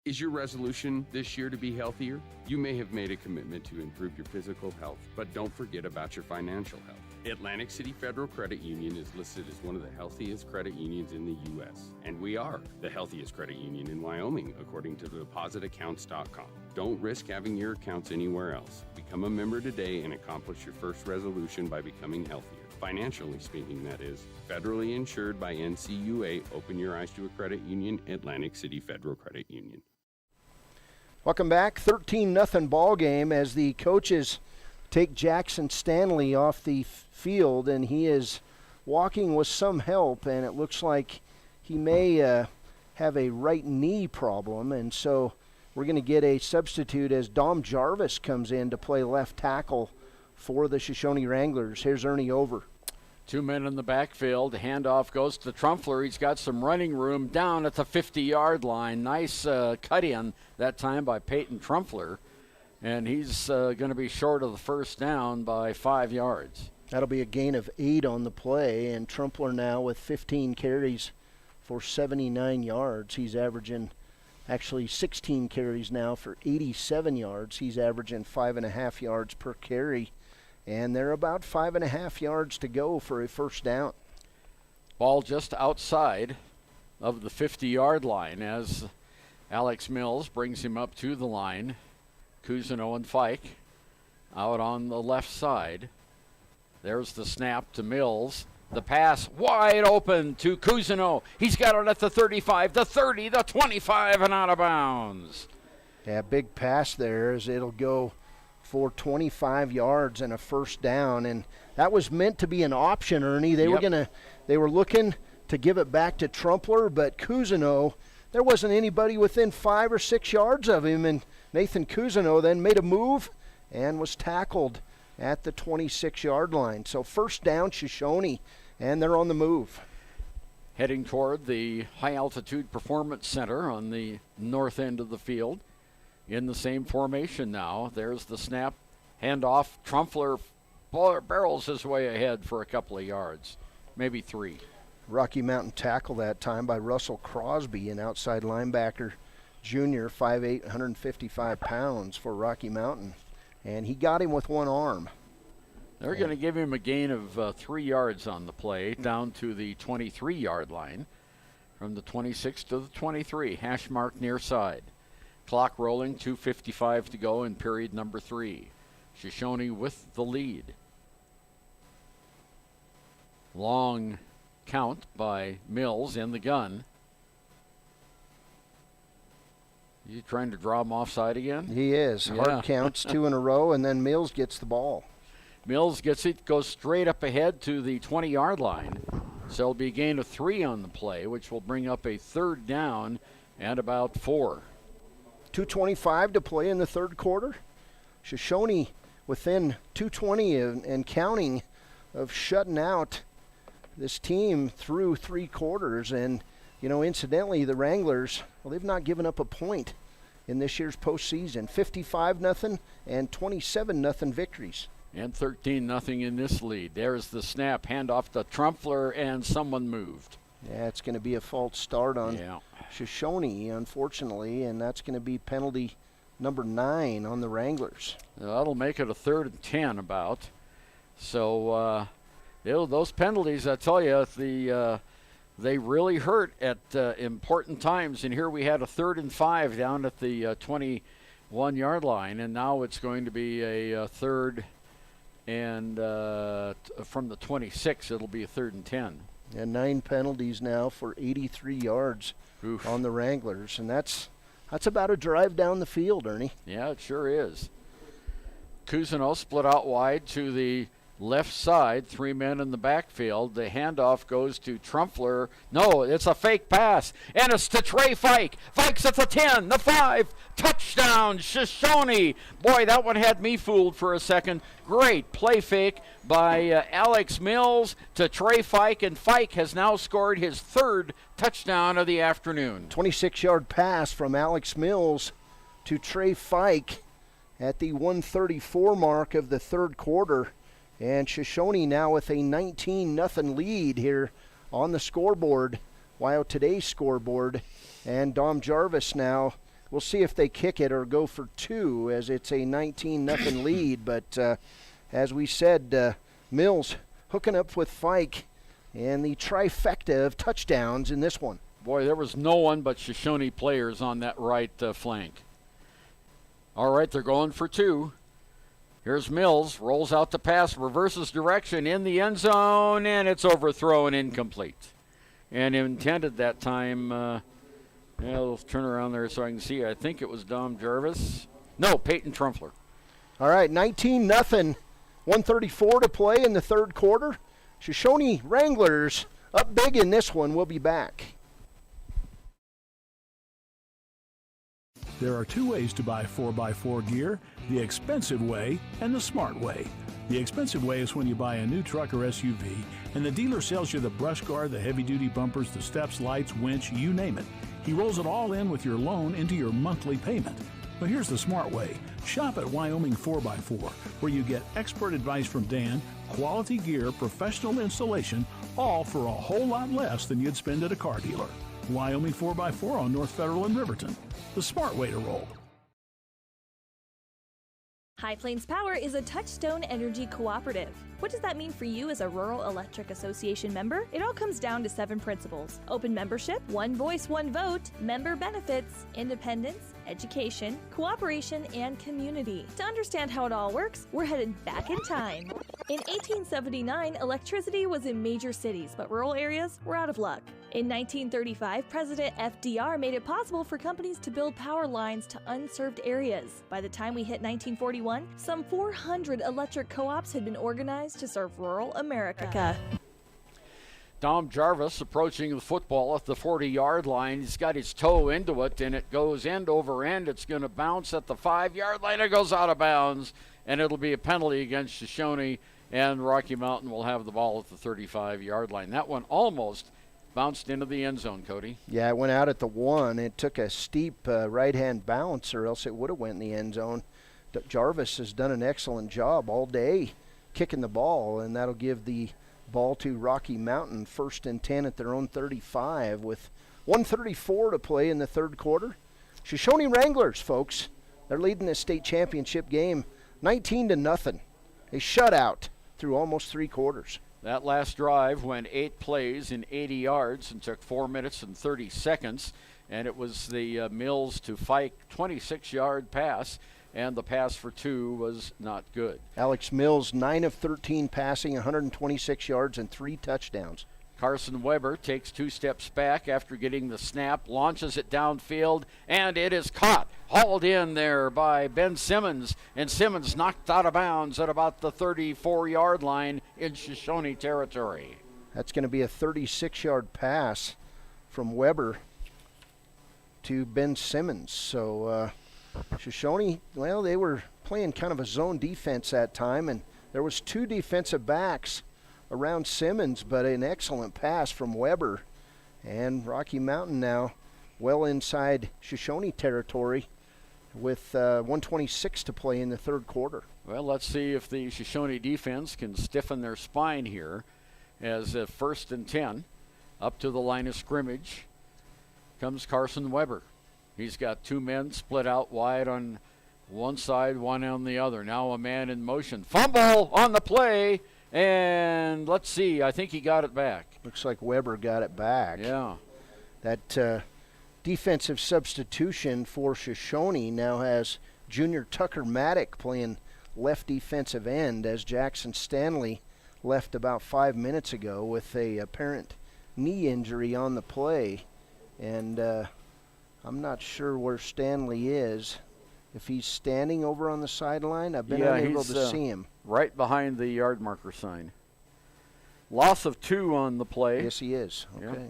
S7: Is your resolution this year to be healthier? You may have made a commitment to improve your physical health, but don't forget about your financial health. Atlantic City Federal Credit Union is listed as one of the healthiest credit unions in the U.S., and we are the healthiest credit union in Wyoming, according to depositaccounts.com. Don't risk having your accounts anywhere else. Become a member today and accomplish your first resolution by becoming healthier. Financially speaking, that is. Federally insured by NCUA. Open your eyes to a credit union. Atlantic City Federal Credit Union.
S2: Welcome back. 13-0 ball game as the coaches take Jackson Stanley off the field, and he is walking with some help, and it looks like he may have a right knee problem, and so we're going to get a substitute as Dom Jarvis comes in to play left tackle for the Shoshoni Wranglers. Here's Ernie Over.
S1: 2 men in the backfield. The handoff goes to Trumpler. He's got some running room down at the 50-yard line. Nice cut in that time by Peyton Trumpler. And he's going to be short of the first down by 5 yards.
S2: That'll be a gain of 8 on the play, and Trumpler now with 15 carries for 79 yards. He's averaging actually 16 carries now for 87 yards. He's averaging 5.5 yards per carry. And they're about 5.5 yards to go for a first down.
S1: Ball just outside of the 50-yard line as Alex Mills brings him up to the line. Cousineau and Fike out on the left side. There's the snap to Mills. The pass wide open to Cousineau. He's got it at the 35, the 30, the 25, and out of bounds.
S2: Yeah, big pass there as it'll go for 25 yards and a first down, and that was meant to be an option, Ernie. They were looking to give it back to Trumpler, but Cousineau, there wasn't anybody within 5 or 6 yards of him, and Nathan Cousineau then made a move and was tackled at the 26-yard line. So first down, Shoshoni, and they're on the move.
S1: Heading toward the High Altitude Performance Center on the north end of the field. In the same formation now. There's the snap, handoff. Trumpler barrels his way ahead for a couple of yards, maybe 3.
S2: Rocky Mountain tackle that time by Russell Crosby, an outside linebacker, junior, 5'8", 155 pounds for Rocky Mountain. And he got him with one arm.
S1: They're going to give him a gain of 3 yards on the play, down to the 23-yard line. From the 26 to the 23, hash mark near side. Clock rolling, 2:55 to go in period number 3. Shoshoni with the lead. Long count by Mills in the gun. You trying to draw him offside again?
S2: He is.
S1: Yeah.
S2: Hard counts, 2 in a row, and then Mills gets the ball.
S1: Mills gets it, goes straight up ahead to the 20-yard line. So it'll be a gain of 3 on the play, which will bring up a third down and about 4.
S2: 2:25 to play in the third quarter. Shoshoni within 2:20 and counting of shutting out this team through 3 quarters. And, you know, incidentally, the Wranglers, well, they've not given up a point in this year's postseason. 55-0 and 27-0 victories.
S1: And 13-0 in this lead. There's the snap, handoff to Trumpler, and someone moved.
S2: Yeah, it's going to be a false start on Shoshoni, unfortunately, and that's going to be penalty number 9 on the Wranglers.
S1: That'll make it a 3rd and 10 about. So those penalties, I tell you, they really hurt at important times. And here we had a 3rd and 5 down at the 21-yard line, and now it's going to be a 3rd and from the 26, it'll be a 3rd and 10.
S2: And 9 penalties now for 83 yards on the Wranglers. And that's about a drive down the field, Ernie.
S1: Yeah, it sure is. Cousineau split out wide to the left side. 3 men in the backfield. The handoff goes to Trumpler. No, it's a fake pass. And it's to Trey Fike. Fike's at the 10, the 5. Touchdown, Shoshoni. Boy, that one had me fooled for a second. Great play fake by Alex Mills to Trey Fike, and Fike has now scored his 3rd touchdown of the afternoon.
S2: 26-yard pass from Alex Mills to Trey Fike at the 1:34 mark of the third quarter. And Shoshoni now with a 19-0 lead here on the scoreboard, while today's scoreboard. And Dom Jarvis now, we'll see if they kick it or go for 2, as it's a 19-0 lead. But as we said, Mills hooking up with Fike, and the trifecta of touchdowns in this one.
S1: Boy, there was no one but Shoshoni players on that right flank. All right, they're going for 2. Here's Mills, rolls out the pass, reverses direction in the end zone, and it's overthrown, incomplete. And intended that time, let's turn around there so I can see. I think it was Dom Jarvis. No, Peyton Trumpler.
S2: All right, 19-0, 1:34 to play in the third quarter. Shoshoni Wranglers up big in this one. We'll be back.
S3: There are two ways to buy 4x4 gear, the expensive way and the smart way. The expensive way is when you buy a new truck or SUV and the dealer sells you the brush guard, the heavy-duty bumpers, the steps, lights, winch, you name it. He rolls it all in with your loan into your monthly payment. But here's the smart way. Shop at Wyoming 4x4, where you get expert advice from Dan, quality gear, professional installation, all for a whole lot less than you'd spend at a car dealer. Wyoming 4x4 on North Federal in Riverton. The smart way to roll.
S5: High Plains Power is a Touchstone Energy cooperative. What does that mean for you as a Rural Electric Association member? It all comes down to 7 principles: open membership, one voice, one vote, member benefits, independence, education, cooperation, and community. To understand how it all works, we're headed back in time. In 1879, electricity was in major cities, but rural areas were out of luck. In 1935, President FDR made it possible for companies to build power lines to unserved areas. By the time we hit 1941, some 400 electric co-ops had been organized to serve rural America.
S1: Dom Jarvis approaching the football at the 40-yard line. He's got his toe into it, and it goes end over end. It's going to bounce at the 5-yard line. It goes out of bounds, and it'll be a penalty against Shoshoni, and Rocky Mountain will have the ball at the 35-yard line. That one almost bounced into the end zone, Cody.
S2: Yeah, it went out at the 1. It took a steep right-hand bounce, or else it would have went in the end zone. Jarvis has done an excellent job all day kicking the ball, and that'll give the ball to Rocky Mountain, 1st and 10 at their own 35 with 1:34 to play in the third quarter. Shoshoni Wranglers, folks, they're leading the state championship game 19-0. A shutout through almost 3 quarters.
S1: That last drive went 8 plays in 80 yards and took 4 minutes and 30 seconds, and it was the Mills to Fike 26-yard pass, and the pass for 2 was not good.
S2: Alex Mills, 9 of 13 passing, 126 yards and 3 touchdowns.
S1: Carson Weber takes 2 steps back after getting the snap, launches it downfield, and it is caught, hauled in there by Ben Simmons, and Simmons knocked out of bounds at about the 34-yard line in Shoshoni territory.
S2: That's going to be a 36-yard pass from Weber to Ben Simmons. So Shoshoni, well, they were playing kind of a zone defense that time, and there was 2 defensive backs around Simmons, but an excellent pass from Weber. And Rocky Mountain now well inside Shoshoni territory with 1:26 to play in the third quarter.
S1: Well, let's see if the Shoshoni defense can stiffen their spine here as 1st and 10 up to the line of scrimmage comes Carson Weber. He's got 2 men split out wide on one side, one on the other. Now a man in motion. Fumble on the play. And let's see, I think he got it back.
S2: Looks like Weber got it back.
S1: Yeah.
S2: That defensive substitution for Shoshoni now has junior Tucker Maddock playing left defensive end, as Jackson Stanley left about 5 minutes ago with a apparent knee injury on the play. And I'm not sure where Stanley is. If he's standing over on the sideline, I've been unable to see him.
S1: Right behind the yard marker sign. Loss of 2 on the play.
S2: Yes, he is. Okay.
S1: Yeah.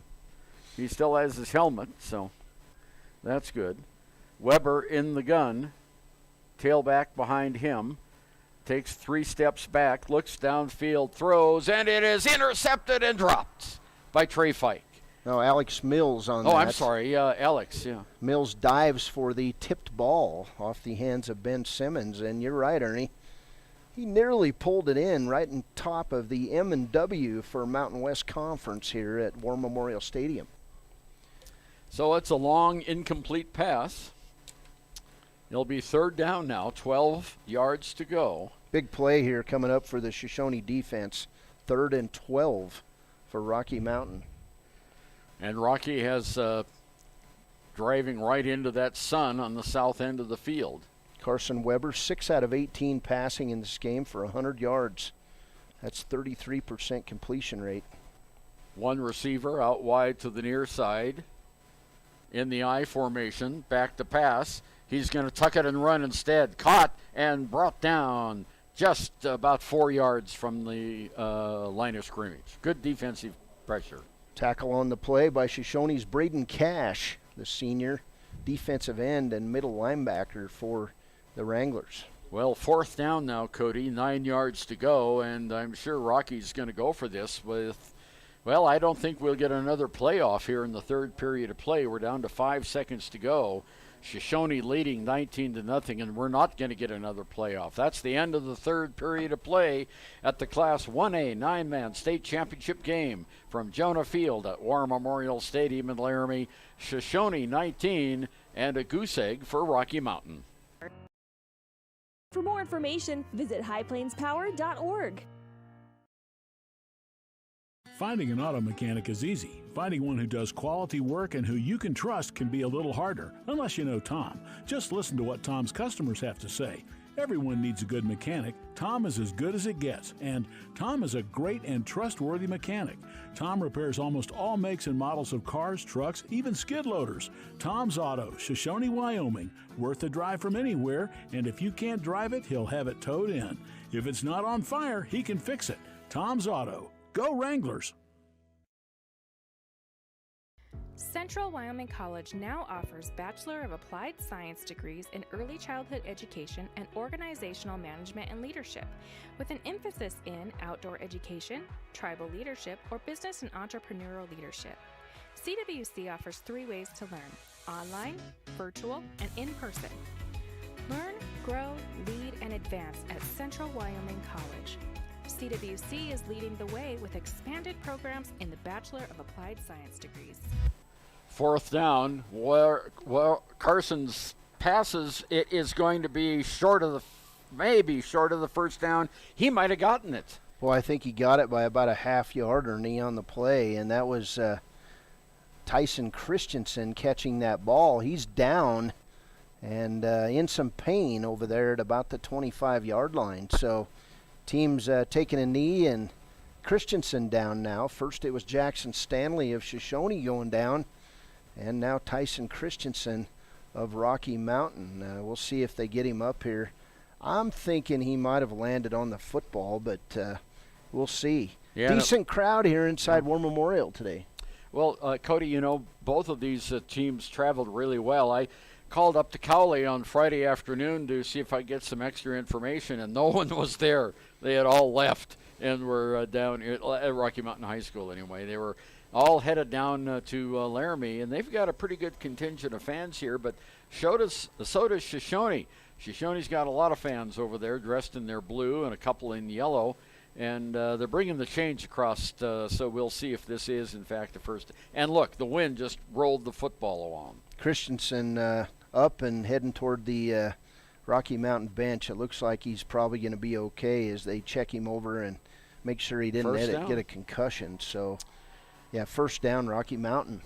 S1: He still has his helmet, so that's good. Weber in the gun, tailback behind him, takes 3 steps back, looks downfield, throws, and it is intercepted and dropped by Trey Fike.
S2: No, Alex Mills on that.
S1: Oh, I'm sorry, Alex, yeah.
S2: Mills dives for the tipped ball off the hands of Ben Simmons, and you're right, Ernie. He nearly pulled it in right on top of the M&W for Mountain West Conference here at War Memorial Stadium.
S1: So it's a long, incomplete pass. It'll be 3rd down now, 12 yards to go.
S2: Big play here coming up for the Shoshoni defense. 3rd and 12 for Rocky Mountain.
S1: And Rocky has driving right into that sun on the south end of the field.
S2: Carson Weber, 6 out of 18 passing in this game for 100 yards. That's 33% completion rate.
S1: 1 receiver out wide to the near side. In the I formation, back to pass. He's going to tuck it and run instead. Caught and brought down just about 4 yards from the line of scrimmage. Good defensive pressure.
S2: Tackle on the play by Shoshoni's Braden Cash, the senior. defensive end and middle linebacker for the Wranglers.
S1: Well, 4th down now, Cody, 9 yards to go, and I'm sure Rocky's going to go for this with, well, I don't think we'll get another playoff here in the 3rd period of play. We're down to 5 seconds to go. Shoshoni leading 19-0, and we're not going to get another playoff. That's the end of the 3rd period of play at the Class 1A 9-man state championship game from Jonah Field at War Memorial Stadium in Laramie. Shoshoni 19 and a goose egg for Rocky Mountain.
S5: For more information, visit highplainspower.org.
S3: Finding an auto mechanic is easy. Finding one who does quality work and who you can trust can be a little harder, unless you know Tom. Just listen to what Tom's customers have to say. Everyone needs a good mechanic. Tom is as good as it gets, and Tom is a great and trustworthy mechanic. Tom repairs almost all makes and models of cars, trucks, even skid loaders. Tom's Auto, Shoshoni, Wyoming. Worth a drive from anywhere, and if you can't drive it, he'll have it towed in. If it's not on fire, he can fix it. Tom's Auto. Go Wranglers!
S8: Central Wyoming College now offers Bachelor of Applied Science degrees in Early Childhood Education and Organizational Management and Leadership, with an emphasis in outdoor education, tribal leadership, or business and entrepreneurial leadership. CWC offers 3 ways to learn: online, virtual, and in person. Learn, grow, lead, and advance at Central Wyoming College. CWC is leading the way with expanded programs in the Bachelor of Applied Science degrees.
S1: 4th down, where Carson's passes, it is going to be maybe short of the first down. He might have gotten it.
S2: Well, I think he got it by about a half-yard or knee on the play, and that was Tyson Christensen catching that ball. He's down and in some pain over there at about the 25-yard line. So team's taking a knee, and Christensen down now. First it was Jackson Stanley of Shoshoni going down, and now Tyson Christensen of Rocky Mountain. We'll see if they get him up here. I'm thinking he might have landed on the football, but we'll see. Yeah, decent crowd here inside War Memorial today.
S1: Well, Cody, you know, both of these teams traveled really well. I called up to Cowley on Friday afternoon to see if I get some extra information, and no one was there. They had all left and were down at Rocky Mountain High School anyway. They were all headed down to Laramie, and they've got a pretty good contingent of fans here, but so does Shoshoni. Shoshoni's got a lot of fans over there dressed in their blue and a couple in yellow, and they're bringing the change across, so we'll see if this is, in fact, the first. And look, the wind just rolled the football along.
S2: Christensen up and heading toward the Rocky Mountain bench. It looks like he's probably going to be okay as they check him over and make sure he didn't get a concussion. So, yeah, first down, Rocky Mountain.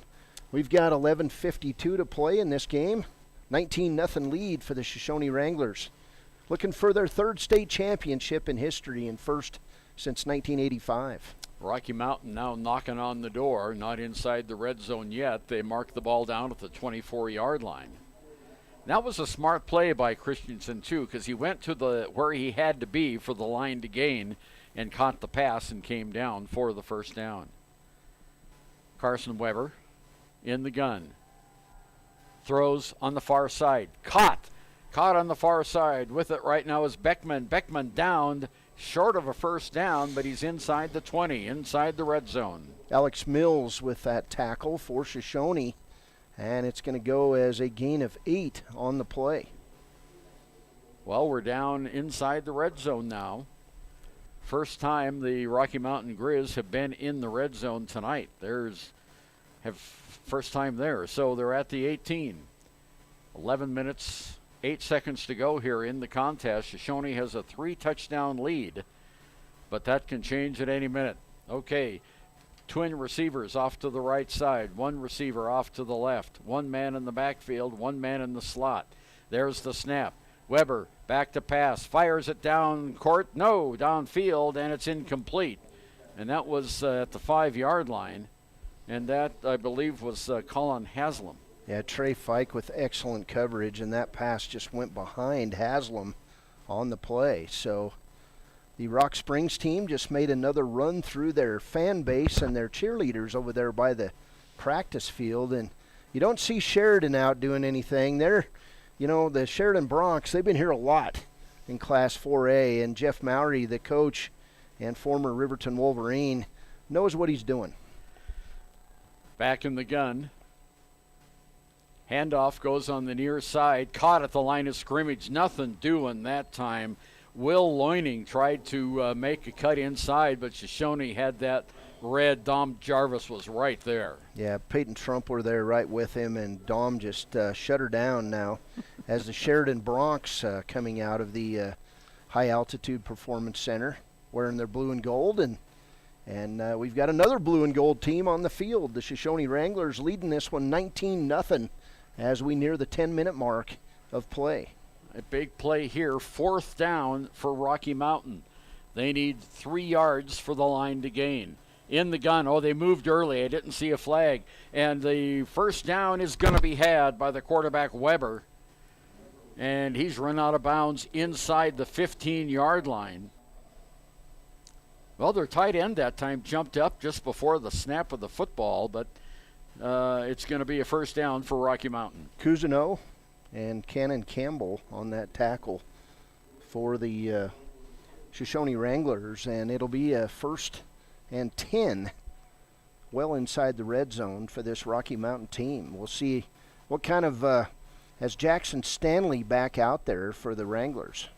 S2: We've got 11:52 to play in this game. 19-0 lead for the Shoshoni Wranglers. Looking for their 3rd state championship in history and first since 1985.
S1: Rocky Mountain now knocking on the door, not inside the red zone yet. They mark the ball down at the 24-yard line. That was a smart play by Christensen, too, because he went to where he had to be for the line to gain and caught the pass and came down for the first down. Carson Weber in the gun. Throws on the far side. Caught on the far side. With it right now is Beckman. Beckman downed short of a first down, but he's inside the 20, inside the red zone.
S2: Alex Mills with that tackle for Shoshoni, and it's going to go as a gain of 8 on the play.
S1: Well, we're down inside the red zone now. First time the Rocky Mountain Grizz have been in the red zone tonight. First time there, so they're at the 18. 11 minutes, 8 seconds to go here in the contest. Shoshoni has a 3-touchdown lead, but that can change at any minute. Okay, twin receivers off to the right side, one receiver off to the left, one man in the backfield, one man in the slot. There's the snap. Weber back to pass, fires it down downfield, and it's incomplete. And that was at the 5-yard line. And that, I believe, was Colin Haslam.
S2: Yeah, Trey Fike with excellent coverage, and that pass just went behind Haslam on the play. So the Rock Springs team just made another run through their fan base and their cheerleaders over there by the practice field, and You don't see Sheridan out doing anything. They're, the Sheridan Broncs, they've been here a lot in Class 4A, and Jeff Mowry, the coach and former Riverton Wolverine, knows what he's doing.
S1: Back in the gun. Handoff goes on the near side, caught at the line of scrimmage. Nothing doing that time. Will Loining tried to make a cut inside, but Shoshoni had that red. Dom Jarvis was right there.
S2: Yeah, Peyton Trumpler there right with him, and Dom just shut her down now as the Sheridan Broncs coming out of the High Altitude Performance Center wearing their blue and gold, and we've got another blue and gold team on the field. The Shoshoni Wranglers leading this one 19-0 as we near the 10-minute mark of play.
S1: A big play here, 4th down for Rocky Mountain. They need 3 yards for the line to gain. In the gun, they moved early. I didn't see a flag. And the first down is going to be had by the quarterback, Weber. And he's run out of bounds inside the 15-yard line. Well, their tight end that time jumped up just before the snap of the football, but it's going to be a first down for Rocky Mountain.
S2: Cousineau and Cannon Campbell on that tackle for the Shoshoni Wranglers, and it'll be a 1st and 10 well inside the red zone for this Rocky Mountain team. We'll see what kind of, has Jackson Stanley back out there for the Wranglers.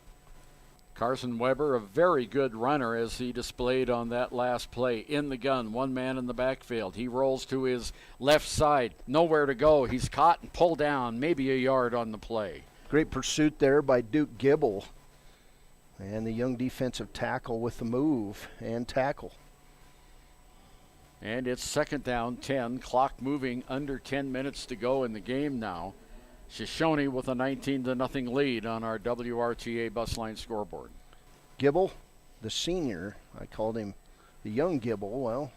S1: Carson Weber, a very good runner as he displayed on that last play. In the gun, 1 man in the backfield. He rolls to his left side. Nowhere to go. He's caught and pulled down, maybe a yard on the play.
S2: Great pursuit there by Duke Gibble. And the young defensive tackle with the move and tackle.
S1: And it's 2nd down, 10. Clock moving, under 10 minutes to go in the game now. Shoshoni with a 19-0 lead on our WRTA bus line scoreboard.
S2: Gibble, the senior, I called him the young Gibble. Well,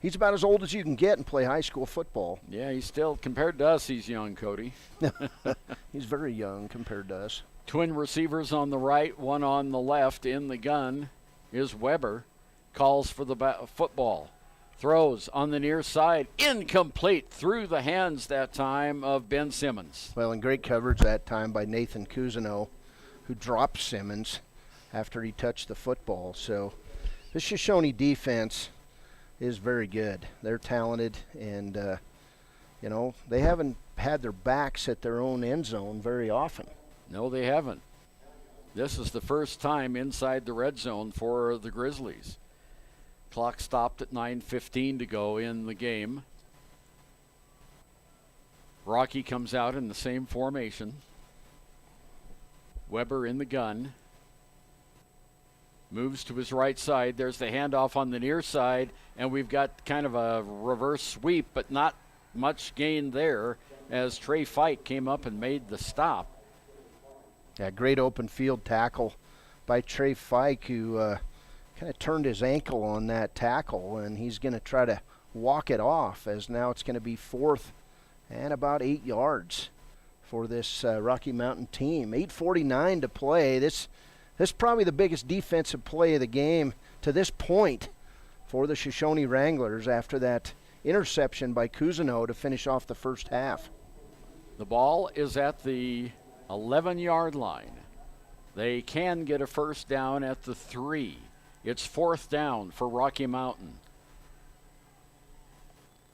S2: he's about as old as you can get and play high school football.
S1: Yeah, he's still, compared to us, he's young, Cody.
S2: He's very young compared to us.
S1: Twin receivers on the right, one on the left. In the gun is Weber. Calls for the football. Throws on the near side, incomplete, through the hands that time of Ben Simmons.
S2: Well, and great coverage that time by Nathan Cousineau, who dropped Simmons after he touched the football. So this Shoshoni defense is very good. They're talented, and, they haven't had their backs at their own end zone very often.
S1: No, they haven't. This is the first time inside the red zone for the Grizzlies. Clock stopped at 9:15 to go in the game. Rocky comes out in the same formation. Weber in the gun. Moves to his right side. There's the handoff on the near side, and we've got kind of a reverse sweep, but not much gain there as Trey Fike came up and made the stop.
S2: Yeah, great open field tackle by Trey Fike, who kind of turned his ankle on that tackle, and he's going to try to walk it off, as now it's going to be 4th and about 8 yards for this Rocky Mountain team. 8:49 to play. This is probably the biggest defensive play of the game to this point for the Shoshoni Wranglers after that interception by Cousineau to finish off the first half.
S1: The ball is at the 11-yard line. They can get a first down at the 3. It's 4th down for Rocky Mountain.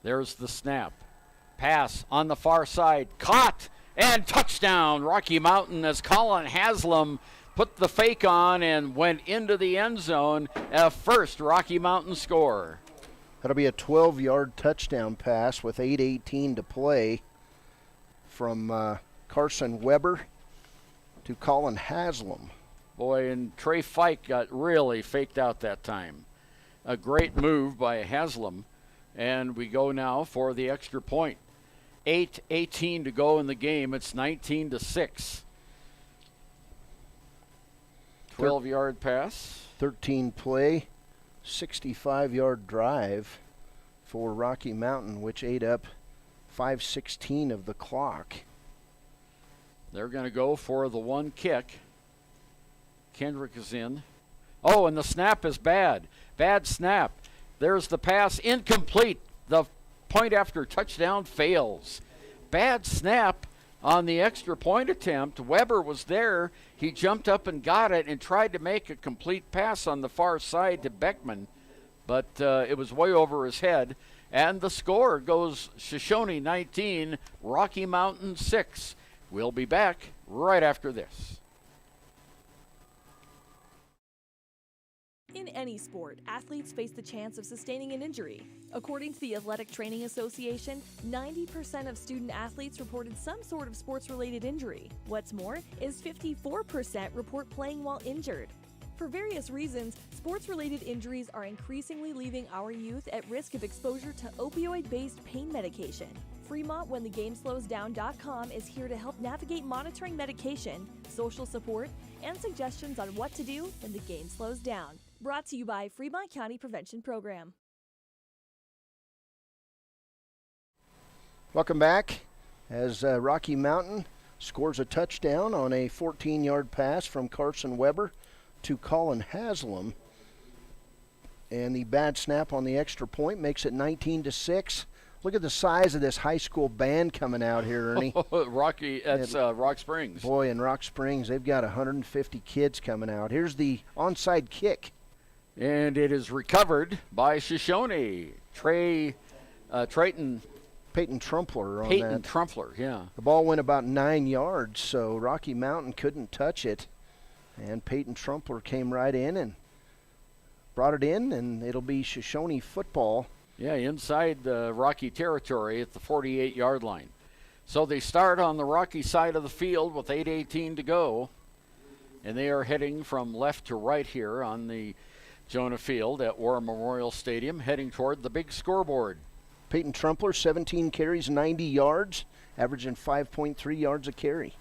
S1: There's the snap. Pass on the far side. Caught and touchdown. Rocky Mountain as Colin Haslam put the fake on and went into the end zone. A first Rocky Mountain score.
S2: That'll be a 12-yard touchdown pass with 8:18 to play from Carson Weber to Colin Haslam.
S1: Boy, and Trey Fike got really faked out that time. A great move by Haslam. And we go now for the extra point. 8:18 to go in the game. It's 19-6. 12-yard pass.
S2: 13 play, 65-yard drive for Rocky Mountain, which ate up 5:16 of the clock.
S1: They're going to go for the one kick. Kendrick is in. Oh, and the snap is bad. Bad snap. There's the pass, incomplete. The point after touchdown fails. bad snap on the extra point attempt. Weber was there. He jumped up and got it and tried to make a complete pass on the far side to Beckman, but it was way over his head. And the score goes Shoshone 19, Rocky Mountain 6. We'll be back right after this.
S5: In any sport, athletes face the chance of sustaining an injury. According to the Athletic Training Association, 90% of student athletes reported some sort of sports-related injury. What's more, is 54% report playing while injured. For various reasons, sports-related injuries are increasingly leaving our youth at risk of exposure to opioid-based pain medication. Fremont WhenTheGameSlowsDown.com is here to help navigate monitoring medication, social support, and suggestions on what to do when the game slows down. Brought to you by Fremont County Prevention Program.
S2: Welcome back as Rocky Mountain scores a touchdown on a 14-yard pass from Carson Weber to Colin Haslam. And the bad snap on the extra point makes it 19-6. Look at the size of this high school band coming out here, Ernie.
S1: That's Rock Springs.
S2: Boy, in Rock Springs, they've got 150 kids coming out. Here's the onside kick.
S1: And it is recovered by Shoshone. Peyton
S2: Trumpler on
S1: Peyton
S2: that.
S1: Trumpler, yeah.
S2: The ball went about 9 yards, so Rocky Mountain couldn't touch it. And Peyton Trumpler came right in and brought it in, and it'll be Shoshone football.
S1: Yeah, inside the Rocky territory at the 48-yard line. So they start on the Rocky side of the field with 8:18 to go. And they are heading from left to right here on the Jonah Field at War Memorial Stadium, heading toward the big scoreboard.
S2: Peyton Trumpler, 17 carries, 90 yards, averaging 5.3 yards a carry.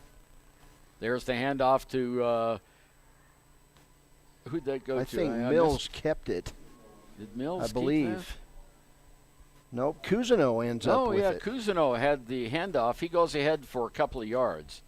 S1: There's the handoff to, who'd that go to?
S2: I think Mills kept it.
S1: Did Mills
S2: I believe. Nope, Cousineau ends up with it.
S1: Oh, yeah, Cousineau had the handoff. He goes ahead for a couple of yards.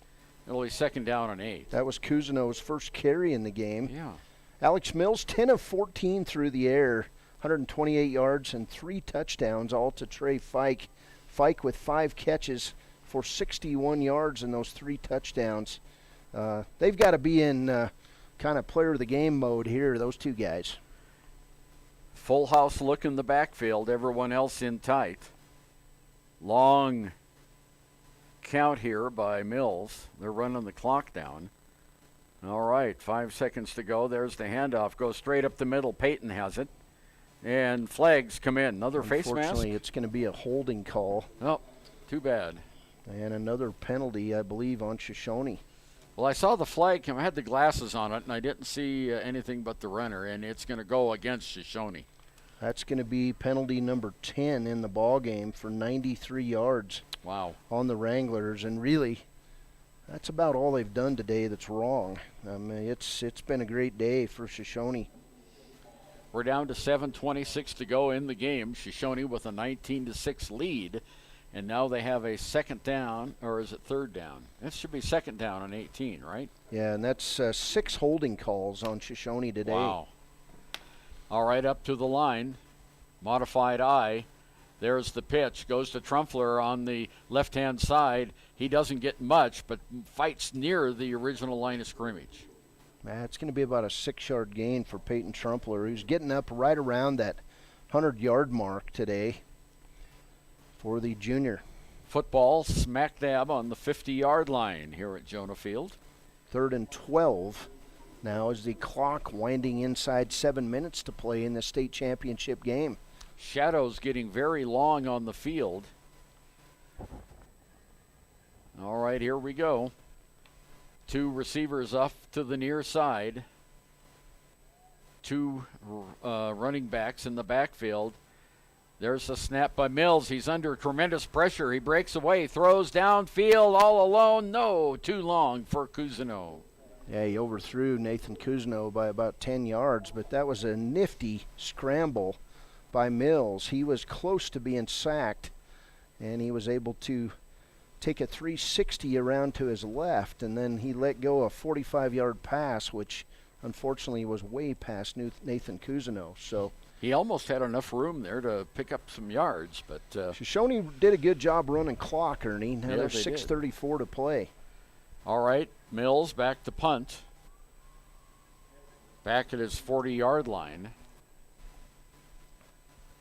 S1: Only second down and 8.
S2: That was Cousineau's first carry in the game.
S1: Yeah.
S2: Alex Mills, 10 of 14 through the air, 128 yards and 3 touchdowns, all to Trey Fike. Fike with 5 catches for 61 yards and those 3 touchdowns. They've got to be in kind of player of the game mode here, those two guys.
S1: Full house look in the backfield, everyone else in tight. Long count here by Mills. They're running the clock down. All right, 5 seconds to go. There's the handoff. Goes straight up the middle. Peyton has it. And flags come in. Another face mask.
S2: Unfortunately, it's going to be a holding call.
S1: Oh, too bad.
S2: And another penalty, I believe, on Shoshone.
S1: Well, I saw the flag come. I had the glasses on it, and I didn't see anything but the runner, and it's going to go against Shoshone.
S2: That's going to be penalty number 10 in the ball game for 93 yards.
S1: Wow. On
S2: the Wranglers, and really, that's about all they've done today that's wrong. I mean, it's been a great day for Shoshone.
S1: We're down to 7:26 to go in the game. Shoshone with a 19-6 lead, and now they have a second down, or is it third down? That should be second down on 18, right?
S2: Yeah, and that's 6 holding calls on Shoshone today.
S1: Wow. All right, up to the line. Modified I. There's the pitch. Goes to Trumpler on the left-hand side. He doesn't get much, but fights near the original line of scrimmage.
S2: It's going to be about a 6-yard gain for Peyton Trumpler, who's getting up right around that 100-yard mark today for the junior.
S1: Football smack dab on the 50-yard line here at Jonah Field.
S2: 3rd and 12. Now is the clock winding inside 7 minutes to play in the state championship game.
S1: Shadows getting very long on the field. All right, here we go. 2 receivers off to the near side. 2 running backs in the backfield. There's a snap by Mills. He's under tremendous pressure. He breaks away, throws downfield all alone. No, too long for Cousineau.
S2: Yeah, he overthrew Nathan Cousineau by about 10 yards, but that was a nifty scramble by Mills. He was close to being sacked, and he was able to take a 360 around to his left, and then he let go a 45-yard pass, which unfortunately was way past Nathan Cousineau. So
S1: He almost had enough room there to pick up some yards, but
S2: Shoshoni did a good job running clock, Ernie. Now
S1: Yeah,
S2: there's
S1: they did.
S2: 6:34 to play.
S1: All right, Mills back to punt. Back at his 40-yard line.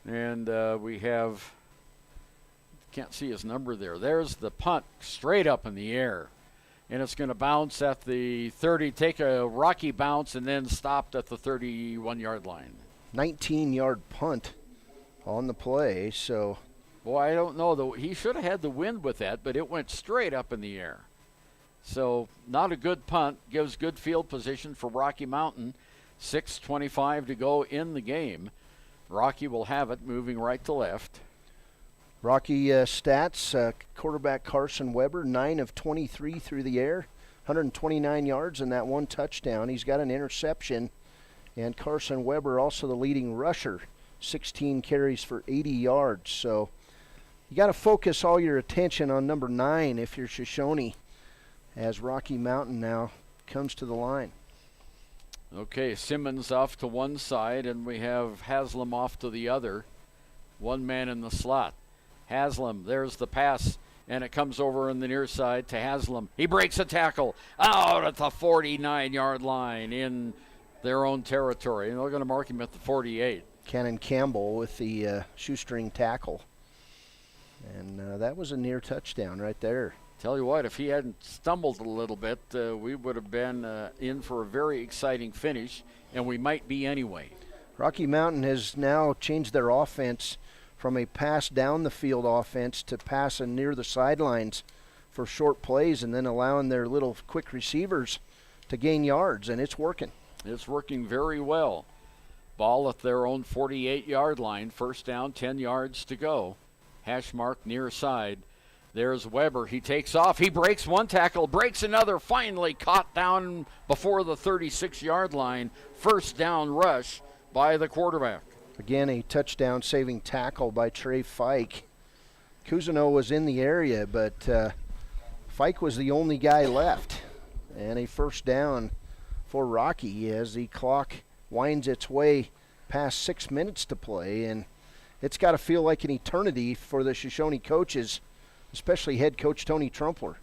S1: And we have, can't see his number there. There's the punt straight up in the air. And it's going to bounce at the 30, take a rocky bounce, and then stopped at the 31-yard line.
S2: 19-yard punt on the play, so.
S1: Boy, I don't know, though. He should have had the wind with that, but it went straight up in the air. So not a good punt. Gives good field position for Rocky Mountain. 6:25 to go in the game. Rocky will have it, moving right to left.
S2: Rocky stats, quarterback Carson Weber, 9 of 23 through the air, 129 yards and that one touchdown. He's got an interception. And Carson Weber also the leading rusher, 16 carries for 80 yards. So you got to focus all your attention on number 9 if you're Shoshoni, as Rocky Mountain now comes to the line.
S1: Okay, Simmons off to one side, and we have Haslam off to the other. One man in the slot. Haslam, there's the pass, and it comes over on the near side to Haslam. He breaks a tackle out at the 49-yard line in their own territory, and they're going to mark him at the 48.
S2: Cannon Campbell with the shoestring tackle. And that was a near touchdown right there.
S1: Tell you what, if he hadn't stumbled a little bit, we would have been in for a very exciting finish, and we might be anyway.
S2: Rocky Mountain has now changed their offense from a pass down the field offense to passing near the sidelines for short plays and then allowing their little quick receivers to gain yards, and it's working.
S1: It's working very well. Ball at their own 48-yard line. First down, 10 yards to go. Hash mark near side. There's Weber. He takes off. He breaks one tackle, breaks another, finally caught down before the 36-yard line. First down rush by the quarterback.
S2: Again, a touchdown-saving tackle by Trey Fike. Cousineau was in the area, but Fike was the only guy left. And a first down for Rocky as the clock winds its way past 6 minutes to play. And it's got to feel like an eternity for the Shoshoni coaches, especially head coach Tony Trumpler.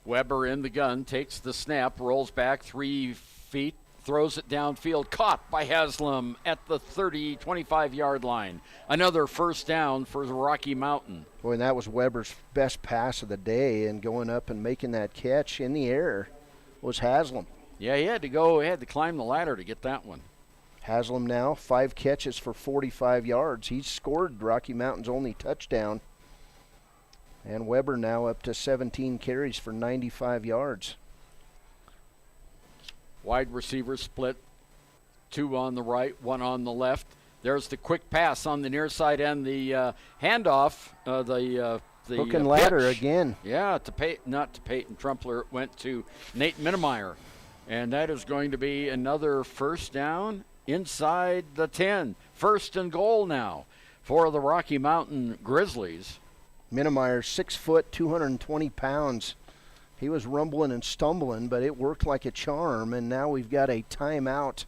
S1: Weber in the gun, takes the snap, rolls back 3 feet, throws it downfield, caught by Haslam at the 25-yard line. Another first down for Rocky Mountain.
S2: Boy, and that was Weber's best pass of the day, and going up and making that catch in the air was Haslam.
S1: Yeah, he had to climb the ladder to get that one.
S2: Haslam now, 5 catches for 45 yards. He's scored Rocky Mountain's only touchdown. And Weber now up to 17 carries for 95 yards.
S1: Wide receiver split. 2 on the right, 1 on the left. There's the quick pass on the near side and the handoff. The
S2: hook and ladder
S1: pitch.
S2: again.
S1: Yeah, not to Peyton Trumpler. It went to Nate Minnemeyer. And that is going to be another first down inside the 10. First and goal now for the Rocky Mountain Grizzlies.
S2: Minnemeyer, 6 foot, 220 pounds. He was rumbling and stumbling, but it worked like a charm, and now we've got a timeout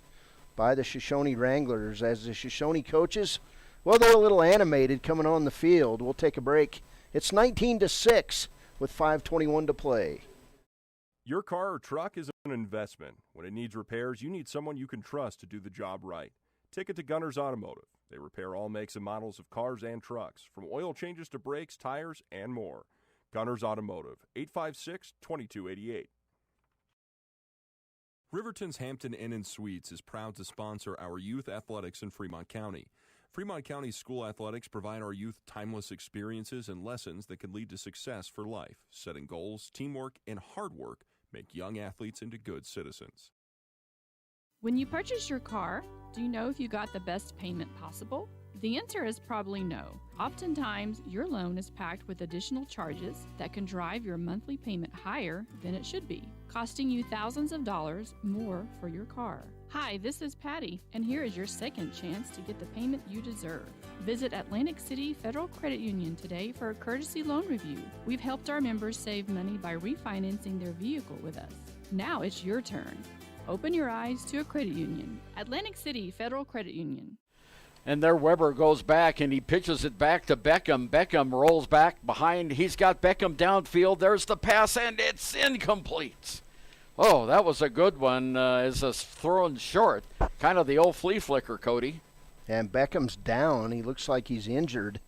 S2: by the Shoshoni Wranglers as the Shoshoni coaches, well, they're a little animated coming on the field. We'll take a break. It's 19-6 with 5:21 to play.
S9: Your car or truck is an investment. When it needs repairs, you need someone you can trust to do the job right. Take it to Gunners Automotive. They repair all makes and models of cars and trucks, from oil changes to brakes, tires, and more. Gunners Automotive, 856-2288. Riverton's Hampton Inn & Suites is proud to sponsor our youth athletics in Fremont County. Fremont County school athletics provide our youth timeless experiences and lessons that can lead to success for life. Setting goals, teamwork, and hard work make young athletes into good citizens.
S10: When you purchase your car, do you know if you got the best payment possible? The answer is probably no. Oftentimes, your loan is packed with additional charges that can drive your monthly payment higher than it should be, costing you thousands of dollars more for your car. Hi, this is Patty, and here is your second chance to get the payment you deserve. Visit Atlantic City Federal Credit Union today for a courtesy loan review. We've helped our members save money by refinancing their vehicle with us. Now it's your turn. Open your eyes to a credit union. Atlantic City Federal Credit Union.
S1: And there Weber goes back, and he pitches it back to Beckham. Beckham rolls back behind. He's got Beckham downfield. There's the pass, and it's incomplete. Oh, that was a good one. Is thrown short. Kind of the old flea flicker, Cody.
S2: And Beckham's down. He looks like he's injured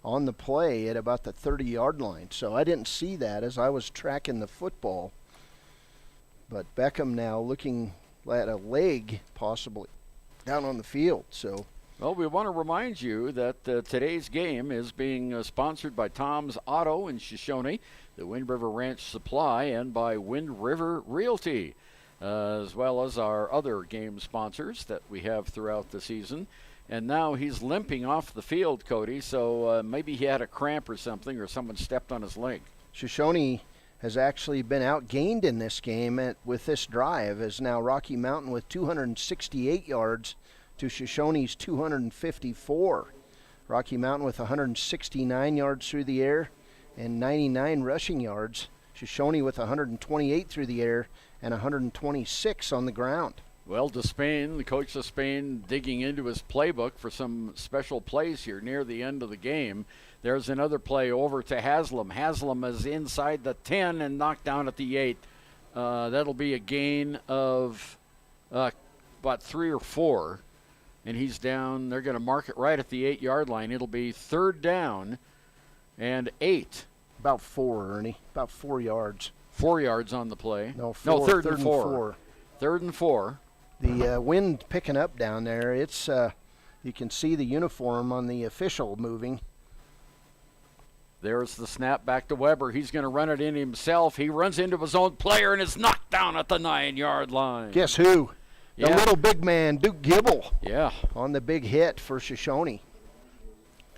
S2: on the play at about the 30-yard line. So I didn't see that as I was tracking the football. But Beckham now looking at a leg possibly down on the field. So,
S1: well, we want to remind you that today's game is being sponsored by Tom's Auto in Shoshone, the Wind River Ranch Supply, and by Wind River Realty, as well as our other game sponsors that we have throughout the season. And now he's limping off the field, Cody, so maybe he had a cramp or something, or someone stepped on his leg.
S2: Shoshone has actually been outgained in this game with this drive, as now Rocky Mountain with 268 yards to Shoshone's 254. Rocky Mountain with 169 yards through the air and 99 rushing yards. Shoshone with 128 through the air and 126 on the ground.
S1: Well, Despain, the coach of Spain, digging into his playbook for some special plays here near the end of the game. There's another play over to Haslam. Haslam is inside the 10 and knocked down at the 8. That'll be a gain of about 3 or 4. And he's down. They're going to mark it right at the 8-yard line. It'll be 3rd down and 8.
S2: About 4, Ernie. About 4 yards.
S1: 4 yards on the play.
S2: No,
S1: 3rd and 4. 3rd and 4.
S2: The wind picking up down there. It's you can see the uniform on the official moving.
S1: There's the snap back to Weber. He's going to run it in himself. He runs into his own player and is knocked down at the 9-yard line.
S2: Guess who? The little big man, Duke Gibble.
S1: Yeah.
S2: On the big hit for Shoshone.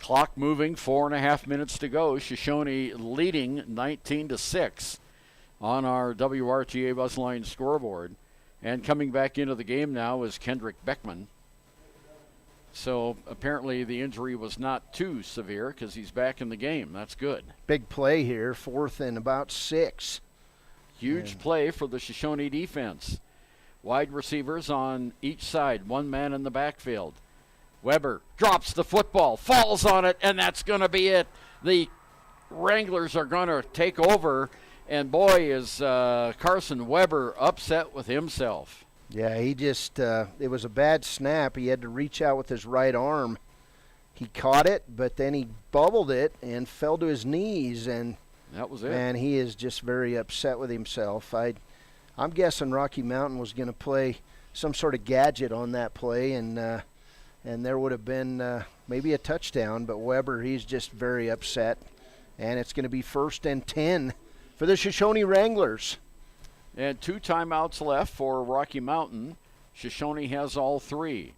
S1: Clock moving, 4.5 minutes to go. Shoshone leading 19-6 on our WRTA Buzzline scoreboard. And coming back into the game now is Kendrick Beckman. So apparently the injury was not too severe because he's back in the game. That's good.
S2: Big play here, 4th and about 6.
S1: Huge play for the Shoshone defense. Wide receivers on each side, one man in the backfield. Weber drops the football, falls on it, and that's going to be it. The Wranglers are going to take over, and boy, is Carson Weber upset with himself.
S2: Yeah, he just, it was a bad snap. He had to reach out with his right arm. He caught it, but then he bubbled it and fell to his knees, and
S1: that was it.
S2: And he is just very upset with himself. I'm guessing Rocky Mountain was going to play some sort of gadget on that play, and there would have been maybe a touchdown, but Weber, he's just very upset. And it's going to be 1st and 10 for the Shoshone Wranglers.
S1: And 2 timeouts left for Rocky Mountain. Shoshone has all 3.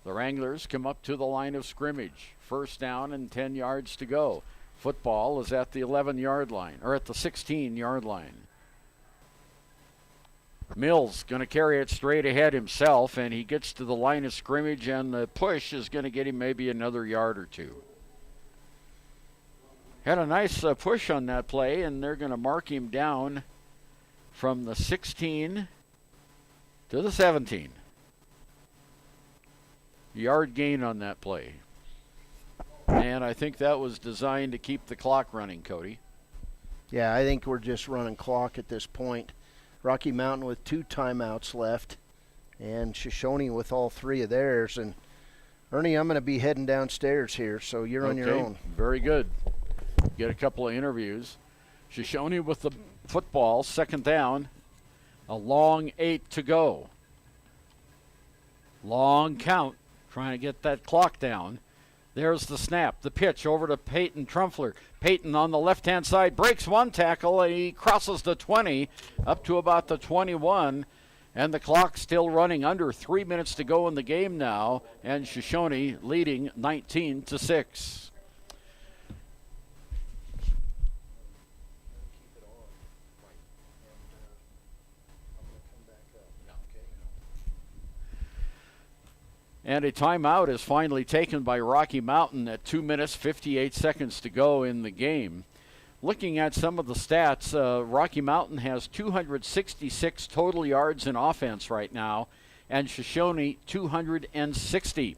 S1: The Wranglers come up to the line of scrimmage. 1st down and 10 yards to go. Football is at the 11-yard line, or at the 16-yard line. Mills going to carry it straight ahead himself, and he gets to the line of scrimmage, and the push is going to get him maybe another yard or 2. Had a nice push on that play, and they're going to mark him down from the 16 to the 17. Yard gain on that play. And I think that was designed to keep the clock running, Cody.
S2: Yeah, I think we're just running clock at this point. Rocky Mountain with 2 timeouts left, and Shoshone with all 3 of theirs. And Ernie, I'm going to be heading downstairs here, so you're on your own.
S1: Very good. Get a couple of interviews. Shoshone with the football, 2nd down. A long 8 to go. Long count, trying to get that clock down. There's the snap, the pitch over to Peyton Trumfler. Peyton on the left-hand side breaks one tackle, and he crosses the 20 up to about the 21. And the clock still running, under 3 minutes to go in the game now, and Shoshone leading 19-6. And a timeout is finally taken by Rocky Mountain at 2 minutes, 58 seconds to go in the game. Looking at some of the stats, Rocky Mountain has 266 total yards in offense right now, and Shoshone 260.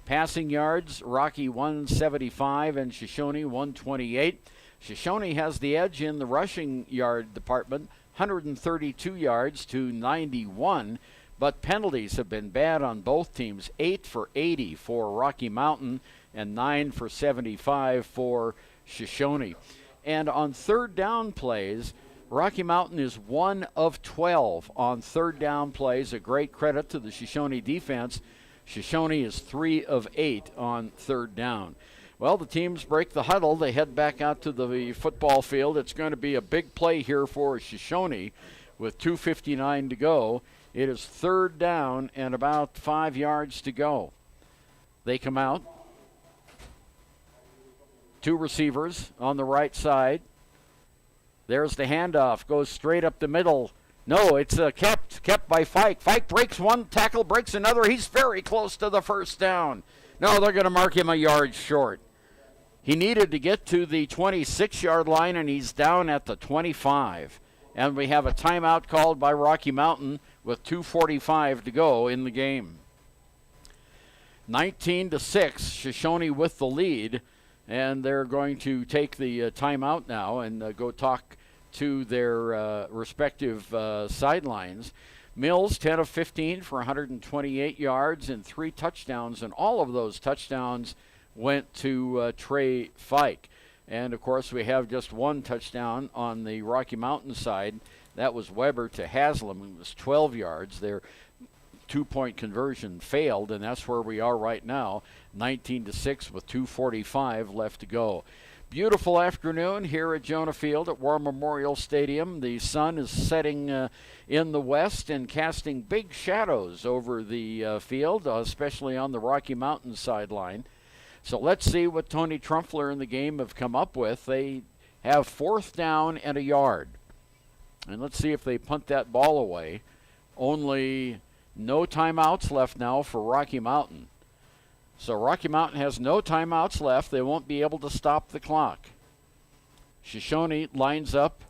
S1: Passing yards, Rocky 175 and Shoshoni 128. Shoshoni has the edge in the rushing yard department, 132 yards to 91, but penalties have been bad on both teams. 8 for 80 for Rocky Mountain and 9 for 75 for Shoshoni. And on third down plays, Rocky Mountain is 1 of 12 on third down plays, a great credit to the Shoshoni defense. Shoshoni is 3 of 8 on third down. Well, the teams break the huddle. They head back out to the football field. It's going to be a big play here for Shoshoni with 2:59 to go. It is third down and about 5 yards to go. They come out. 2 receivers on the right side. There's the handoff. Goes straight up the middle. No, it's kept by Fike. Fike breaks one tackle, breaks another. He's very close to the first down. No, they're going to mark him a yard short. He needed to get to the 26-yard line, and he's down at the 25. And we have a timeout called by Rocky Mountain with 2:45 to go in the game. 19-6, Shoshoni with the lead, and they're going to take the timeout now and go talk to their respective sidelines. Mills, 10 of 15 for 128 yards and 3 touchdowns, and all of those touchdowns went to Trey Fike. And, of course, we have just 1 touchdown on the Rocky Mountain side. That was Weber to Haslam. It was 12 yards. Their 2-point conversion failed, and that's where we are right now, 19-6 with 2:45 left to go. Beautiful afternoon here at Jonah Field at War Memorial Stadium. The sun is setting in the west and casting big shadows over the field, especially on the Rocky Mountain sideline. So let's see what Tony Trumpler and the game have come up with. They have 4th down and a yard. And let's see if they punt that ball away. Only no timeouts left now for Rocky Mountain. So Rocky Mountain has no timeouts left. They won't be able to stop the clock. Shoshoni lines up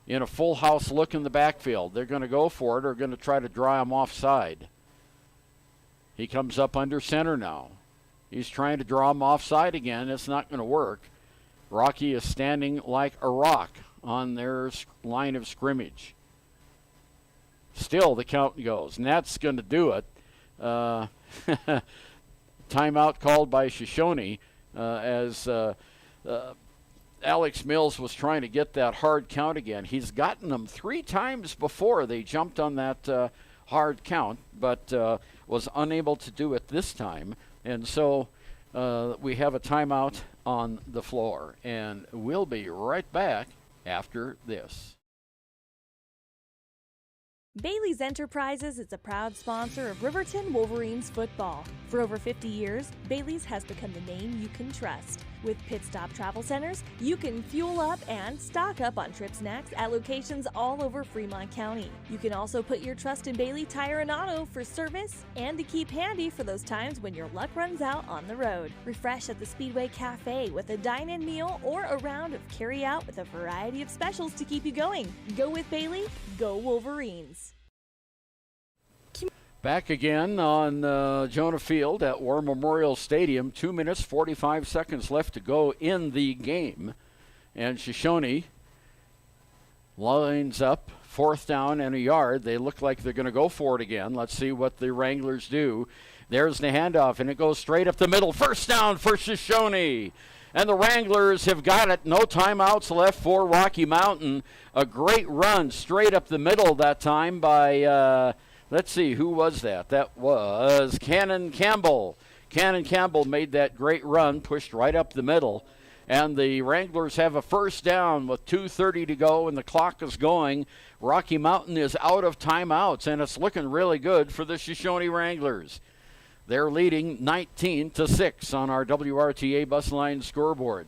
S1: in a full house look in the backfield. They're going to go for it or going to try to draw him offside. He comes up under center now. He's trying to draw him offside again. It's not going to work. Rocky is standing like a rock on their line of scrimmage. Still the count goes, and that's going to do it. Timeout called by Shoshoni as Alex Mills was trying to get that hard count again. He's gotten them 3 times before. They jumped on that hard count, but was unable to do it this time. And so we have a timeout on the floor, and we'll be right back after this.
S5: Bailey's Enterprises is a proud sponsor of Riverton Wolverines football. For over 50 years, Bailey's has become the name you can trust. With Pit Stop Travel Centers, you can fuel up and stock up on trip snacks at locations all over Fremont County. You can also put your trust in Bailey Tire and Auto for service and to keep handy for those times when your luck runs out on the road. Refresh at the Speedway Cafe with a dine-in meal or a round of carry-out with a variety of specials to keep you going. Go with Bailey, go Wolverines.
S1: Back again on Jonah Field at War Memorial Stadium. 2 minutes, 45 seconds left to go in the game. And Shoshoni lines up, 4th down and a yard. They look like they're going to go for it again. Let's see what the Wranglers do. There's the handoff, and it goes straight up the middle. 1st down for Shoshoni. And the Wranglers have got it. No timeouts left for Rocky Mountain. A great run straight up the middle that time by... let's see, who was that? That was Cannon Campbell. Cannon Campbell made that great run, pushed right up the middle. And the Wranglers have a 1st down with 2:30 to go, and the clock is going. Rocky Mountain is out of timeouts, and it's looking really good for the Shoshoni Wranglers. They're leading 19-6 on our WRTA bus line scoreboard.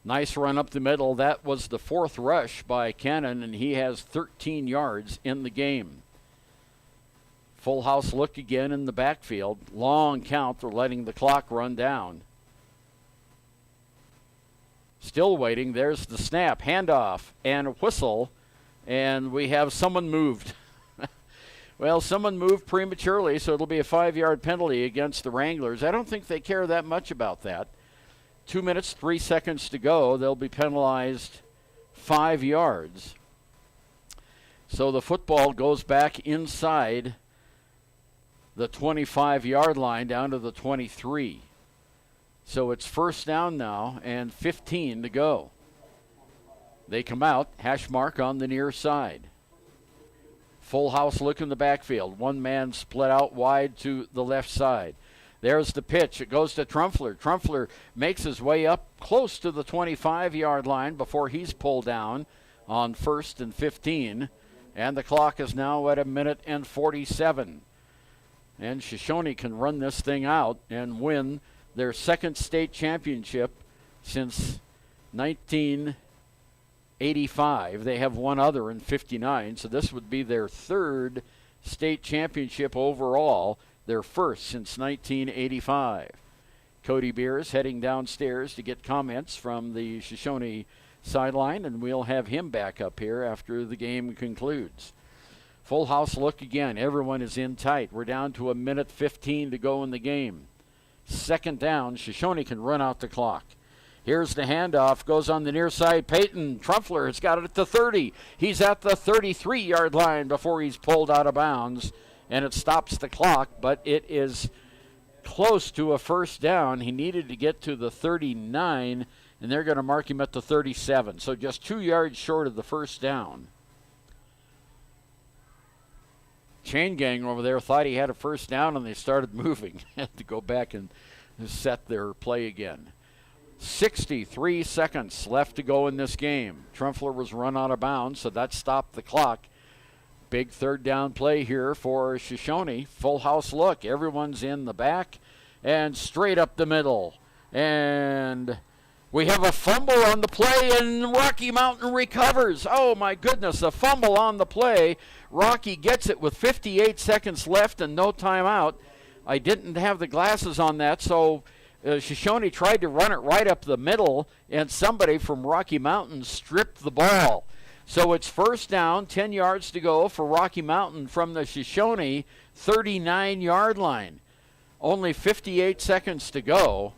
S1: Nice run up the middle. That was the 4th rush by Cannon, and he has 13 yards in the game. Full house look again in the backfield. Long count. They're letting the clock run down. Still waiting. There's the snap. Handoff and a whistle. And we have someone moved. Well, someone moved prematurely, so it'll be a 5-yard penalty against the Wranglers. I don't think they care that much about that. 2 minutes, 3 seconds to go. They'll be penalized 5 yards. So the football goes back inside the 25-yard line down to the 23. So it's first down now and 15 to go. They come out, hash mark on the near side. Full house look in the backfield. One man split out wide to the left side. There's the pitch. It goes to Trumfler. Trumfler makes his way up close to the 25-yard line before he's pulled down on 1st and 15. And the clock is now at 1:47. And Shoshoni can run this thing out and win their second state championship since 1985. They have one other in 59, so this would be their third state championship overall, their first since 1985. Cody Beers heading downstairs to get comments from the Shoshoni sideline, and we'll have him back up here after the game concludes. Full house look again. Everyone is in tight. We're down to 1:15 to go in the game. Second down. Shoshoni can run out the clock. Here's the handoff. Goes on the near side. Peyton Trumfler has got it at the 30. He's at the 33-yard line before he's pulled out of bounds, and it stops the clock, but it is close to a first down. He needed to get to the 39, and they're going to mark him at the 37. So just 2 yards short of the first down. Chain gang over there thought he had a first down, and they started moving. Had to go back and set their play again. 63 seconds left to go in this game. Trumfler was run out of bounds, so that stopped the clock. Big third down play here for Shoshoni. Full house look. Everyone's in the back and straight up the middle. And we have a fumble on the play, and Rocky Mountain recovers. Oh, my goodness, a fumble on the play. Rocky gets it with 58 seconds left and no timeout. I didn't have the glasses on that, so Shoshoni tried to run it right up the middle, and somebody from Rocky Mountain stripped the ball. So it's first down, 10 yards to go for Rocky Mountain from the Shoshoni 39-yard line. Only 58 seconds to go.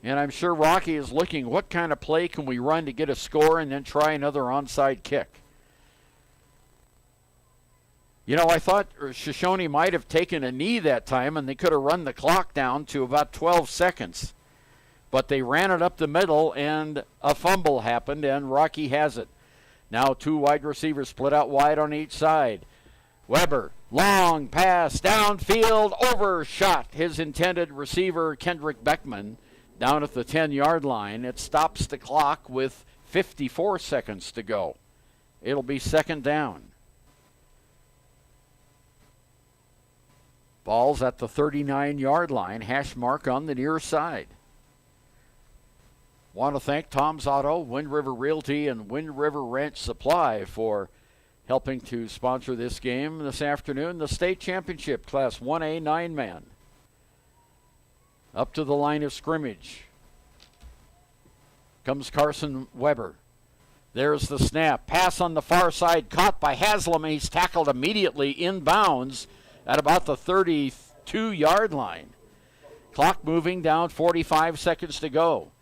S1: And I'm sure Rocky is looking, what kind of play can we run to get a score and then try another onside kick? You know, I thought Shoshoni might have taken a knee that time, and they could have run the clock down to about 12 seconds. But they ran it up the middle, and a fumble happened, and Rocky has it. Now 2 wide receivers split out wide on each side. Weber, long pass, downfield, overshot his intended receiver, Kendrick Beckman, down at the 10-yard line. It stops the clock with 54 seconds to go. It'll be second down. Ball's at the 39-yard line, hash mark on the near side. Want to thank Tom's Auto, Wind River Realty, and Wind River Ranch Supply for helping to sponsor this game this afternoon. The state championship, Class 1A 9-man. Up to the line of scrimmage comes Carson Weber. There's the snap. Pass on the far side, caught by Haslam. He's tackled immediately inbounds at about the 32-yard line. Clock moving down, 45 seconds to go.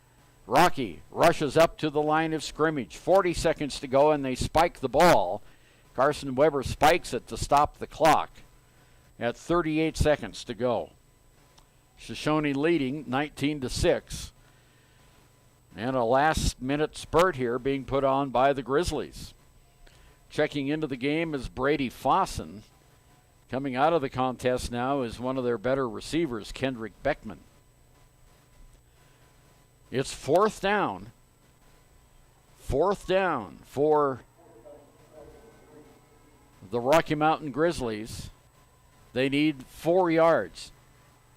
S1: Rocky rushes up to the line of scrimmage. 40 seconds to go, and they spike the ball. Carson Weber spikes it to stop the clock at 38 seconds to go. Shoshoni leading 19-6. And a last-minute spurt here being put on by the Grizzlies. Checking into the game is Brady Fossen. Coming out of the contest now is one of their better receivers, Kendrick Beckman. It's fourth down. Fourth down for the Rocky Mountain Grizzlies. They need 4 yards.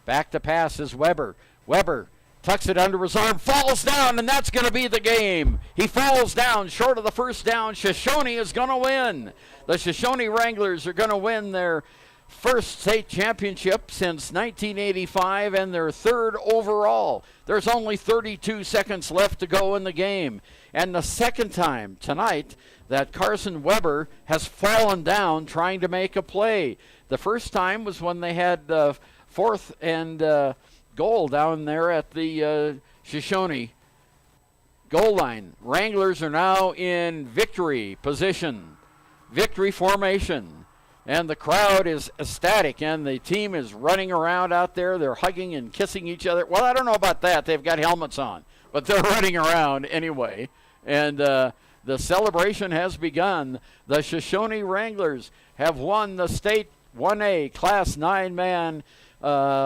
S1: Back to pass is Weber. Weber tucks it under his arm, falls down, and that's going to be the game. He falls down short of the first down. Shoshoni is going to win. The Shoshoni Wranglers are going to win their first state championship since 1985 and their third overall. There's only 32 seconds left to go in the game. And the second time tonight that Carson Weber has fallen down trying to make a play. The first time was when they had 4th and goal down there at the Shoshoni goal line. Wranglers are now in victory position, victory formation, and the crowd is ecstatic, and the team is running around out there. They're hugging and kissing each other. Well, I don't know about that. They've got helmets on, but they're running around anyway, and the celebration has begun. The Shoshone Wranglers have won the state 1A Class 9-man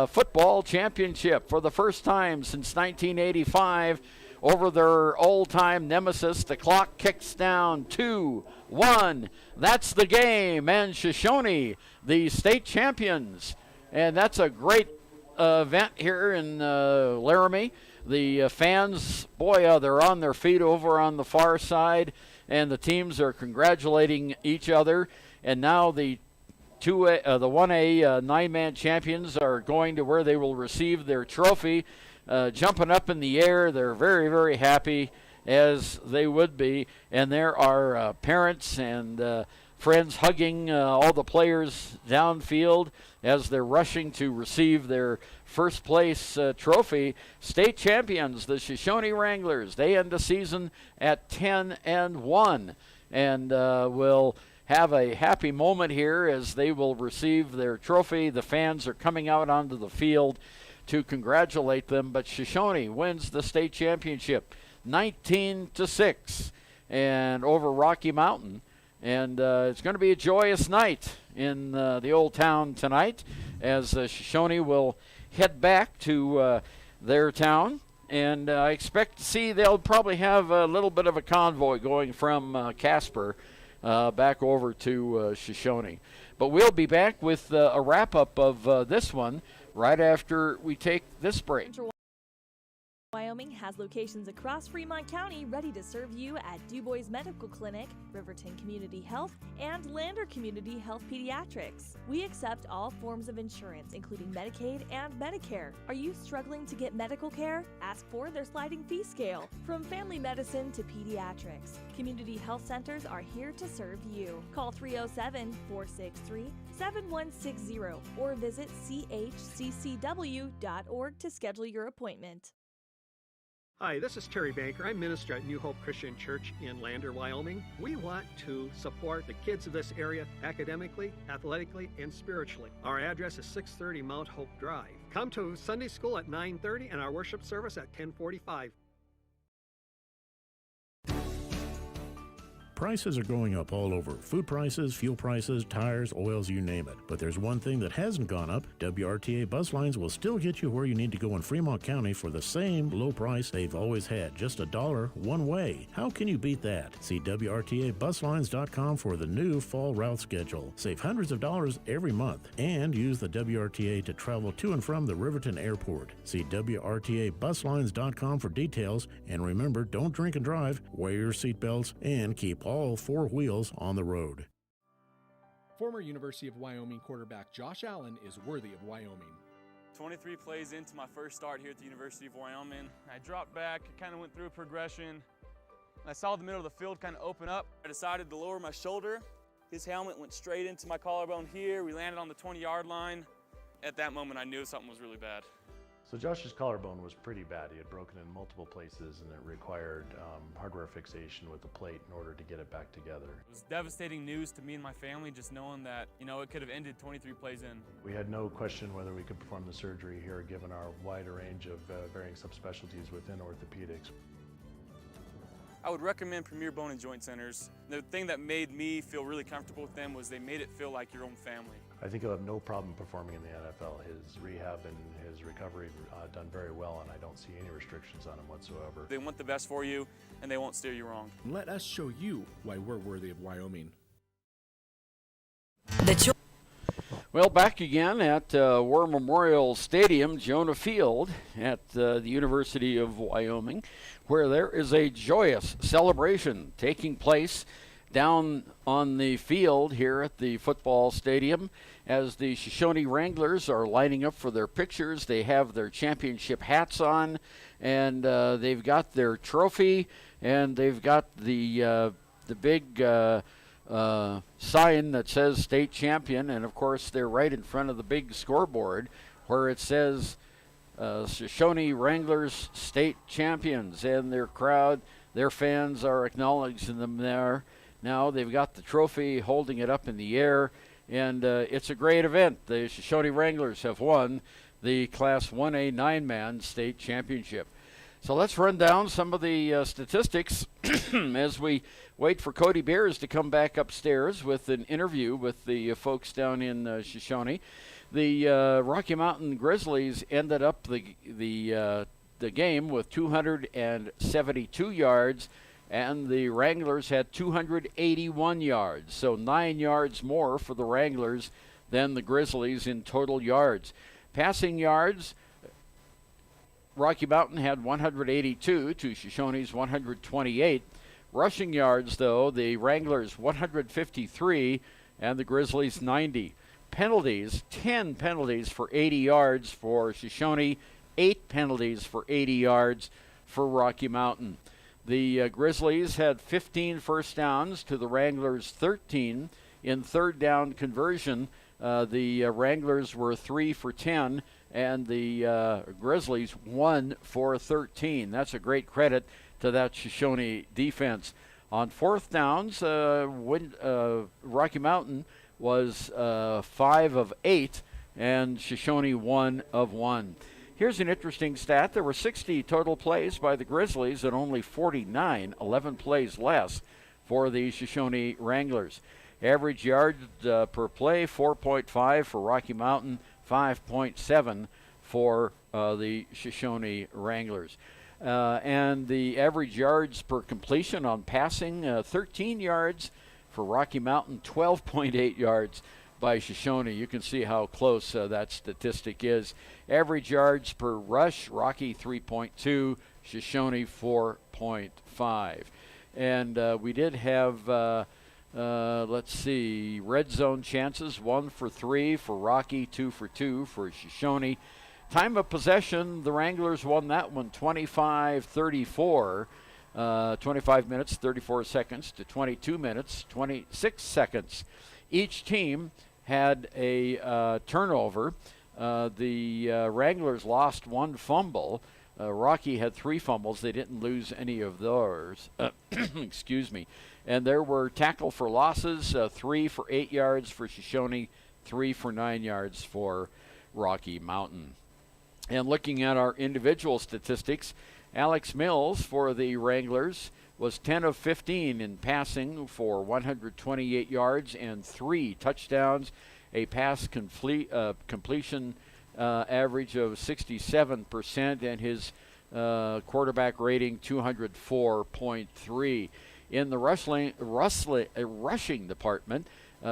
S1: football championship for the first time since 1985 over their old-time nemesis. The clock kicks down 2-1. That's the game, and Shoshone, the state champions. And that's a great event here in Laramie. The fans, boy, they're on their feet over on the far side, and the teams are congratulating each other. And now the 1A 9-man champions are going to where they will receive their trophy, jumping up in the air. They're very, very happy, as they would be. And there are parents and friends hugging all the players downfield as they're rushing to receive their first place trophy. State champions, the Shoshone Wranglers. They end the season at 10-1, and will have a happy moment here as they will receive their trophy. The fans are coming out onto the field to congratulate them, but Shoshone wins the state championship 19-6 and over Rocky Mountain. And it's going to be a joyous night in the old town tonight, as Shoshone will head back to their town. And I expect to see they'll probably have a little bit of a convoy going from Casper back over to Shoshone. But we'll be back with a wrap-up of this one right after we take this break.
S5: Wyoming has locations across Fremont County ready to serve you at DuBois Medical Clinic, Riverton Community Health, and Lander Community Health Pediatrics. We accept all forms of insurance, including Medicaid and Medicare. Are you struggling to get medical care? Ask for their sliding fee scale. From family medicine to pediatrics, community health centers are here to serve you. Call 307-463-7160 or visit chccw.org to schedule your appointment.
S11: Hi, this is Terry Banker. I'm minister at New Hope Christian Church in Lander, Wyoming. We want to support the kids of this area academically, athletically, and spiritually. Our address is 630 Mount Hope Drive. Come to Sunday school at 9:30 and our worship service at 10:45.
S3: Prices are going up all over. Food prices, fuel prices, tires, oils, you name it. But there's one thing that hasn't gone up. WRTA bus lines will still get you where you need to go in Fremont County for the same low price they've always had. Just $1 one way. How can you beat that? See WRTAbuslines.com for the new fall route schedule. Save hundreds of dollars every month and use the WRTA to travel to and from the Riverton Airport. See WRTAbuslines.com for details, and remember, don't drink and drive, wear your seatbelts, and keep all 4 wheels on the road.
S12: Former University of Wyoming quarterback Josh Allen is worthy of Wyoming.
S13: 23 plays into my first start here at the University of Wyoming. I dropped back, kind of went through a progression. I saw the middle of the field kind of open up. I decided to lower my shoulder. His helmet went straight into my collarbone here. We landed on the 20-yard line. At that moment, I knew something was really bad.
S14: So Josh's collarbone was pretty bad. He had broken in multiple places, and it required hardware fixation with the plate in order to get it back together.
S13: It was devastating news to me and my family, just knowing that, it could have ended 23 plays in.
S14: We had no question whether we could perform the surgery here, given our wider range of varying subspecialties within orthopedics.
S13: I would recommend Premier Bone and Joint Centers. The thing that made me feel really comfortable with them was they made it feel like your own family.
S14: I think he'll have no problem performing in the NFL. His rehab and his recovery done very well, and I don't see any restrictions on him whatsoever.
S13: They want the best for you, and they won't steer you wrong.
S12: Let us show you why we're worthy of Wyoming.
S1: Well, back again at War Memorial Stadium, Jonah Field at the University of Wyoming, where there is a joyous celebration taking place down on the field here at the football stadium as the Shoshone Wranglers are lining up for their pictures. They have their championship hats on, and they've got their trophy, and they've got the the big sign that says state champion, and of course they're right in front of the big scoreboard where it says Shoshoni Wranglers state champions, and their crowd, their fans are acknowledging them there. Now they've got the trophy, holding it up in the air, and it's a great event. The Shoshoni Wranglers have won the Class 1A 9-man state championship. So let's run down some of the statistics as we wait for Cody Beers to come back upstairs with an interview with the folks down in Shoshone. The Rocky Mountain Grizzlies ended up the game with 272 yards, and the Wranglers had 281 yards. So 9 yards more for the Wranglers than the Grizzlies in total yards. Passing yards, Rocky Mountain had 182 to Shoshone's 128. Rushing yards, though, the Wranglers 153 and the Grizzlies 90. Penalties, 10 penalties for 80 yards for Shoshone, 8 penalties for 80 yards for Rocky Mountain. The Grizzlies had 15 first downs to the Wranglers 13. In third down conversion, the Wranglers were 3 for 10, and the Grizzlies 1 for 13. That's a great credit to that Shoshone defense. On fourth downs, Rocky Mountain was 5 of 8, and Shoshone 1 of 1. Here's an interesting stat. There were 60 total plays by the Grizzlies and only 49, 11 plays less, for the Shoshone Wranglers. Average yards per play, 4.5 for Rocky Mountain, 5.7 for the Shoshone Wranglers. And the average yards per completion on passing, 13 yards for Rocky Mountain, 12.8 yards by Shoshone. You can see how close that statistic is. Average yards per rush, Rocky 3.2, Shoshone 4.5. And we did have, let's see, red zone chances, 1 for 3 for Rocky, 2 for 2 for Shoshone. Time of possession, the Wranglers won that one 25-34. 25 minutes, 34 seconds to 22 minutes, 26 seconds. Each team had a turnover. The Wranglers lost 1 fumble. Rocky had 3 fumbles. They didn't lose any of theirs. Excuse me. And there were tackle for losses, 3 for 8 yards for Shoshone, 3 for 9 yards for Rocky Mountain. And looking at our individual statistics, Alex Mills for the Wranglers was 10 of 15 in passing for 128 yards and 3 touchdowns, a pass completion average of 67%, and his quarterback rating 204.3. In the rushing department,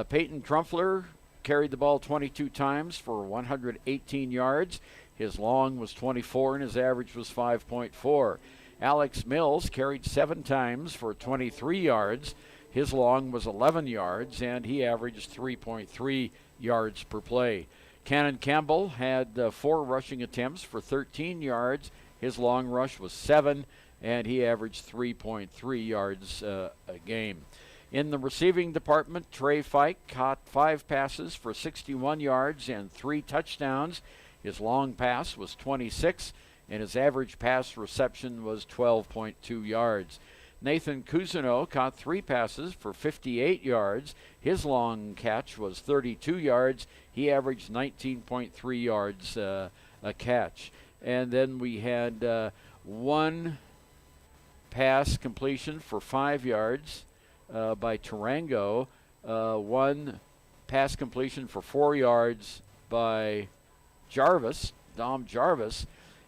S1: Peyton Trumpler carried the ball 22 times for 118 yards. His long was 24 and his average was 5.4. Alex Mills carried 7 times for 23 yards. His long was 11 yards and he averaged 3.3 yards per play. Cannon Campbell had 4 rushing attempts for 13 yards. His long rush was 7 and he averaged 3.3 yards a game. In the receiving department, Trey Fike caught 5 passes for 61 yards and 3 touchdowns. His long pass was 26, and his average pass reception was 12.2 yards. Nathan Cousineau caught 3 passes for 58 yards. His long catch was 32 yards. He averaged 19.3 yards a catch. And then we had 1 pass completion for 5 yards by Tarango, 1 pass completion for 4 yards by Dom Jarvis,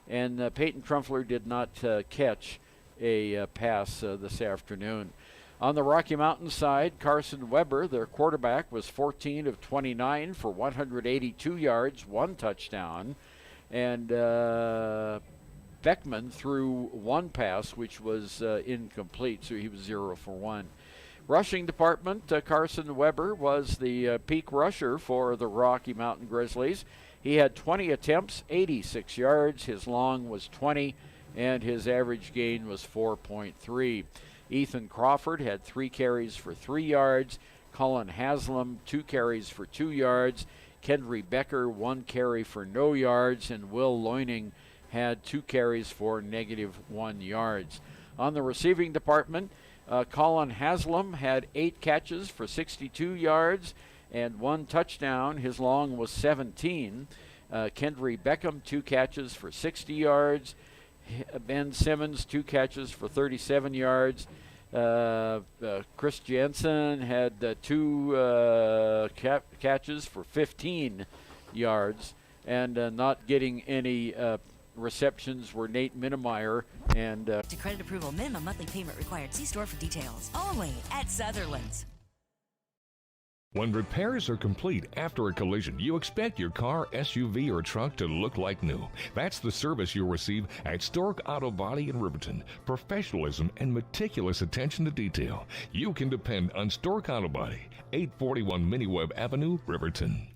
S1: and Peyton Trumpler did not catch a pass this afternoon. On the Rocky Mountain side, Carson Weber, their quarterback, was 14 of 29 for 182 yards, 1 touchdown, and Beckman threw 1 pass, which was incomplete, so he was 0 for 1. Rushing department, Carson Weber was the peak rusher for the Rocky Mountain Grizzlies. He had 20 attempts, 86 yards. His long was 20, and his average gain was 4.3. Ethan Crawford had 3 carries for 3 yards. Colin Haslam, 2 carries for 2 yards. Kendry Becker, 1 carry for no yards. And Will Loining had 2 carries for -1 yards. On the receiving department, Colin Haslam had 8 catches for 62 yards and 1 touchdown. His long was 17. Kendry Beckham, 2 catches for 60 yards. Ben Simmons, 2 catches for 37 yards. Chris Jensen had 2 catches for 15 yards. And not getting any receptions were Nate Minnemeyer and
S15: To credit approval, minimum monthly payment required. See store for details. Only at Sutherland's.
S16: When repairs are complete after a collision, you expect your car, SUV, or truck to look like new. That's the service you'll receive at Stork Auto Body in Riverton. Professionalism and meticulous attention to detail. You can depend on Stork Auto Body, 841 Miniweb Avenue, Riverton.